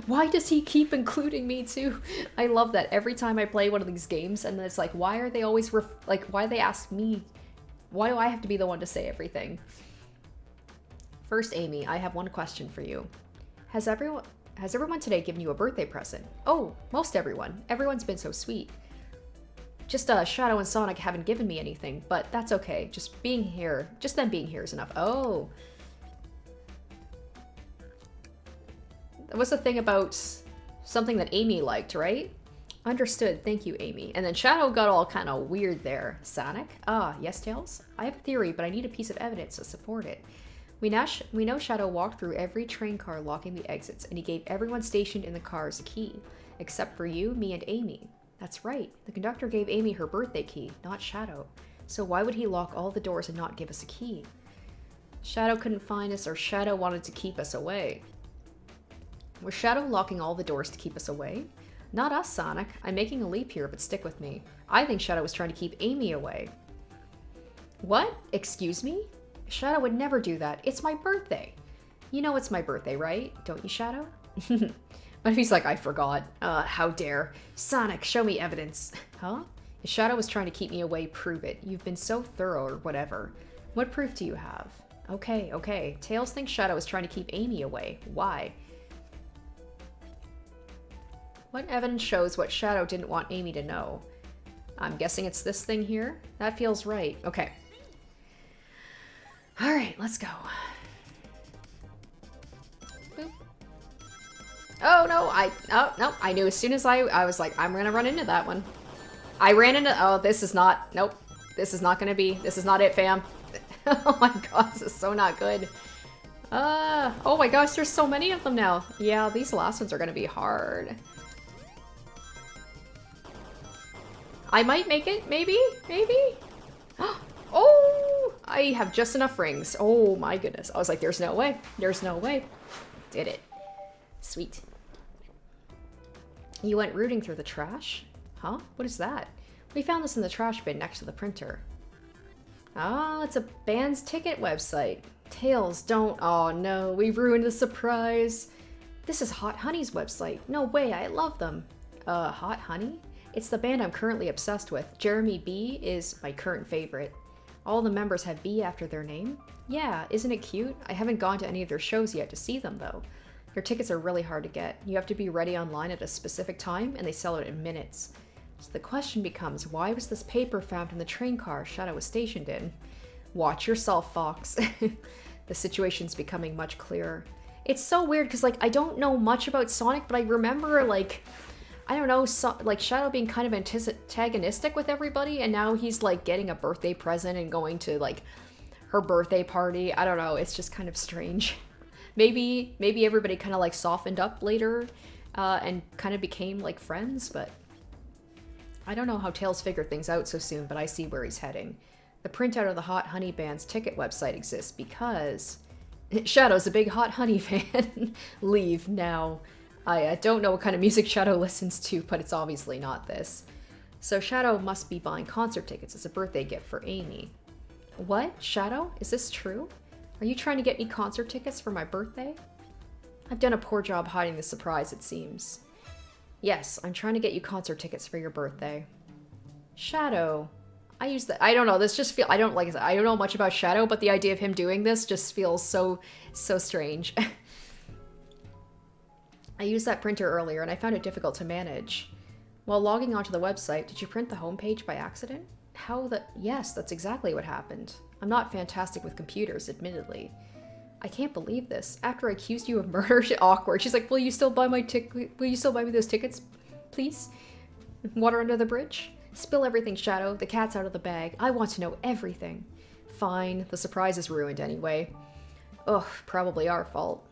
Why does he keep including me too? I love that every time I play one of these games, and it's like, why are they always, why do they ask me? Why do I have to be the one to say everything? First, Amy, I have one question for you. Has everyone today given you a birthday present? Oh, most everyone. Everyone's been so sweet. Just Shadow and Sonic haven't given me anything, but that's okay. Just them being here is enough. Oh. That was the thing about something that Amy liked, right? Understood. Thank you, Amy. And then Shadow got all kind of weird there. Sonic? Ah, yes, Tails? I have a theory, but I need a piece of evidence to support it. We know Shadow walked through every train car locking the exits, and he gave everyone stationed in the cars a key, except for you, me, and Amy. That's right. The conductor gave Amy her birthday key, not Shadow. So why would he lock all the doors and not give us a key? Shadow couldn't find us, or Shadow wanted to keep us away. Was Shadow locking all the doors to keep us away? Not us, Sonic. I'm making a leap here, but stick with me. I think Shadow was trying to keep Amy away. What? Excuse me? Shadow would never do that. It's my birthday. You know it's my birthday, right? Don't you, Shadow? What if he's like, I forgot. How dare. Sonic, show me evidence. Huh? If Shadow was trying to keep me away, prove it. You've been so thorough or whatever. What proof do you have? Okay, okay. Tails thinks Shadow is trying to keep Amy away. Why? What evidence shows what Shadow didn't want Amy to know? I'm guessing it's this thing here. That feels right. Okay. Alright, let's go. Boop. Oh no, no, I knew as soon as I was like, I'm gonna run into that one. I ran into, oh, this is not, nope. This is not it, fam. Oh my god, this is so not good. Oh my gosh, there's so many of them now. Yeah, these last ones are gonna be hard. I might make it, maybe? Oh, I have just enough rings. Oh my goodness. I was like, there's no way. There's no way. Did it. Sweet. You went rooting through the trash? Huh? What is that? We found this in the trash bin next to the printer. Ah, it's a band's ticket website. Tails, don't. Oh no, we ruined the surprise. This is Hot Honey's website. No way, I love them. Hot Honey? It's the band I'm currently obsessed with. Jeremy B is my current favorite. All the members have B after their name? Yeah, isn't it cute? I haven't gone to any of their shows yet to see them though. Your tickets are really hard to get. You have to be ready online at a specific time and they sell it in minutes. So the question becomes, why was this paper found in the train car Shadow was stationed in? Watch yourself, Fox. The situation's becoming much clearer. It's so weird because like I don't know much about Sonic, but I remember like I don't know, like Shadow being kind of antagonistic with everybody, and now he's like getting a birthday present and going to like her birthday party. I don't know, it's just kind of strange. Maybe everybody kind of like softened up later and kind of became like friends, but I don't know how Tails figured things out so soon, but I see where he's heading. The printout of the Hot Honey Band's ticket website exists because Shadow's a big Hot Honey fan. Leave now. I don't know what kind of music Shadow listens to, but it's obviously not this. So Shadow must be buying concert tickets as a birthday gift for Amy. What? Shadow? Is this true? Are you trying to get me concert tickets for my birthday? I've done a poor job hiding the surprise, it seems. Yes, I'm trying to get you concert tickets for your birthday. Shadow. I don't know, this just I don't know much about Shadow, but the idea of him doing this just feels so strange. I used that printer earlier and I found it difficult to manage. While logging onto the website, did you print the homepage by accident? Yes, that's exactly what happened. I'm not fantastic with computers, admittedly. I can't believe this. After I accused you of murder, awkward. She's like, will you still buy me those tickets, please? Water under the bridge? Spill everything, Shadow. The cat's out of the bag. I want to know everything. Fine, the surprise is ruined anyway. Ugh, probably our fault.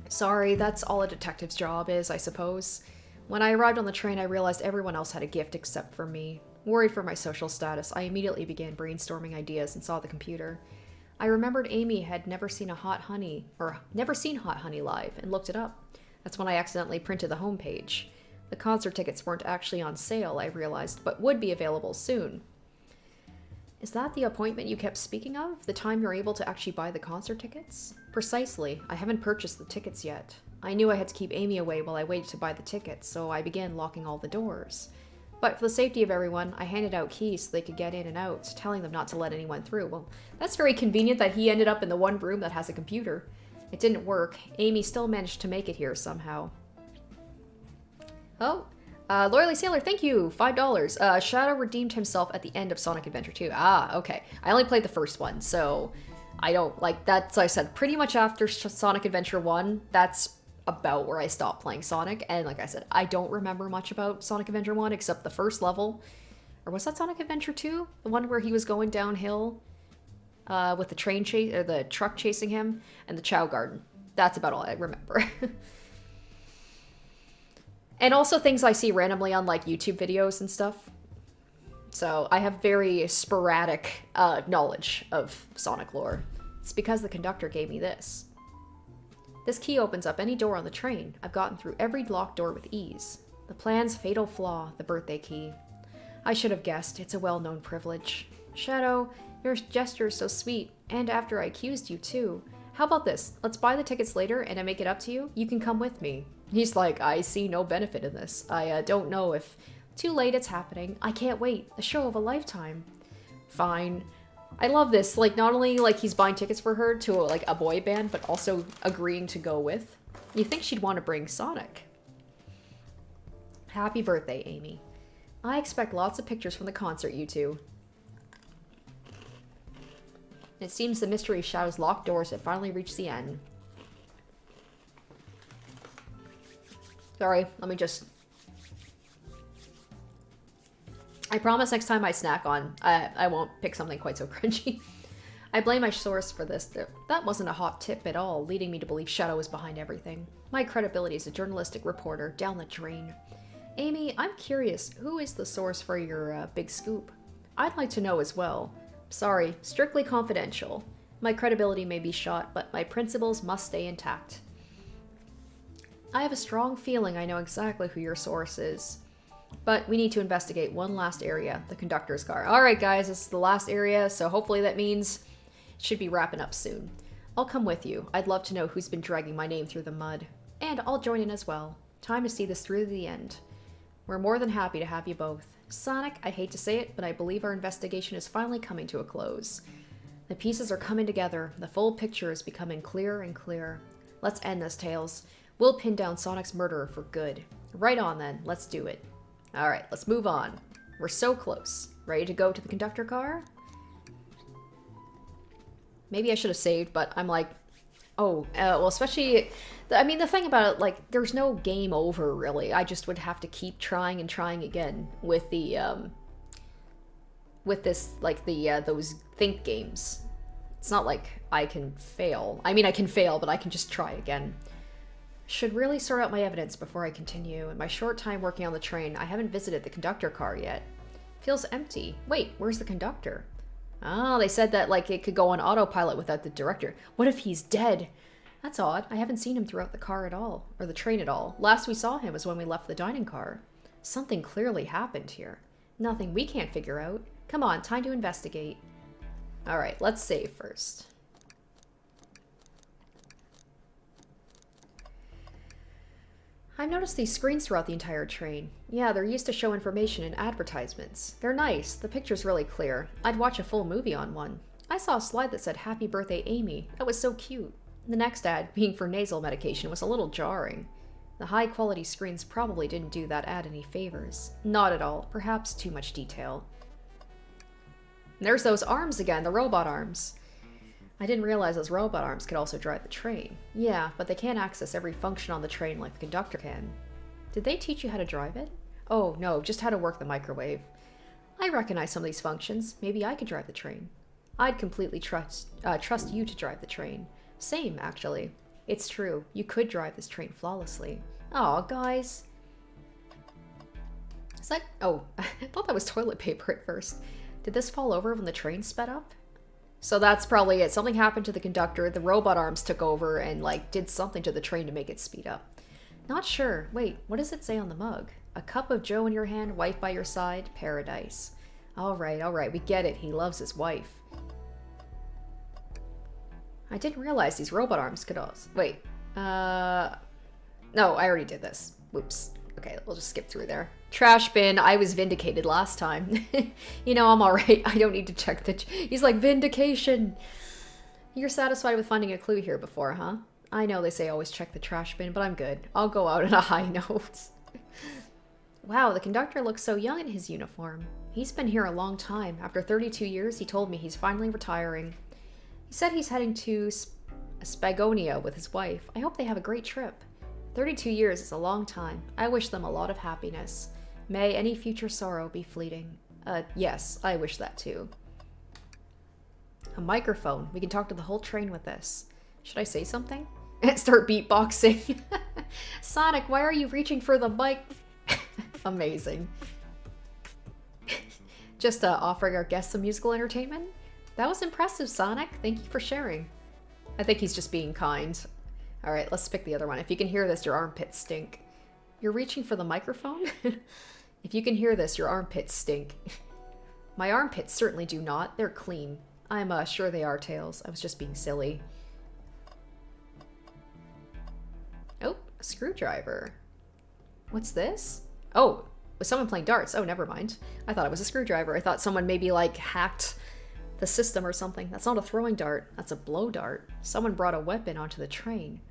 Sorry, that's all a detective's job is, I suppose. When I arrived on the train, I realized everyone else had a gift except for me. Worried for my social status, I immediately began brainstorming ideas and saw the computer. I remembered Amy had never seen Hot Honey live, and looked it up. That's when I accidentally printed the homepage. The concert tickets weren't actually on sale, I realized, but would be available soon. Is that the appointment you kept speaking of? The time you're able to actually buy the concert tickets? Precisely. I haven't purchased the tickets yet. I knew I had to keep Amy away while I waited to buy the tickets, so I began locking all the doors. But for the safety of everyone, I handed out keys so they could get in and out, telling them not to let anyone through. Well, that's very convenient that he ended up in the one room that has a computer. It didn't work. Amy still managed to make it here somehow. Oh, Loyally Sailor, thank you! $5. Shadow redeemed himself at the end of Sonic Adventure 2. Ah, okay. I only played the first one, so I don't, like, that's, like I said, pretty much after Sonic Adventure 1, that's about where I stopped playing Sonic, and like I said, I don't remember much about Sonic Adventure 1 except the first level. Or was that Sonic Adventure 2? The one where he was going downhill with the train chase, or the truck chasing him, and the Chow Garden. That's about all I remember. And also things I see randomly on like YouTube videos and stuff. So I have very sporadic knowledge of Sonic lore. It's because the conductor gave me this. This key opens up any door on the train. I've gotten through every locked door with ease. The plan's fatal flaw, the birthday key. I should have guessed. It's a well-known privilege. Shadow, your gesture is so sweet. And after I accused you, too. How about this? Let's buy the tickets later and I make it up to you. You can come with me. He's like, I see no benefit in this. I don't know if... Too late, it's happening. I can't wait. The show of a lifetime. Fine. I love this. Like, not only like he's buying tickets for her to like a boy band, but also agreeing to go with. You think she'd want to bring Sonic. Happy birthday, Amy. I expect lots of pictures from the concert, you two. It seems the mystery of Shadow's locked doors have finally reached the end. Sorry, let me just... I promise next time I snack on, I won't pick something quite so cringy. I blame my source for this. That wasn't a hot tip at all, leading me to believe Shadow was behind everything. My credibility as a journalistic reporter down the drain. Amy, I'm curious, who is the source for your big scoop? I'd like to know as well. Sorry, strictly confidential. My credibility may be shot, but my principles must stay intact. I have a strong feeling I know exactly who your source is. But we need to investigate one last area, the conductor's car. Alright guys, this is the last area, so hopefully that means it should be wrapping up soon. I'll come with you. I'd love to know who's been dragging my name through the mud. And I'll join in as well. Time to see this through to the end. We're more than happy to have you both. Sonic, I hate to say it, but I believe our investigation is finally coming to a close. The pieces are coming together. The full picture is becoming clearer and clearer. Let's end this, Tails. We'll pin down Sonic's murderer for good. Right on then, let's do it. Alright, let's move on. We're so close. Ready to go to the conductor car? Maybe I should have saved, but I'm like, oh, well, especially, I mean, the thing about it, like, there's no game over, really. I just would have to keep trying and trying again with the, with this, like, those think games. It's not like I can fail. I mean, I can fail, but I can just try again. Should really sort out my evidence before I continue. In my short time working on the train, I haven't visited the conductor car yet. Feels empty. Wait, where's the conductor? Oh, they said that, like, it could go on autopilot without the director. What if he's dead? That's odd. I haven't seen him throughout the car at all. Or the train at all. Last we saw him was when we left the dining car. Something clearly happened here. Nothing we can't figure out. Come on, time to investigate. Alright, let's save first. I've noticed these screens throughout the entire train. Yeah, they're used to show information in advertisements. They're nice. The picture's really clear. I'd watch a full movie on one. I saw a slide that said, "Happy birthday, Amy." That was so cute. The next ad, being for nasal medication, was a little jarring. The high-quality screens probably didn't do that ad any favors. Not at all. Perhaps too much detail. And there's those arms again, the robot arms. I didn't realize those robot arms could also drive the train. Yeah, but they can't access every function on the train like the conductor can. Did they teach you how to drive it? Oh, no, just how to work the microwave. I recognize some of these functions. Maybe I could drive the train. I'd completely trust you to drive the train. Same, actually. It's true. You could drive this train flawlessly. Aw, guys. Is that... Oh, I thought that was toilet paper at first. Did this fall over when the train sped up? So that's probably it. Something happened to the conductor, the robot arms took over and, like, did something to the train to make it speed up. Not sure. Wait, what does it say on the mug? A cup of joe in your hand, wife by your side, paradise. Alright, we get it. He loves his wife. I didn't realize these robot arms could also... Wait, no, I already did this. Whoops. Okay, we'll just skip through there. Trash bin. I was vindicated last time. You know, I'm alright. I don't need to check the... He's like, vindication! You're satisfied with finding a clue here before, huh? I know they say always check the trash bin, but I'm good. I'll go out on a high note. Wow, the conductor looks so young in his uniform. He's been here a long time. After 32 years, he told me he's finally retiring. He said he's heading to Spagonia with his wife. I hope they have a great trip. 32 years is a long time. I wish them a lot of happiness. May any future sorrow be fleeting. Yes, I wish that too. A microphone. We can talk to the whole train with this. Should I say something? Start beatboxing. Sonic, why are you reaching for the mic? Amazing. Just offering our guests some musical entertainment? That was impressive, Sonic. Thank you for sharing. I think he's just being kind. Alright, let's pick the other one. If you can hear this, your armpits stink. You're reaching for the microphone? If you can hear this, your armpits stink. My armpits certainly do not. They're clean. I'm sure they are, Tails. I was just being silly. Oh, a screwdriver. What's this? Oh, was someone playing darts? Oh, never mind. I thought it was a screwdriver. I thought someone maybe, like, hacked the system or something. That's not a throwing dart. That's a blow dart. Someone brought a weapon onto the train.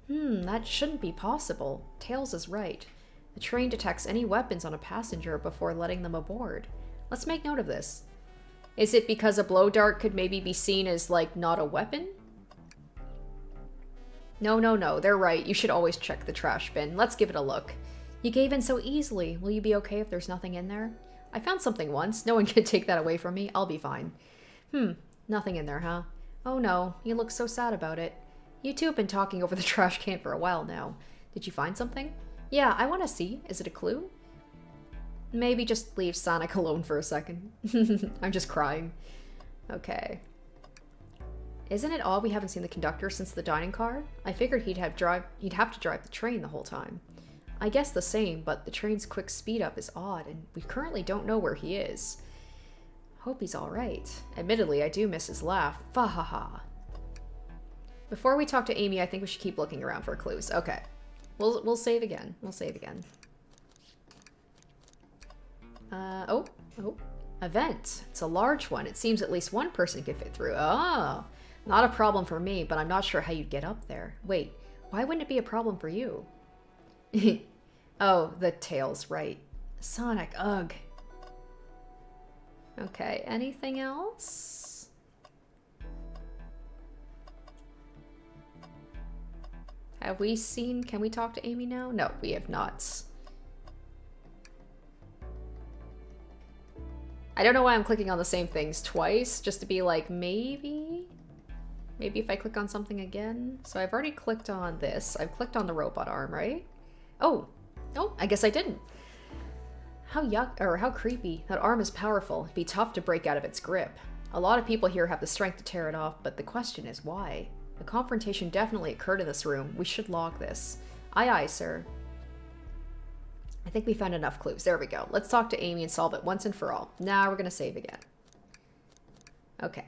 That shouldn't be possible. Tails is right. The train detects any weapons on a passenger before letting them aboard. Let's make note of this. Is it because a blow dart could maybe be seen as, like, not a weapon? No, they're right. You should always check the trash bin. Let's give it a look. You gave in so easily. Will you be okay if there's nothing in there? I found something once. No one can take that away from me. I'll be fine. Nothing in there, huh? Oh no, you look so sad about it. You two have been talking over the trash can for a while now. Did you find something? Yeah, I want to see. Is it a clue? Maybe just leave Sonic alone for a second. I'm just crying. Okay. Isn't it odd we haven't seen the conductor since the dining car? I figured he'd have to drive the train the whole time. I guess the same, but the train's quick speed up is odd, and we currently don't know where he is. Hope he's alright. Admittedly, I do miss his laugh. Fa-ha-ha. Before we talk to Amy, I think we should keep looking around for clues. Okay. We'll save again. We'll save again. Oh. A vent. It's a large one. It seems at least one person could fit through. Oh. Not a problem for me, but I'm not sure how you'd get up there. Wait, why wouldn't it be a problem for you? Oh, the Tails, right. Sonic, ugh. Okay, anything else? Have we seen... Can we talk to Amy now? No, we have not. I don't know why I'm clicking on the same things twice, just to be like, maybe? Maybe if I click on something again? So I've already clicked on this. I've clicked on the robot arm, right? Oh, I guess I didn't. How creepy. That arm is powerful. It'd be tough to break out of its grip. A lot of people here have the strength to tear it off, but the question is why? The confrontation definitely occurred in this room. We should log this. Aye, aye, sir. I think we found enough clues. There we go. Let's talk to Amy and solve it once and for all. Now we're gonna save again. Okay.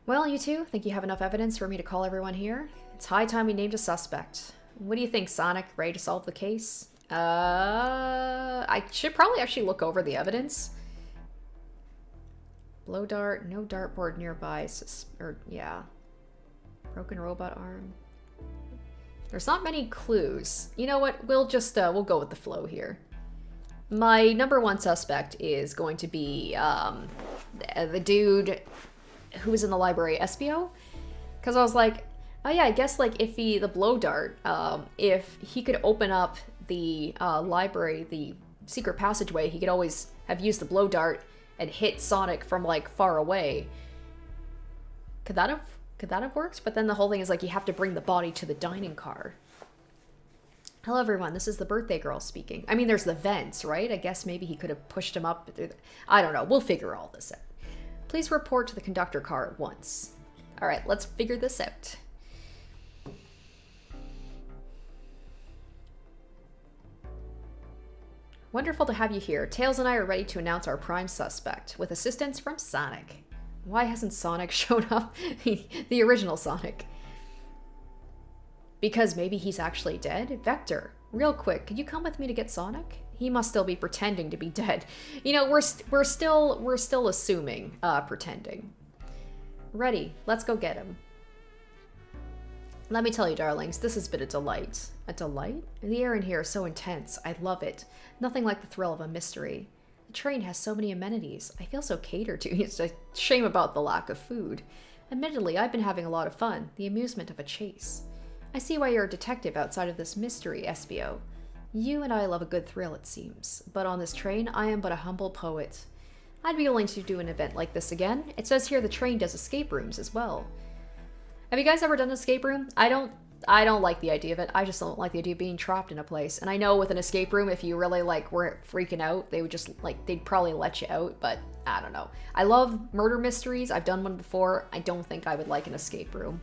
Well, you two, think you have enough evidence for me to call everyone here? It's high time we named a suspect. What do you think, Sonic? Ready to solve the case? I should probably actually look over the evidence. Blow dart, no dartboard nearby. Yeah. Broken robot arm. There's not many clues. You know what? We'll just, we'll go with the flow here. My number one suspect is going to be, the dude who was in the library, Espio. Because I was like, oh yeah, I guess like if the blow dart, if he could open up the library, the secret passageway, he could always have used the blow dart and hit Sonic from like far away. Could that have worked? But then the whole thing is like you have to bring the body to the dining car. Hello everyone, this is the birthday girl speaking. I mean, there's the vents, right? I guess maybe he could have pushed him up. I don't know. We'll figure all this out. Please report to the conductor car at once. All right, let's figure this out. Wonderful to have you here. Tails and I are ready to announce our prime suspect, with assistance from Sonic. Why hasn't Sonic shown up? The original Sonic. Because maybe he's actually dead? Vector, real quick, could you come with me to get Sonic? He must still be pretending to be dead. You know, we're still assuming, pretending. Ready, let's go get him. Let me tell you, darlings, this has been a delight. A delight? The air in here is so intense. I love it. Nothing like the thrill of a mystery. The train has so many amenities. I feel so catered to. It's a shame about the lack of food. Admittedly, I've been having a lot of fun. The amusement of a chase. I see why you're a detective outside of this mystery, Espio. You and I love a good thrill, it seems. But on this train, I am but a humble poet. I'd be willing to do an event like this again. It says here the train does escape rooms as well. Have you guys ever done an escape room? I don't I don't like the idea of it. I just don't like the idea of being trapped in a place. And I know with an escape room, if you really like were freaking out, they would just like, they'd probably let you out, but I don't know. I love murder mysteries. I've done one before. I don't think I would like an escape room.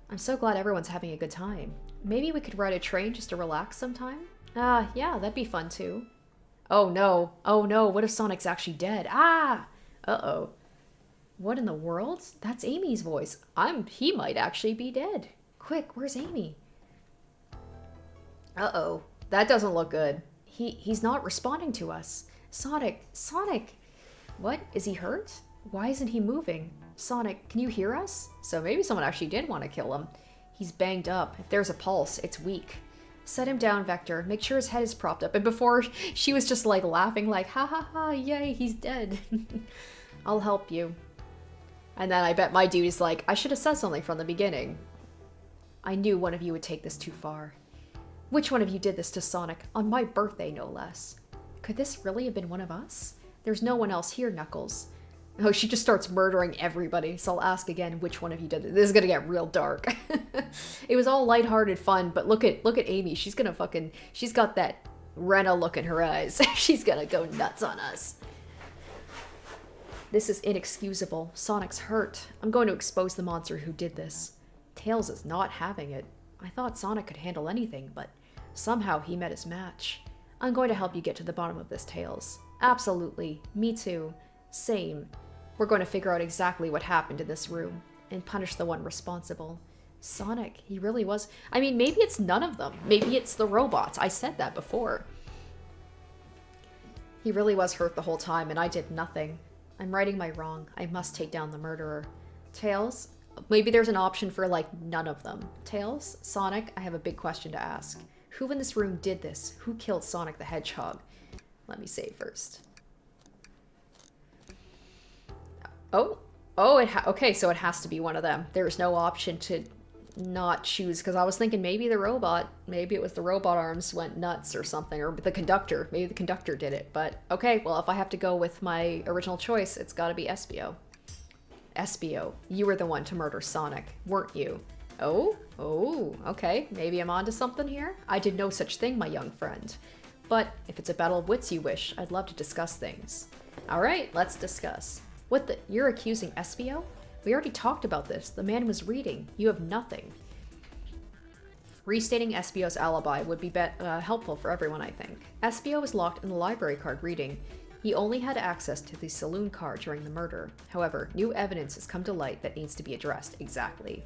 I'm so glad everyone's having a good time. Maybe we could ride a train just to relax sometime? Yeah, that'd be fun too. Oh no. Oh no, what if Sonic's actually dead? Ah! Uh-oh. What in the world? That's Amy's voice. He might actually be dead. Quick, where's Amy? Uh-oh. That doesn't look good. He's not responding to us. Sonic! What? Is he hurt? Why isn't he moving? Sonic, can you hear us? So maybe someone actually did want to kill him. He's banged up. If there's a pulse, it's weak. Set him down, Vector. Make sure his head is propped up. And before, she was just like laughing like, ha ha ha, yay, he's dead. I'll help you. And then I bet my dude is like, I should have said something from the beginning. I knew one of you would take this too far. Which one of you did this to Sonic? On my birthday, no less. Could this really have been one of us? There's no one else here, Knuckles. Oh, she just starts murdering everybody, so I'll ask again which one of you did this. This is gonna get real dark. It was all lighthearted fun, but look at Amy. She's got that Rena look in her eyes. She's gonna go nuts on us. This is inexcusable. Sonic's hurt. I'm going to expose the monster who did this. Tails is not having it. I thought Sonic could handle anything, but somehow he met his match. I'm going to help you get to the bottom of this, Tails. Absolutely. Me too. Same. We're going to figure out exactly what happened in this room and punish the one responsible. Sonic, he really was. I mean, maybe it's none of them. Maybe it's the robots. I said that before. He really was hurt the whole time and I did nothing. I'm righting my wrong. I must take down the murderer. Tails, maybe there's an option for like none of them. Tails, Sonic, I have a big question to ask. Who in this room did this? Who killed Sonic the Hedgehog? Let me say first. Oh, okay, so it has to be one of them. There's no option to not choose, because I was thinking maybe the robot, maybe it was the robot arms went nuts or something, or the conductor, maybe the conductor did it, but okay, well, if I have to go with my original choice, it's gotta be Espio. Espio, you were the one to murder Sonic, weren't you? Oh, okay, maybe I'm onto something here? I did no such thing, my young friend. But if it's a battle of wits you wish, I'd love to discuss things. Alright, let's discuss. What the? You're accusing Espio? We already talked about this. The man was reading. You have nothing. Restating Espio's alibi would be helpful for everyone, I think. Espio was locked in the library card reading. He only had access to the saloon car during the murder. However, new evidence has come to light that needs to be addressed. Exactly.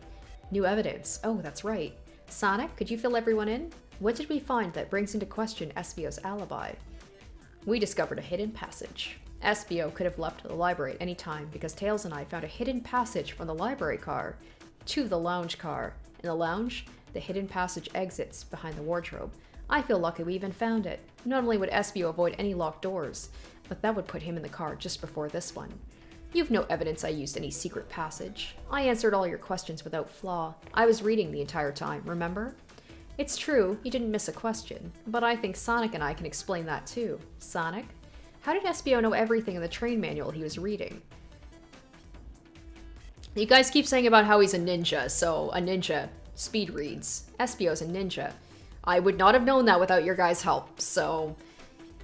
New evidence. Oh, that's right. Sonic, could you fill everyone in? What did we find that brings into question Espio's alibi? We discovered a hidden passage. Espio could have left the library at any time because Tails and I found a hidden passage from the library car to the lounge car. In the lounge, the hidden passage exits behind the wardrobe. I feel lucky we even found it. Not only would Espio avoid any locked doors, but that would put him in the car just before this one. You've no evidence I used any secret passage. I answered all your questions without flaw. I was reading the entire time, remember? It's true, you didn't miss a question, but I think Sonic and I can explain that too. Sonic? How did Espio know everything in the train manual he was reading? You guys keep saying about how he's a ninja, so a ninja speed reads. Espio's a ninja. I would not have known that without your guys' help, so...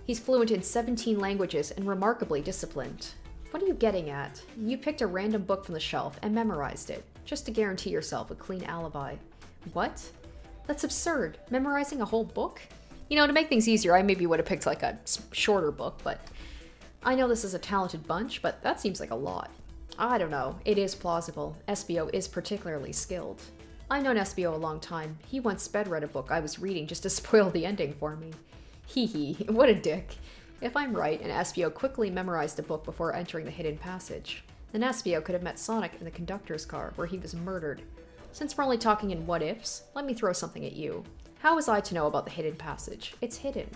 He's fluent in 17 languages and remarkably disciplined. What are you getting at? You picked a random book from the shelf and memorized it, just to guarantee yourself a clean alibi. What? That's absurd. Memorizing a whole book? You know, to make things easier, I maybe would have picked like a shorter book, but I know this is a talented bunch, but that seems like a lot. I don't know. It is plausible. Espio is particularly skilled. I've known Espio a long time. He once sped read a book I was reading just to spoil the ending for me. Hee hee, what a dick. If I'm right, and Espio quickly memorized a book before entering the hidden passage, then Espio could have met Sonic in the conductor's car where he was murdered. Since we're only talking in what-ifs, let me throw something at you. How was I to know about the hidden passage? It's hidden.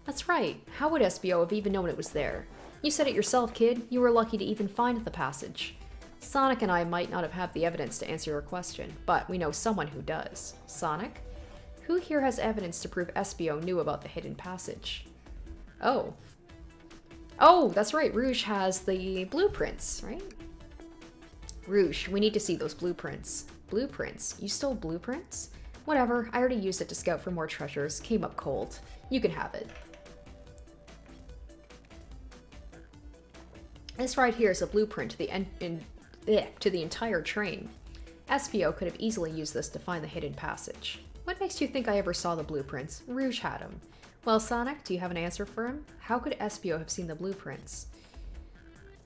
That's right. How would Espio have even known it was there? You said it yourself, kid. You were lucky to even find the passage. Sonic and I might not have the evidence to answer your question, but we know someone who does. Sonic? Who here has evidence to prove Espio knew about the hidden passage? Oh. Oh, that's right. Rouge has the blueprints, right? Rouge, we need to see those blueprints. Blueprints. You stole blueprints? Whatever, I already used it to scout for more treasures. Came up cold. You can have it. This right here is a blueprint to the entire train. SPO could have easily used this to find the hidden passage. What makes you think I ever saw the blueprints? Rouge had them. Well, Sonic, do you have an answer for him? How could SPO have seen the blueprints?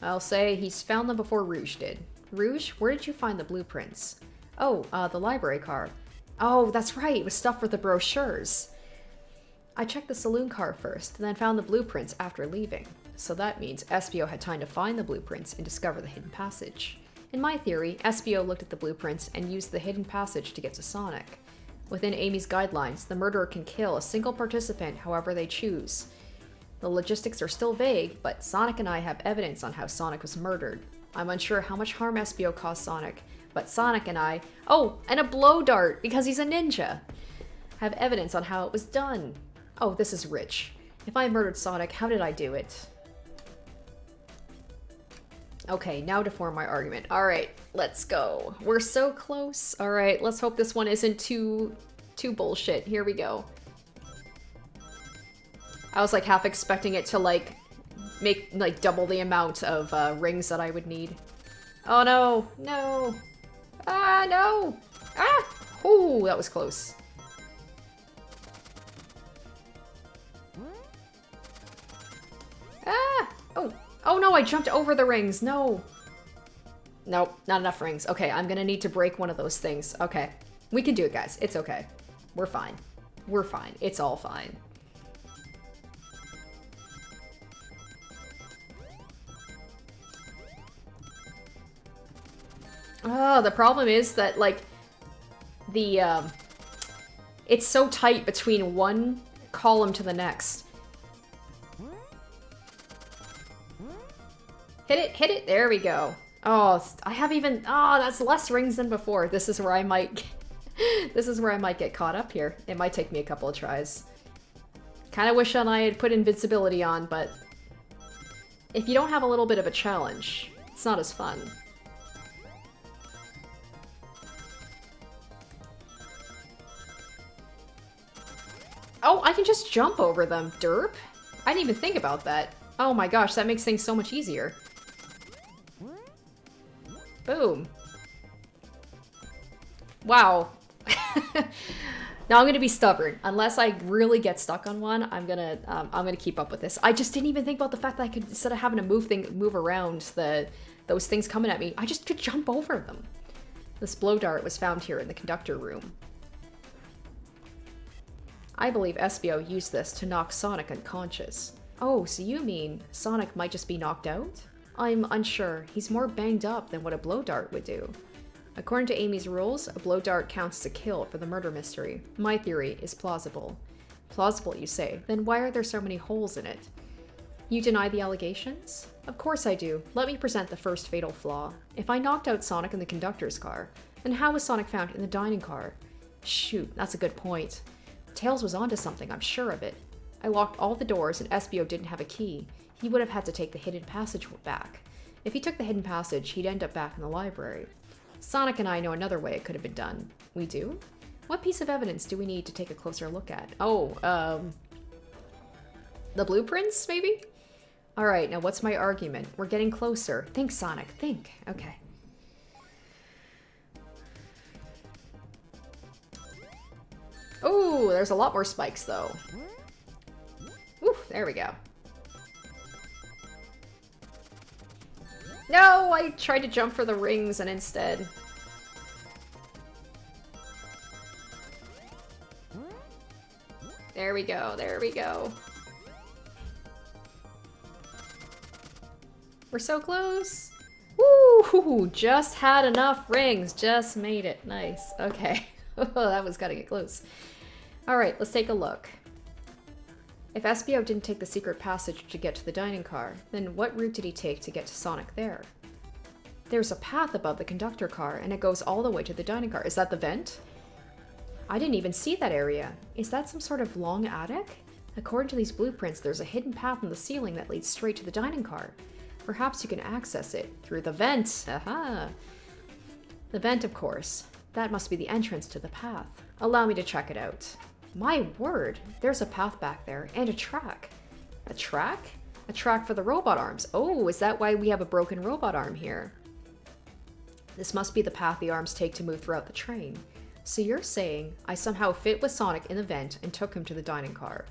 I'll say he's found them before Rouge did. Rouge, where did you find the blueprints? Oh, the library car. Oh, that's right, it was stuff for the brochures. I checked the saloon car first, and then found the blueprints after leaving. So that means SPO had time to find the blueprints and discover the hidden passage. In my theory, SPO looked at the blueprints and used the hidden passage to get to Sonic. Within Amy's guidelines, the murderer can kill a single participant however they choose. The logistics are still vague, but Sonic and I have evidence on how Sonic was murdered. I'm unsure how much harm SPO caused Sonic, but Sonic and I— oh, and a blow dart, because he's a ninja! Have evidence on how it was done. Oh, this is rich. If I murdered Sonic, how did I do it? Okay, now to form my argument. Alright, let's go. We're so close. Alright, let's hope this one isn't too bullshit. Here we go. I was like half expecting it to like make like double the amount of rings that I would need. Oh no, no. Ah, no. Ah! Ooh, that was close. Ah! Oh. Oh no, I jumped over the rings. No. Nope, not enough rings. Okay, I'm gonna need to break one of those things. Okay. We can do it, guys. It's okay. We're fine. We're fine. It's all fine. Oh, the problem is that, like, it's so tight between one column to the next. Hit it, hit it, there we go. Oh, I have even— oh, that's less rings than before. This is where I might— this is where I might get caught up here. It might take me a couple of tries. Kinda wish I had put invincibility on, but if you don't have a little bit of a challenge, it's not as fun. Oh, I can just jump over them, derp. I didn't even think about that. Oh my gosh, that makes things so much easier. Boom. Wow. Now I'm gonna be stubborn. Unless I really get stuck on one, I'm gonna keep up with this. I just didn't even think about the fact that I could, instead of having to move around those things coming at me, I just could jump over them. This blow dart was found here in the conductor room. I believe SPO used this to knock Sonic unconscious. Oh, so you mean Sonic might just be knocked out? I'm unsure. He's more banged up than what a blow dart would do. According to Amy's rules, a blow dart counts as a kill for the murder mystery. My theory is plausible. Plausible, you say? Then why are there so many holes in it? You deny the allegations? Of course I do. Let me present the first fatal flaw. If I knocked out Sonic in the conductor's car, then how was Sonic found in the dining car? Shoot, that's a good point. Tails was onto something, I'm sure of it. I locked all the doors and SPO didn't have a key. He would have had to take the hidden passage back. If he took the hidden passage, he'd end up back in the library. Sonic and I know another way it could have been done. We do? What piece of evidence do we need to take a closer look at? Oh, the blueprints, maybe? Alright, now what's my argument? We're getting closer. Think, Sonic, think. Okay. Ooh, there's a lot more spikes, though. Ooh, there we go. No, I tried to jump for the rings and instead... There we go, there we go. We're so close! Woo! Just had enough rings, just made it. Nice, okay. That was gotta get close. Alright, let's take a look. If SPO didn't take the secret passage to get to the dining car, then what route did he take to get to Sonic there? There's a path above the conductor car, and it goes all the way to the dining car. Is that the vent? I didn't even see that area. Is that some sort of long attic? According to these blueprints, there's a hidden path in the ceiling that leads straight to the dining car. Perhaps you can access it through the vent. Aha! The vent, of course. That must be the entrance to the path. Allow me to check it out. My word, there's a path back there, and a track. A track? A track for the robot arms. Oh, is that why we have a broken robot arm here? This must be the path the arms take to move throughout the train. So you're saying I somehow fit with Sonic in the vent and took him to the dining car.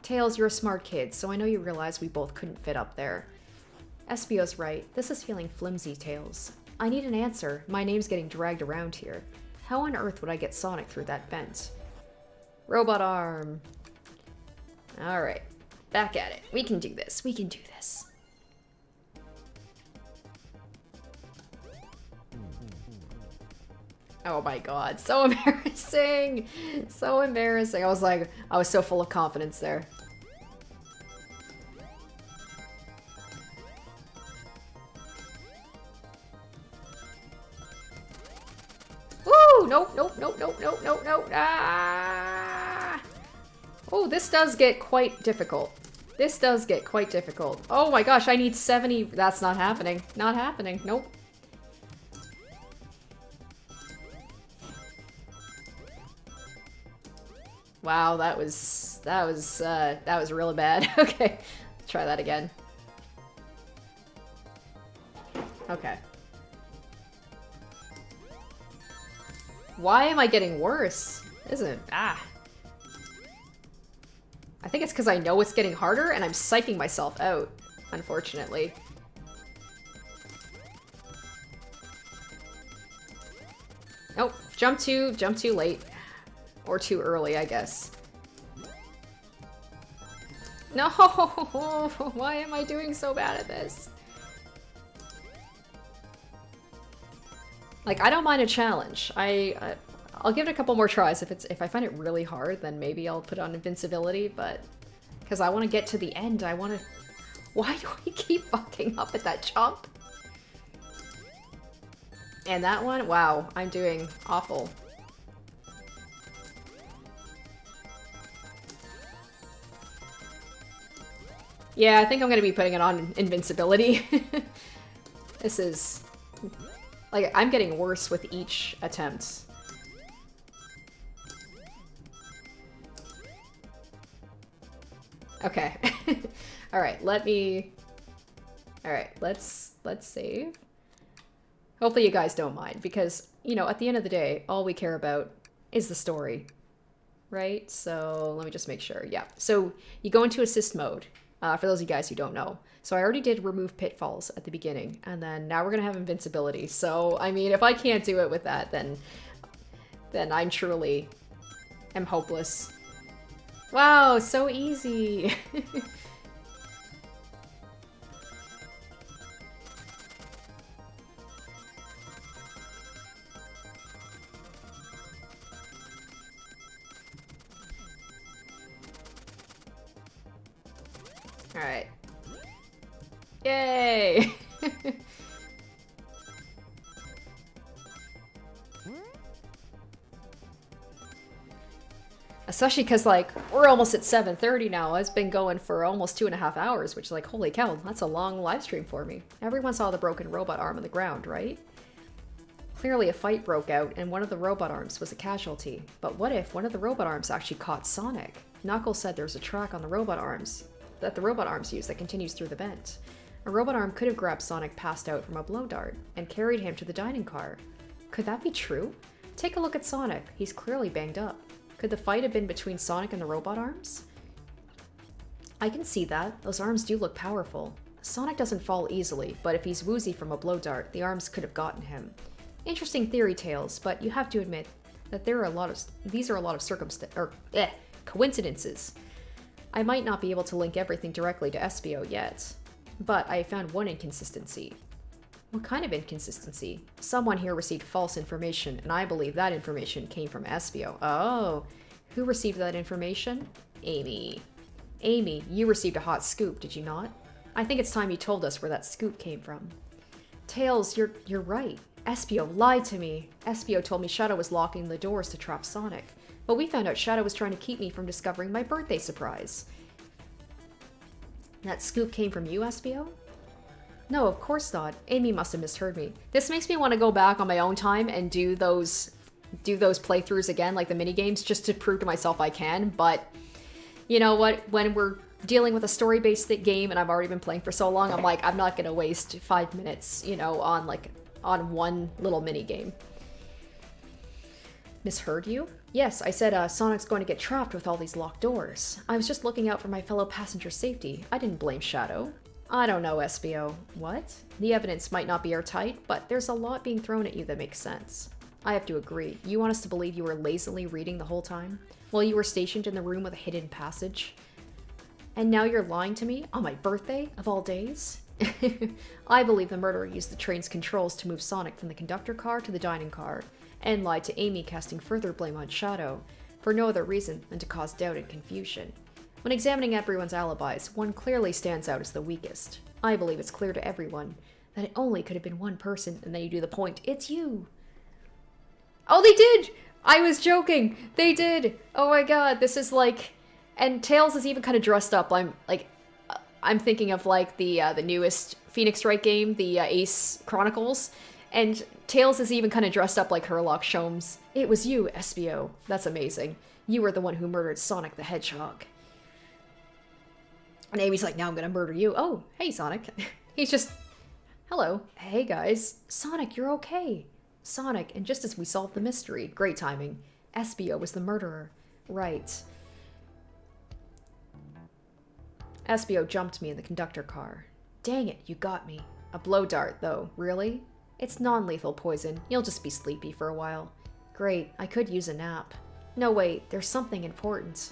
Tails, you're a smart kid, so I know you realize we both couldn't fit up there. Espio's right. This is feeling flimsy, Tails. I need an answer. My name's getting dragged around here. How on earth would I get Sonic through that vent? Robot arm. Alright. Back at it. We can do this. We can do this. Oh my god. So embarrassing. So embarrassing. I was so full of confidence there. Woo! Nope, nope, nope, nope, nope, nope, nope. Ah! Oh, this does get quite difficult. This does get quite difficult. Oh my gosh, I need 70. That's not happening. Not happening. Nope. Wow, that was really bad. Okay, try that again. Okay. Why am I getting worse? Isn't I think it's because I know it's getting harder and I'm psyching myself out, unfortunately. Nope, jump too late. Or too early, I guess. No! Why am I doing so bad at this? Like, I don't mind a challenge. I'll give it a couple more tries. If I find it really hard, then maybe I'll put on invincibility, but... Because I want to get to the end, I want to... Why do I keep fucking up at that jump? And that one? Wow, I'm doing awful. Yeah, I think I'm going to be putting it on invincibility. This is... Like, I'm getting worse with each attempt. Okay. Alright, Alright, let's save. Hopefully you guys don't mind, because, you know, at the end of the day, all we care about is the story. Right? So, let me just make sure. Yeah. So, you go into assist mode. For those of you guys who don't know. So I already did remove pitfalls at the beginning, and then now we're gonna have invincibility. So, I mean, if I can't do it with that, then I'm truly am hopeless. Wow, so easy! Alright. Yay! Especially because, like, we're almost at 7:30 now. It's been going for almost 2.5 hours, which is like, holy cow, that's a long live stream for me. Everyone saw the broken robot arm on the ground, right? Clearly a fight broke out, and one of the robot arms was a casualty. But what if one of the robot arms actually caught Sonic? Knuckles said there's a track on the robot arms that the robot arms use that continues through the vent. A robot arm could have grabbed Sonic passed out from a blow dart and carried him to the dining car. Could that be true? Take a look at Sonic. He's clearly banged up. Could the fight have been between Sonic and the robot arms? I can see that. Those arms do look powerful. Sonic doesn't fall easily, but if he's woozy from a blow dart, the arms could have gotten him. Interesting theory, Tails, but you have to admit that these are a lot of coincidences. I might not be able to link everything directly to Espio yet, but I found one inconsistency. What kind of inconsistency? Someone here received false information, and I believe that information came from Espio. Oh, who received that information? Amy. Amy, you received a hot scoop, did you not? I think it's time you told us where that scoop came from. Tails, you're right. Espio lied to me. Espio told me Shadow was locking the doors to trap Sonic. But we found out Shadow was trying to keep me from discovering my birthday surprise. That scoop came from you, Espio? No, of course not. Amy must have misheard me. This makes me want to go back on my own time and do those playthroughs again, like the minigames, just to prove to myself I can, but you know what? When we're dealing with a story-based game and I've already been playing for so long, I'm like, I'm not gonna waste 5 minutes, you know, on one little minigame. Misheard you? Yes, I said Sonic's going to get trapped with all these locked doors. I was just looking out for my fellow passenger's safety. I didn't blame Shadow. I don't know, SBO. What? The evidence might not be airtight, but there's a lot being thrown at you that makes sense. I have to agree. You want us to believe you were lazily reading the whole time? While you were stationed in the room with a hidden passage? And now you're lying to me? On my birthday, of all days? I believe the murderer used the train's controls to move Sonic from the conductor car to the dining car, and lied to Amy, casting further blame on Shadow, for no other reason than to cause doubt and confusion. When examining everyone's alibis, one clearly stands out as the weakest. I believe it's clear to everyone that it only could have been one person, and then you do the point, it's you! Oh, they did! I was joking! They did! Oh my god, this is like... And Tails is even kind of dressed up. I'm thinking of like the newest Phoenix Wright game, the Ace Chronicles, and Tails is even kind of dressed up like Herlock Sholmes. It was you, SBO. That's amazing. You were the one who murdered Sonic the Hedgehog. And Amy's like, now I'm gonna murder you. Oh, hey, Sonic. He's just, hello. Hey, guys. Sonic, you're okay. Sonic, and just as we solved the mystery, great timing, SBO was the murderer. Right. SBO jumped me in the conductor car. Dang it, you got me. A blow dart, though. Really? It's non-lethal poison. You'll just be sleepy for a while. Great, I could use a nap. No, wait, there's something important.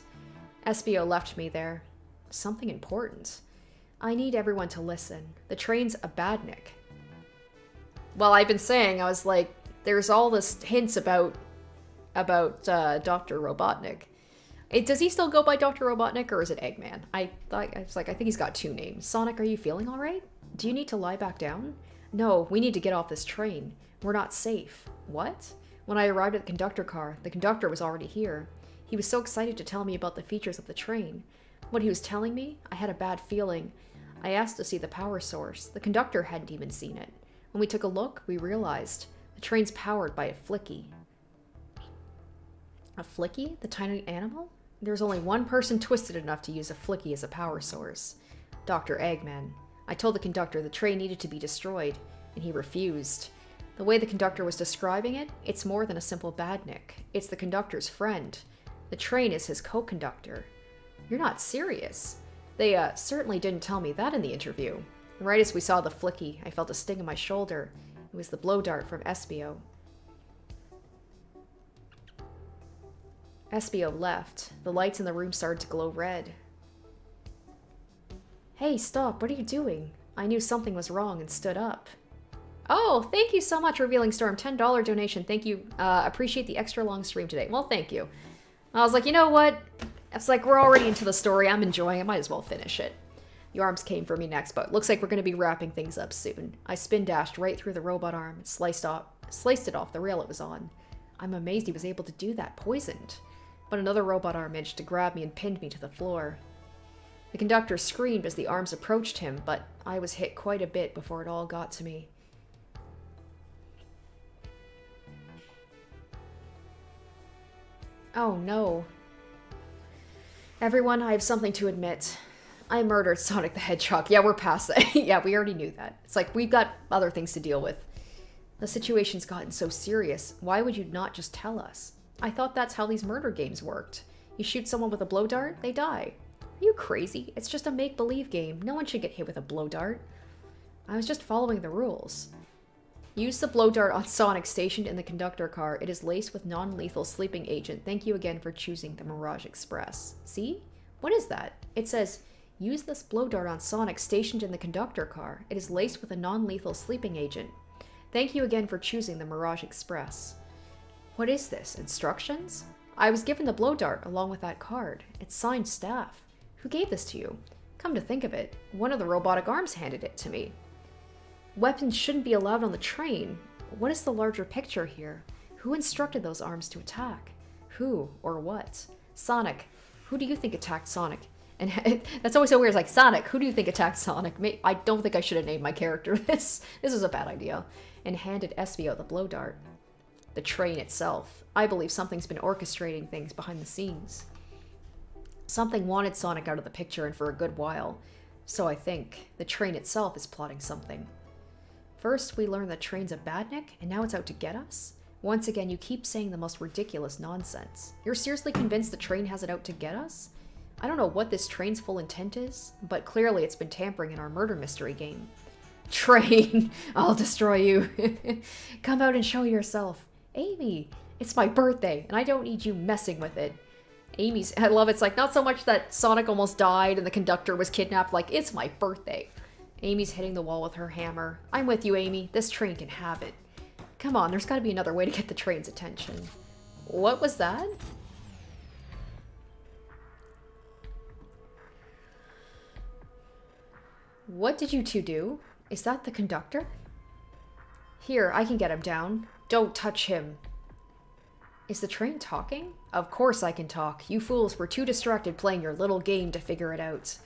SBO left me there. Something important? I need everyone to listen. The train's a badnik. Well, I've been saying, I was like, there's all this hints about Dr. Robotnik. Does he still go by Dr. Robotnik, or is it Eggman? I think he's got two names. Sonic, are you feeling alright? Do you need to lie back down? No, we need to get off this train. We're not safe. What? When I arrived at the conductor car, the conductor was already here. He was so excited to tell me about the features of the train. What he was telling me, I had a bad feeling. I asked to see the power source. The conductor hadn't even seen it. When we took a look, we realized the train's powered by a flicky. A flicky? The tiny animal? There's only one person twisted enough to use a flicky as a power source. Dr. Eggman. I told the conductor the train needed to be destroyed, and he refused. The way the conductor was describing it, it's more than a simple badnik. It's the conductor's friend. The train is his co-conductor. You're not serious. They certainly didn't tell me that in the interview. Right as we saw the flicky, I felt a sting in my shoulder. It was the blow dart from SBO. SBO left. The lights in the room started to glow red. Hey, stop, what are you doing? I knew something was wrong and stood up. Oh, thank you so much, Revealing Storm. $10 donation. Thank you. Appreciate the extra long stream today. Well, thank you. I was like, you know what? It's like we're already into the story. I'm enjoying it. Might as well finish it. The arms came for me next, but looks like we're going to be wrapping things up soon. I spin dashed right through the robot arm and sliced it off the rail it was on. I'm amazed he was able to do that, poisoned. But another robot arm managed to grab me and pinned me to the floor. The conductor screamed as the arms approached him, but I was hit quite a bit before it all got to me. Oh no. Everyone, I have something to admit. I murdered Sonic the Hedgehog. Yeah, we're past that. Yeah, we already knew that. It's like, we've got other things to deal with. The situation's gotten so serious. Why would you not just tell us? I thought that's how these murder games worked. You shoot someone with a blow dart, they die. Are you crazy? It's just a make-believe game. No one should get hit with a blow dart. I was just following the rules. Use the blow dart on Sonic stationed in the conductor car. It is laced with non-lethal sleeping agent. Thank you again for choosing the Mirage Express. See? What is that? It says, use this blow dart on Sonic stationed in the conductor car. It is laced with a non-lethal sleeping agent. Thank you again for choosing the Mirage Express. What is this? Instructions? I was given the blow dart along with that card. It's signed Staff. Who gave this to you? Come to think of it, one of the robotic arms handed it to me. Weapons shouldn't be allowed on the train. What is the larger picture here? Who instructed those arms to attack? Who or what? Sonic. Who do you think attacked Sonic? And that's always so weird. It's like, Sonic, who do you think attacked Sonic? I don't think I should have named my character this. This is a bad idea. And handed Espio the blow dart. The train itself. I believe something's been orchestrating things behind the scenes. Something wanted Sonic out of the picture and for a good while. So I think the train itself is plotting something. First, we learned that train's a badnik, and now it's out to get us? Once again, you keep saying the most ridiculous nonsense. You're seriously convinced the train has it out to get us? I don't know what this train's full intent is, but clearly it's been tampering in our murder mystery game. Train! I'll destroy you. Come out and show yourself. Amy, it's my birthday, and I don't need you messing with it. Amy's, I love it's like, not so much that Sonic almost died and the conductor was kidnapped, like, it's my birthday. Amy's hitting the wall with her hammer. I'm with you, Amy. This train can have it. Come on, there's gotta be another way to get the train's attention. What was that? What did you two do? Is that the conductor? Here, I can get him down. Don't touch him. Is the train talking? Of course I can talk. You fools were too distracted playing your little game to figure it out.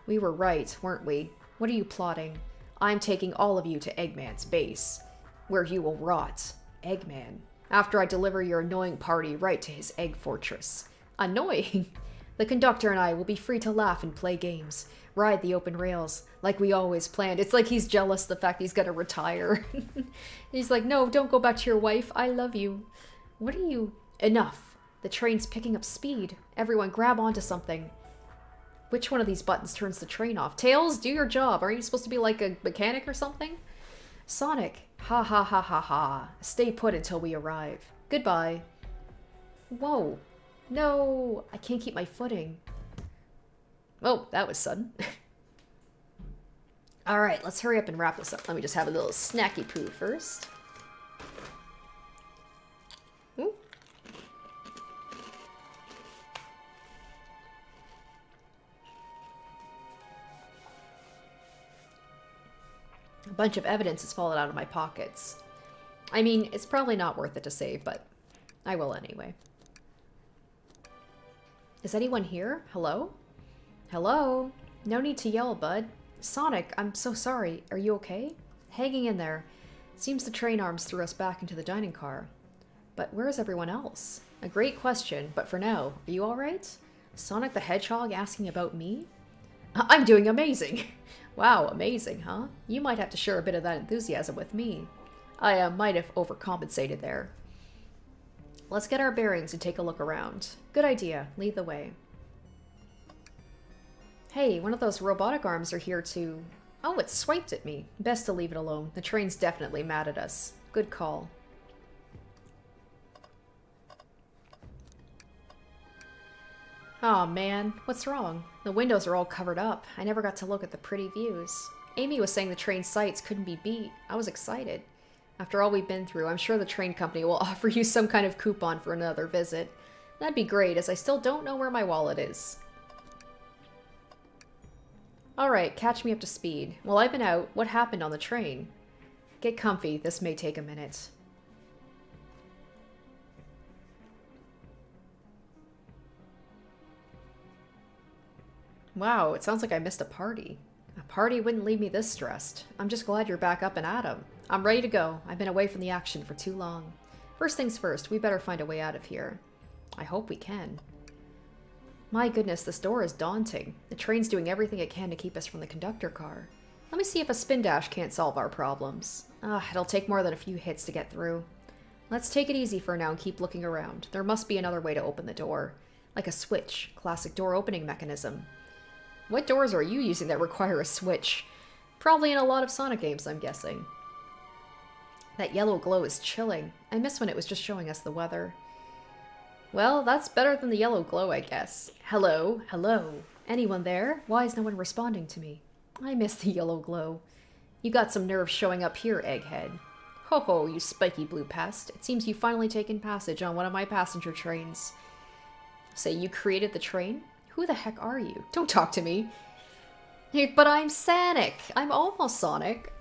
We were right, weren't we? What are you plotting? I'm taking all of you to Eggman's base, where you will rot. Eggman. After I deliver your annoying party right to his egg fortress. Annoying? The conductor and I will be free to laugh and play games. Ride the open rails, like we always planned. It's like he's jealous the fact he's gonna retire. He's like, no, don't go back to your wife. I love you. What are you... Enough. The train's picking up speed. Everyone grab onto something. Which one of these buttons turns the train off? Tails, do your job. Aren't you supposed to be like a mechanic or something? Sonic. Ha ha ha ha ha. Stay put until we arrive. Goodbye. Whoa. No, I can't keep my footing. Oh, that was sudden. Alright, let's hurry up and wrap this up. Let me just have a little snacky poo first. Ooh. A bunch of evidence has fallen out of my pockets. I mean, it's probably not worth it to save, but I will anyway. Is anyone here? Hello? Hello? No need to yell, bud. Sonic, I'm so sorry. Are you okay? Hanging in there. Seems the train arms threw us back into the dining car. But where is everyone else? A great question, but for now, are you alright? Sonic the Hedgehog asking about me? I'm doing amazing! Wow, amazing, huh? You might have to share a bit of that enthusiasm with me. I might have overcompensated there. Let's get our bearings and take a look around. Good idea. Lead the way. Hey, one of those robotic arms are here to... Oh, it swiped at me. Best to leave it alone. The train's definitely mad at us. Good call. Aw, man. What's wrong? The windows are all covered up. I never got to look at the pretty views. Amy was saying the train sights couldn't be beat. I was excited. After all we've been through, I'm sure the train company will offer you some kind of coupon for another visit. That'd be great, as I still don't know where my wallet is. Alright, catch me up to speed. While I've been out, what happened on the train? Get comfy, this may take a minute. Wow, it sounds like I missed a party. A party wouldn't leave me this stressed. I'm just glad you're back up and at 'em. I'm ready to go. I've been away from the action for too long. First things first, we better find a way out of here. I hope we can. My goodness, this door is daunting. The train's doing everything it can to keep us from the conductor car. Let me see if a spin dash can't solve our problems. It'll take more than a few hits to get through. Let's take it easy for now and keep looking around. There must be another way to open the door. Like a switch. Classic door opening mechanism. What doors are you using that require a switch? Probably in a lot of Sonic games, I'm guessing. That yellow glow is chilling. I miss when it was just showing us the weather. Well, that's better than the yellow glow, I guess. Hello? Hello? Anyone there? Why is no one responding to me? I miss the yellow glow. You got some nerve showing up here, Egghead. Ho ho, you spiky blue pest. It seems you've finally taken passage on one of my passenger trains. Say you created the train? Who the heck are you? Don't talk to me. But I'm Sonic. I'm almost Sonic.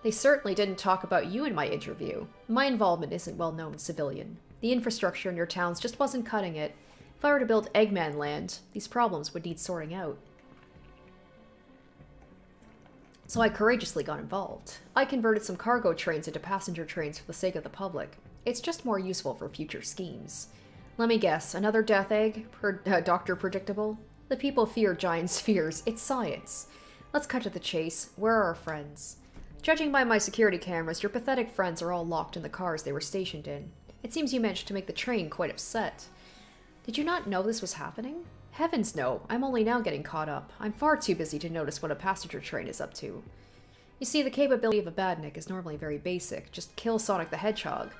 They certainly didn't talk about you in my interview. My involvement isn't well known, civilian. The infrastructure in your towns just wasn't cutting it. If I were to build Eggman Land, these problems would need sorting out. So I courageously got involved. I converted some cargo trains into passenger trains for the sake of the public. It's just more useful for future schemes. Let me guess, another death egg? Dr. Predictable? The people fear giant spheres. It's science. Let's cut to the chase. Where are our friends? Judging by my security cameras, your pathetic friends are all locked in the cars they were stationed in. It seems you managed to make the train quite upset. Did you not know this was happening? Heavens no, I'm only now getting caught up. I'm far too busy to notice what a passenger train is up to. You see, the capability of a badnik is normally very basic, just kill Sonic the Hedgehog.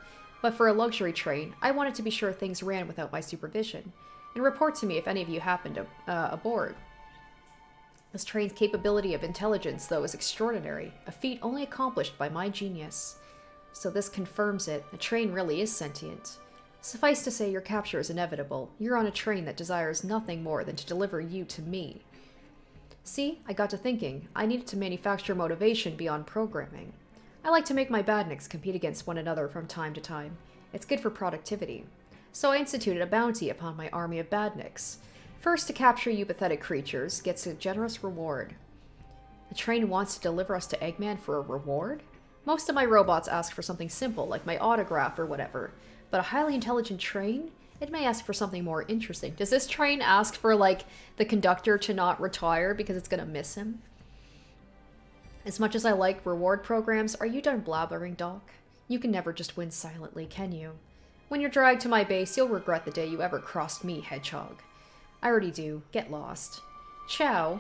But for a luxury train, I wanted to be sure things ran without my supervision, and report to me if any of you happened aboard. This train's capability of intelligence, though, is extraordinary, a feat only accomplished by my genius. So this confirms it, the train really is sentient. Suffice to say, your capture is inevitable. You're on a train that desires nothing more than to deliver you to me. See, I got to thinking, I needed to manufacture motivation beyond programming. I like to make my badniks compete against one another from time to time. It's good for productivity. So I instituted a bounty upon my army of badniks. First, to capture you pathetic creatures gets a generous reward. The train wants to deliver us to Eggman for a reward? Most of my robots ask for something simple, like my autograph or whatever. But a highly intelligent train? It may ask for something more interesting. Does this train ask for, like, the conductor to not retire because it's gonna miss him? As much as I like reward programs, are you done blabbering, Doc? You can never just win silently, can you? When you're dragged to my base, you'll regret the day you ever crossed me, Hedgehog. I already do. Get lost. Chow.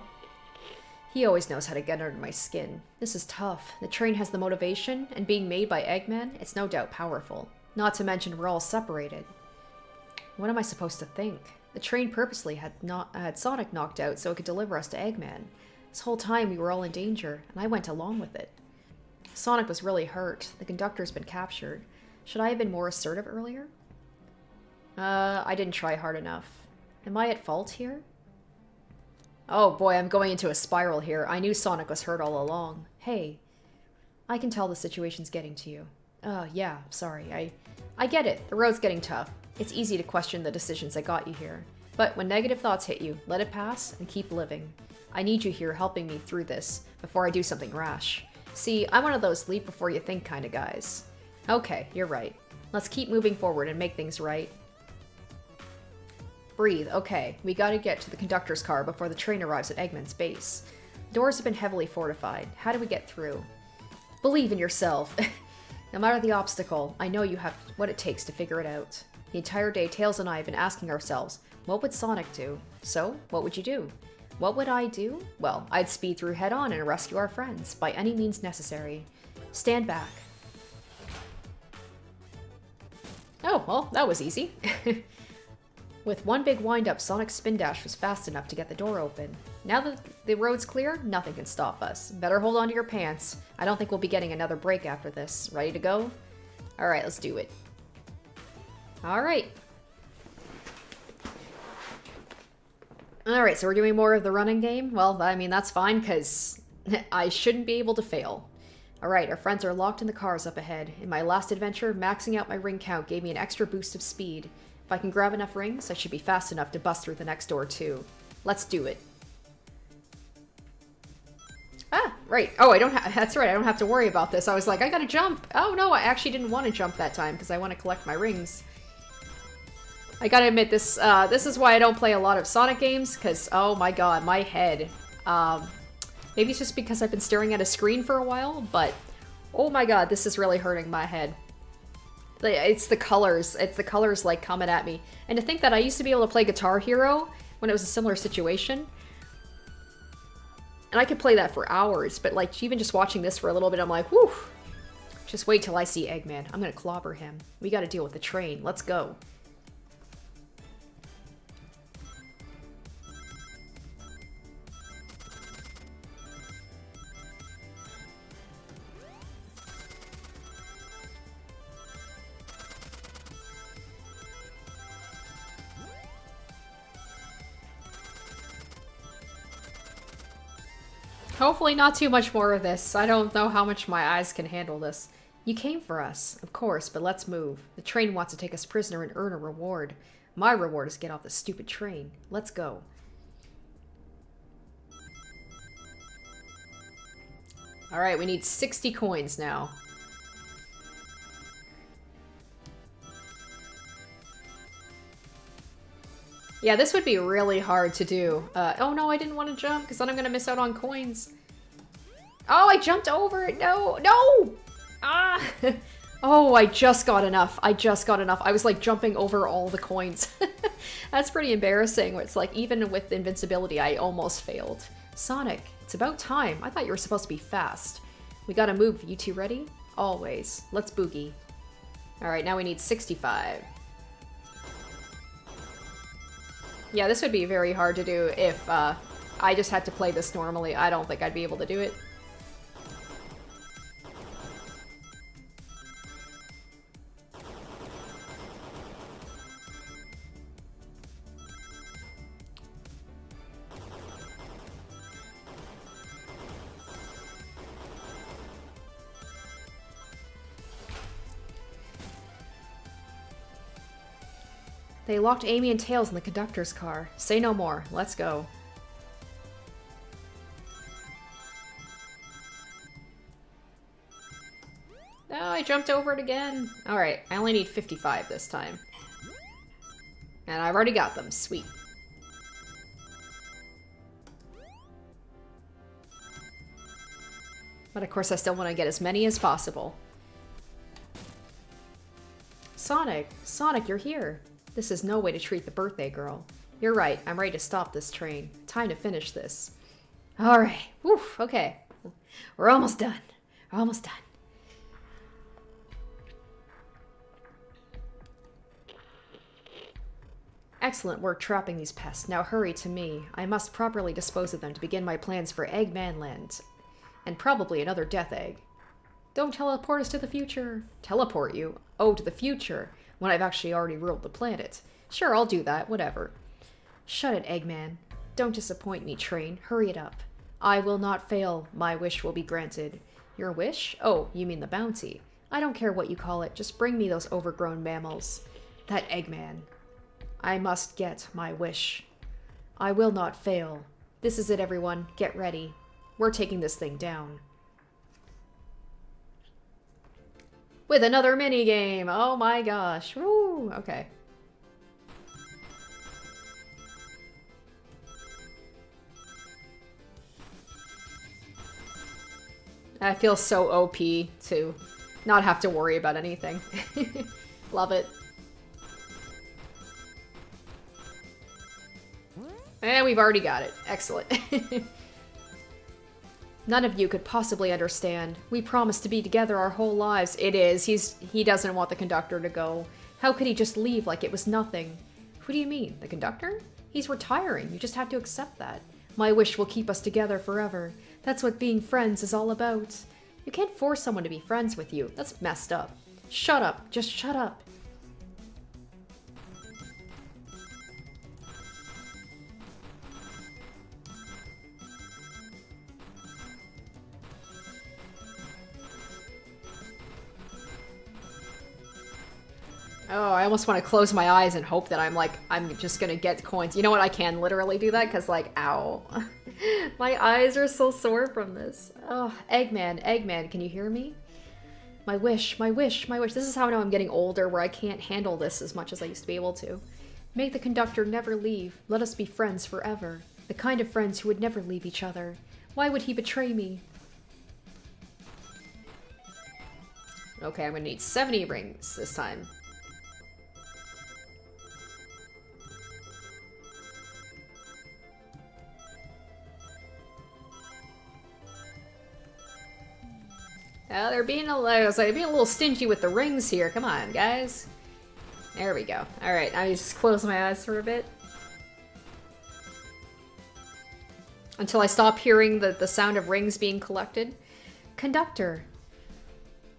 He always knows how to get under my skin. This is tough. The train has the motivation, and being made by Eggman, it's no doubt powerful. Not to mention we're all separated. What am I supposed to think? The train purposely had Sonic knocked out so it could deliver us to Eggman. This whole time we were all in danger, and I went along with it. Sonic was really hurt. The conductor's been captured. Should I have been more assertive earlier? I didn't try hard enough. Am I at fault here? Oh boy, I'm going into a spiral here. I knew Sonic was hurt all along. Hey, I can tell the situation's getting to you. Yeah, sorry. I get it. The road's getting tough. It's easy to question the decisions that got you here. But when negative thoughts hit you, let it pass and keep living. I need you here helping me through this before I do something rash. See, I'm one of those leap before you think kind of guys. Okay, you're right. Let's keep moving forward and make things right. Breathe. Okay, we gotta get to the conductor's car before the train arrives at Eggman's base. Doors have been heavily fortified. How do we get through? Believe in yourself. No matter the obstacle, I know you have what it takes to figure it out. The entire day, Tails and I have been asking ourselves, what would Sonic do? So, what would you do? What would I do? Well, I'd speed through head-on and rescue our friends, by any means necessary. Stand back. Oh, well, that was easy. With one big wind-up, Sonic's spin dash was fast enough to get the door open. Now that the road's clear, nothing can stop us. Better hold on to your pants. I don't think we'll be getting another break after this. Ready to go? Alright, let's do it. Alright. Alright, so we're doing more of the running game? Well, I mean, that's fine, because I shouldn't be able to fail. Alright, our friends are locked in the cars up ahead. In my last adventure, maxing out my ring count gave me an extra boost of speed. If I can grab enough rings, I should be fast enough to bust through the next door, too. Let's do it. Ah, right. Oh, I don't have... That's right, I don't have to worry about this. I was like, I gotta jump. Oh, no, I actually didn't want to jump that time, because I want to collect my rings. I gotta admit, this is why I don't play a lot of Sonic games, because, oh my god, my head. Maybe it's just because I've been staring at a screen for a while, but, oh my god, this is really hurting my head. It's the colors. It's the colors, like, coming at me. And to think that I used to be able to play Guitar Hero when it was a similar situation. And I could play that for hours, but, like, even just watching this for a little bit, I'm like, whew. Just wait till I see Eggman. I'm gonna clobber him. We gotta deal with the train. Let's go. Hopefully not too much more of this. I don't know how much my eyes can handle this. You came for us, of course, but let's move. The train wants to take us prisoner and earn a reward. My reward is get off the stupid train. Let's go. Alright, we need 60 coins now. Yeah, this would be really hard to do. Oh no, I didn't want to jump, because then I'm going to miss out on coins. Oh, I jumped over it. No, no! Ah! Oh, I just got enough. I just got enough. I was like jumping over all the coins. That's pretty embarrassing. It's like even with invincibility, I almost failed. Sonic, it's about time. I thought you were supposed to be fast. We gotta move. You two ready? Always. Let's boogie. Alright, now we need 65. Yeah, this would be very hard to do if I just had to play this normally. I don't think I'd be able to do it. They locked Amy and Tails in the conductor's car. Say no more. Let's go. Oh, I jumped over it again. Alright, I only need 55 this time. And I've already got them. Sweet. But of course I still want to get as many as possible. Sonic! Sonic, you're here! This is no way to treat the birthday girl. You're right, I'm ready to stop this train. Time to finish this. Alright, woof, okay. We're almost done. We're almost done. Excellent work trapping these pests. Now hurry to me. I must properly dispose of them to begin my plans for Eggman Land. And probably another Death Egg. Don't teleport us to the future. Teleport you? Oh, to the future, when I've actually already ruled the planet. Sure, I'll do that, whatever. Shut it, Eggman. Don't disappoint me, train. Hurry it up. I will not fail. My wish will be granted. Your wish? Oh, you mean the bounty. I don't care what you call it. Just bring me those overgrown mammals. That Eggman. I must get my wish. I will not fail. This is it, everyone. Get ready. We're taking this thing down. With another minigame! Oh my gosh. Woo! Okay. I feel so OP to not have to worry about anything. Love it. And we've already got it. Excellent. None of you could possibly understand. We promised to be together our whole lives. It is. He doesn't want the conductor to go. How could he just leave like it was nothing? Who do you mean? The conductor? He's retiring. You just have to accept that. My wish will keep us together forever. That's what being friends is all about. You can't force someone to be friends with you. That's messed up. Shut up. Just shut up. Oh, I almost want to close my eyes and hope that I'm just gonna get coins. You know what? I can literally do that because, like, ow. My eyes are so sore from this. Oh, Eggman, Eggman, can you hear me? My wish, my wish, my wish. This is how I know I'm getting older, where I can't handle this as much as I used to be able to. Make the conductor never leave. Let us be friends forever. The kind of friends who would never leave each other. Why would he betray me? Okay, I'm gonna need 70 rings this time. They're being a little stingy with the rings here. Come on, guys. There we go. Alright, I just close my eyes for a bit. Until I stop hearing the sound of rings being collected. Conductor.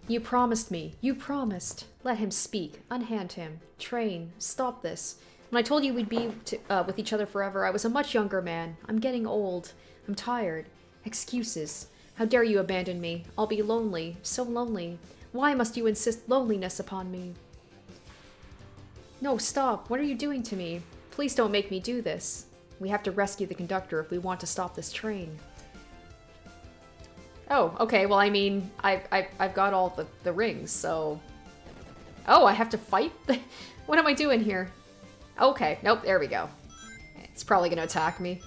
You promised me. You promised. Let him speak. Unhand him. Train. Stop this. When I told you we'd be with each other forever, I was a much younger man. I'm getting old. I'm tired. Excuses. How dare you abandon me? I'll be lonely. So lonely. Why must you insist loneliness upon me? No, stop. What are you doing to me? Please don't make me do this. We have to rescue the conductor if we want to stop this train. Oh, okay. Well, I mean, I've got all the rings, so... Oh, I have to fight? What am I doing here? Okay. Nope, there we go. It's probably gonna attack me.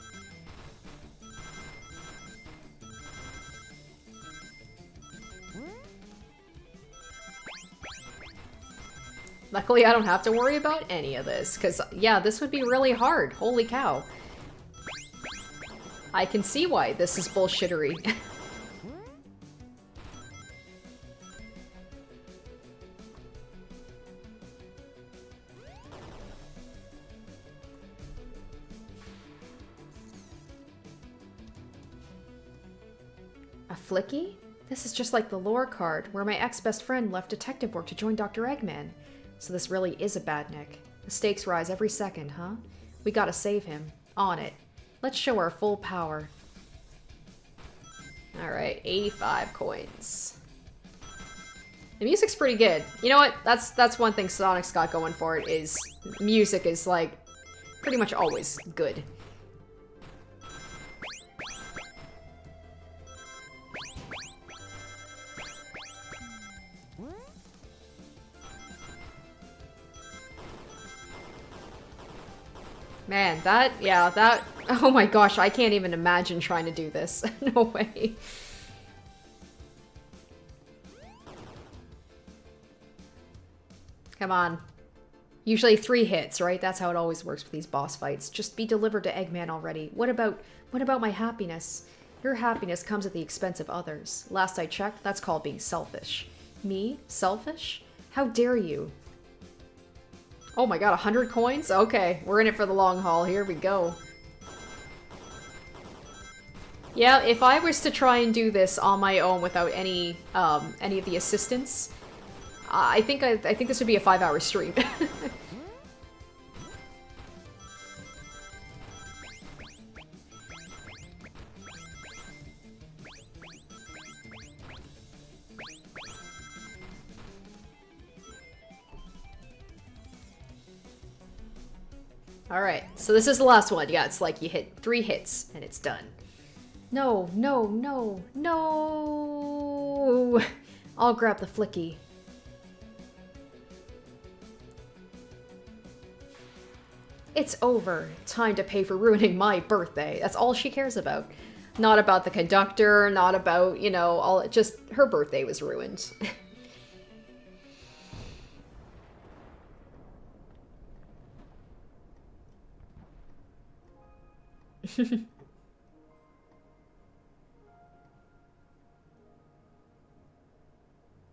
Luckily, I don't have to worry about any of this, because, yeah, this would be really hard. Holy cow. I can see why this is bullshittery. A flicky? This is just like the lore card, where my ex-best friend left detective work to join Dr. Eggman. So this really is a badnik. The stakes rise every second, huh? We gotta save him. On it. Let's show our full power. Alright, 85 coins. The music's pretty good. You know what? That's one thing Sonic's got going for it, is music is, like, pretty much always good. Man, that, oh my gosh, I can't even imagine trying to do this. No way. Come on. Usually 3 hits, right? That's how it always works with these boss fights. Just be delivered to Eggman already. What about my happiness? Your happiness comes at the expense of others. Last I checked, that's called being selfish. Me? Selfish? How dare you? Oh my god, 100 coins? Okay, we're in it for the long haul. Here we go. Yeah, if I was to try and do this on my own without any of the assistance, I think this would be a 5-hour stream. Alright, so this is the last one. Yeah, it's like you hit 3 hits and it's done. No, no, no, no! I'll grab the flicky. It's over. Time to pay for ruining my birthday. That's all she cares about. Not about the conductor, not about, you know, all, just her birthday was ruined.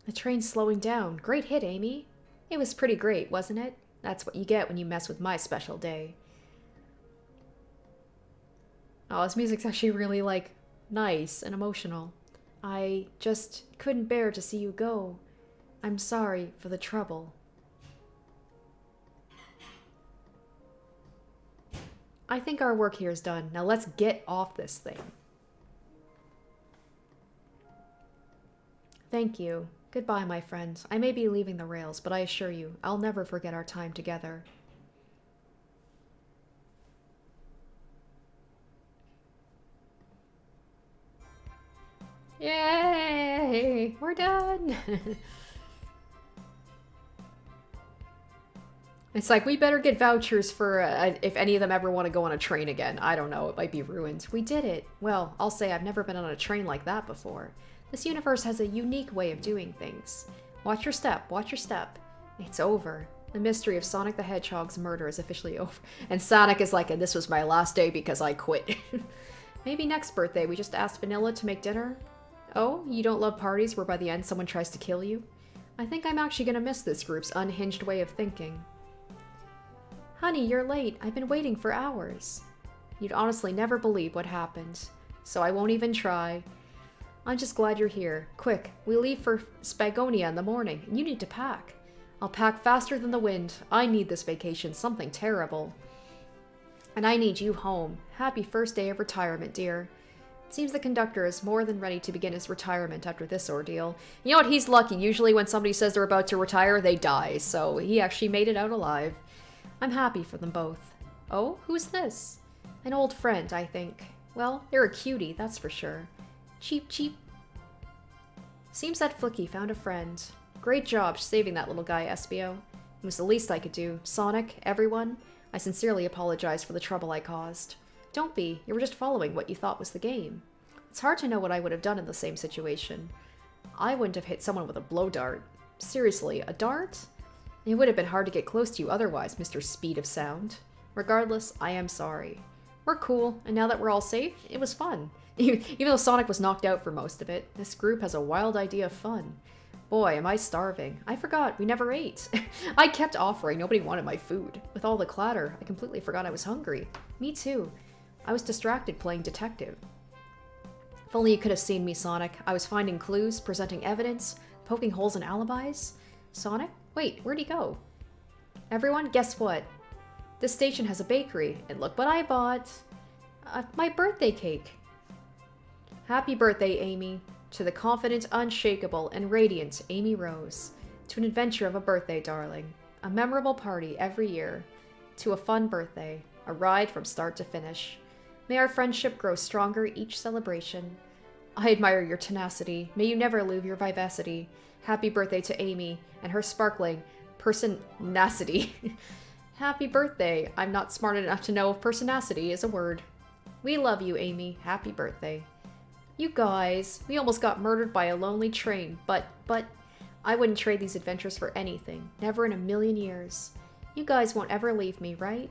The train's slowing down. Great hit, Amy. It was pretty great, wasn't it? That's what you get when you mess with my special day. Oh, this music's actually really, like, nice and emotional. I just couldn't bear to see you go. I'm sorry for the trouble. I think our work here is done. Now let's get off this thing. Thank you. Goodbye, my friend. I may be leaving the rails, but I assure you, I'll never forget our time together. Yay! We're done! It's like, we better get vouchers for if any of them ever want to go on a train again. I don't know, it might be ruined. We did it! Well, I'll say I've never been on a train like that before. This universe has a unique way of doing things. Watch your step, watch your step. It's over. The mystery of Sonic the Hedgehog's murder is officially over. And Sonic is like, and this was my last day because I quit. Maybe next birthday we just ask Vanilla to make dinner? Oh, you don't love parties where by the end someone tries to kill you? I think I'm actually gonna miss this group's unhinged way of thinking. Honey, you're late. I've been waiting for hours. You'd honestly never believe what happened. So I won't even try. I'm just glad you're here. Quick, we leave for Spagonia in the morning, and you need to pack. I'll pack faster than the wind. I need this vacation, something terrible. And I need you home. Happy first day of retirement, dear. It seems the conductor is more than ready to begin his retirement after this ordeal. You know what? He's lucky. Usually when somebody says they're about to retire, they die. So he actually made it out alive. I'm happy for them both. Oh, who's this? An old friend, I think. Well, they're a cutie, that's for sure. Cheep cheep. Seems that Flicky found a friend. Great job saving that little guy, Espio. It was the least I could do. Sonic, everyone, I sincerely apologize for the trouble I caused. Don't be, you were just following what you thought was the game. It's hard to know what I would have done in the same situation. I wouldn't have hit someone with a blow dart. Seriously, a dart? It would have been hard to get close to you otherwise, Mr. Speed of Sound. Regardless, I am sorry. We're cool, and now that we're all safe, it was fun. Even though Sonic was knocked out for most of it, this group has a wild idea of fun. Boy, am I starving. I forgot, we never ate. I kept offering, nobody wanted my food. With all the clatter, I completely forgot I was hungry. Me too. I was distracted playing detective. If only you could have seen me, Sonic. I was finding clues, presenting evidence, poking holes in alibis. Sonic? Wait, where'd he go? Everyone, guess what? This station has a bakery, and look what I bought. My birthday cake. Happy birthday, Amy. To the confident, unshakable, and radiant Amy Rose. To an adventure of a birthday, darling. A memorable party every year. To a fun birthday. A ride from start to finish. May our friendship grow stronger each celebration. I admire your tenacity. May you never lose your vivacity. Happy birthday to Amy and her sparkling personacity. Happy birthday. I'm not smart enough to know if personacity is a word. We love you, Amy. Happy birthday. You guys, we almost got murdered by a lonely train, but I wouldn't trade these adventures for anything. Never in a million years. You guys won't ever leave me, right?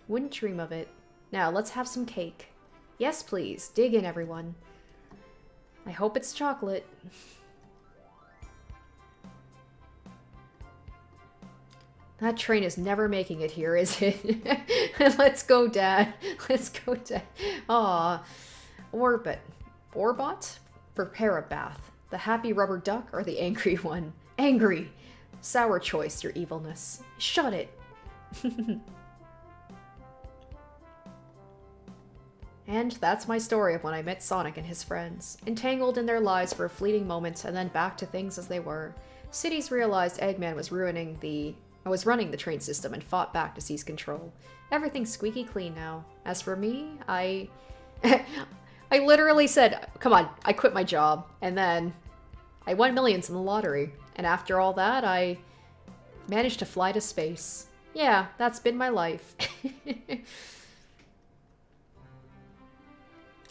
Wouldn't dream of it. Now, let's have some cake. Yes, please. Dig in, everyone. I hope it's chocolate. That train is never making it here, is it? Let's go, Dad. Let's go, Dad. Aw. Orbot? Prepare a bath. The happy rubber duck or the angry one? Angry! Sour choice, your evilness. Shut it! And that's my story of when I met Sonic and his friends. Entangled in their lives for a fleeting moment, and then back to things as they were. Cities realized Eggman was running the train system and fought back to seize control. Everything's squeaky clean now. As for me, I literally said, come on, I quit my job, and then I won millions in the lottery. And after all that, I managed to fly to space. Yeah, that's been my life.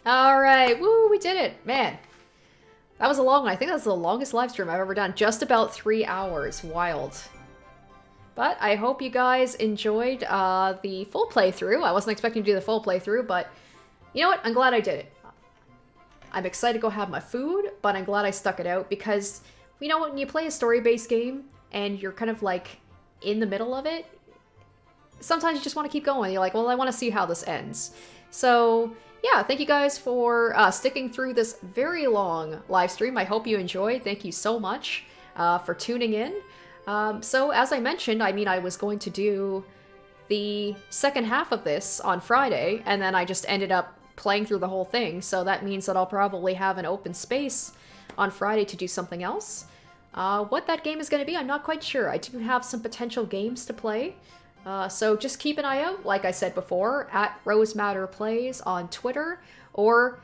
Alright, woo, we did it. Man, that was a long one. I think that's the longest live stream I've ever done. Just about 3 hours. Wild. But I hope you guys enjoyed the full playthrough. I wasn't expecting to do the full playthrough, but you know what? I'm glad I did it. I'm excited to go have my food, but I'm glad I stuck it out because, you know, when you play a story-based game and you're kind of like in the middle of it, sometimes you just want to keep going. You're like, well, I want to see how this ends. So yeah, thank you guys for sticking through this very long live stream. I hope you enjoyed. Thank you so much for tuning in. So as I mentioned, I mean, I was going to do the second half of this on Friday, and then I just ended up playing through the whole thing, so that means that I'll probably have an open space on Friday to do something else. What that game is going to be, I'm not quite sure. I do have some potential games to play, so just keep an eye out, like I said before, at Rose Matter Plays on Twitter, or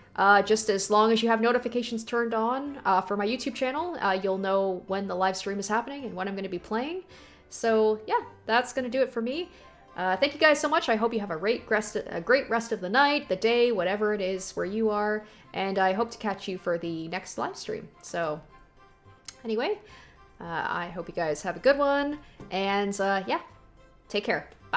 just as long as you have notifications turned on for my YouTube channel, you'll know when the live stream is happening and when I'm going to be playing. So yeah, that's going to do it for me. Thank you guys so much. I hope you have a great rest of the night, the day, whatever it is where you are, and I hope to catch you for the next live stream. So anyway, I hope you guys have a good one, and yeah, take care.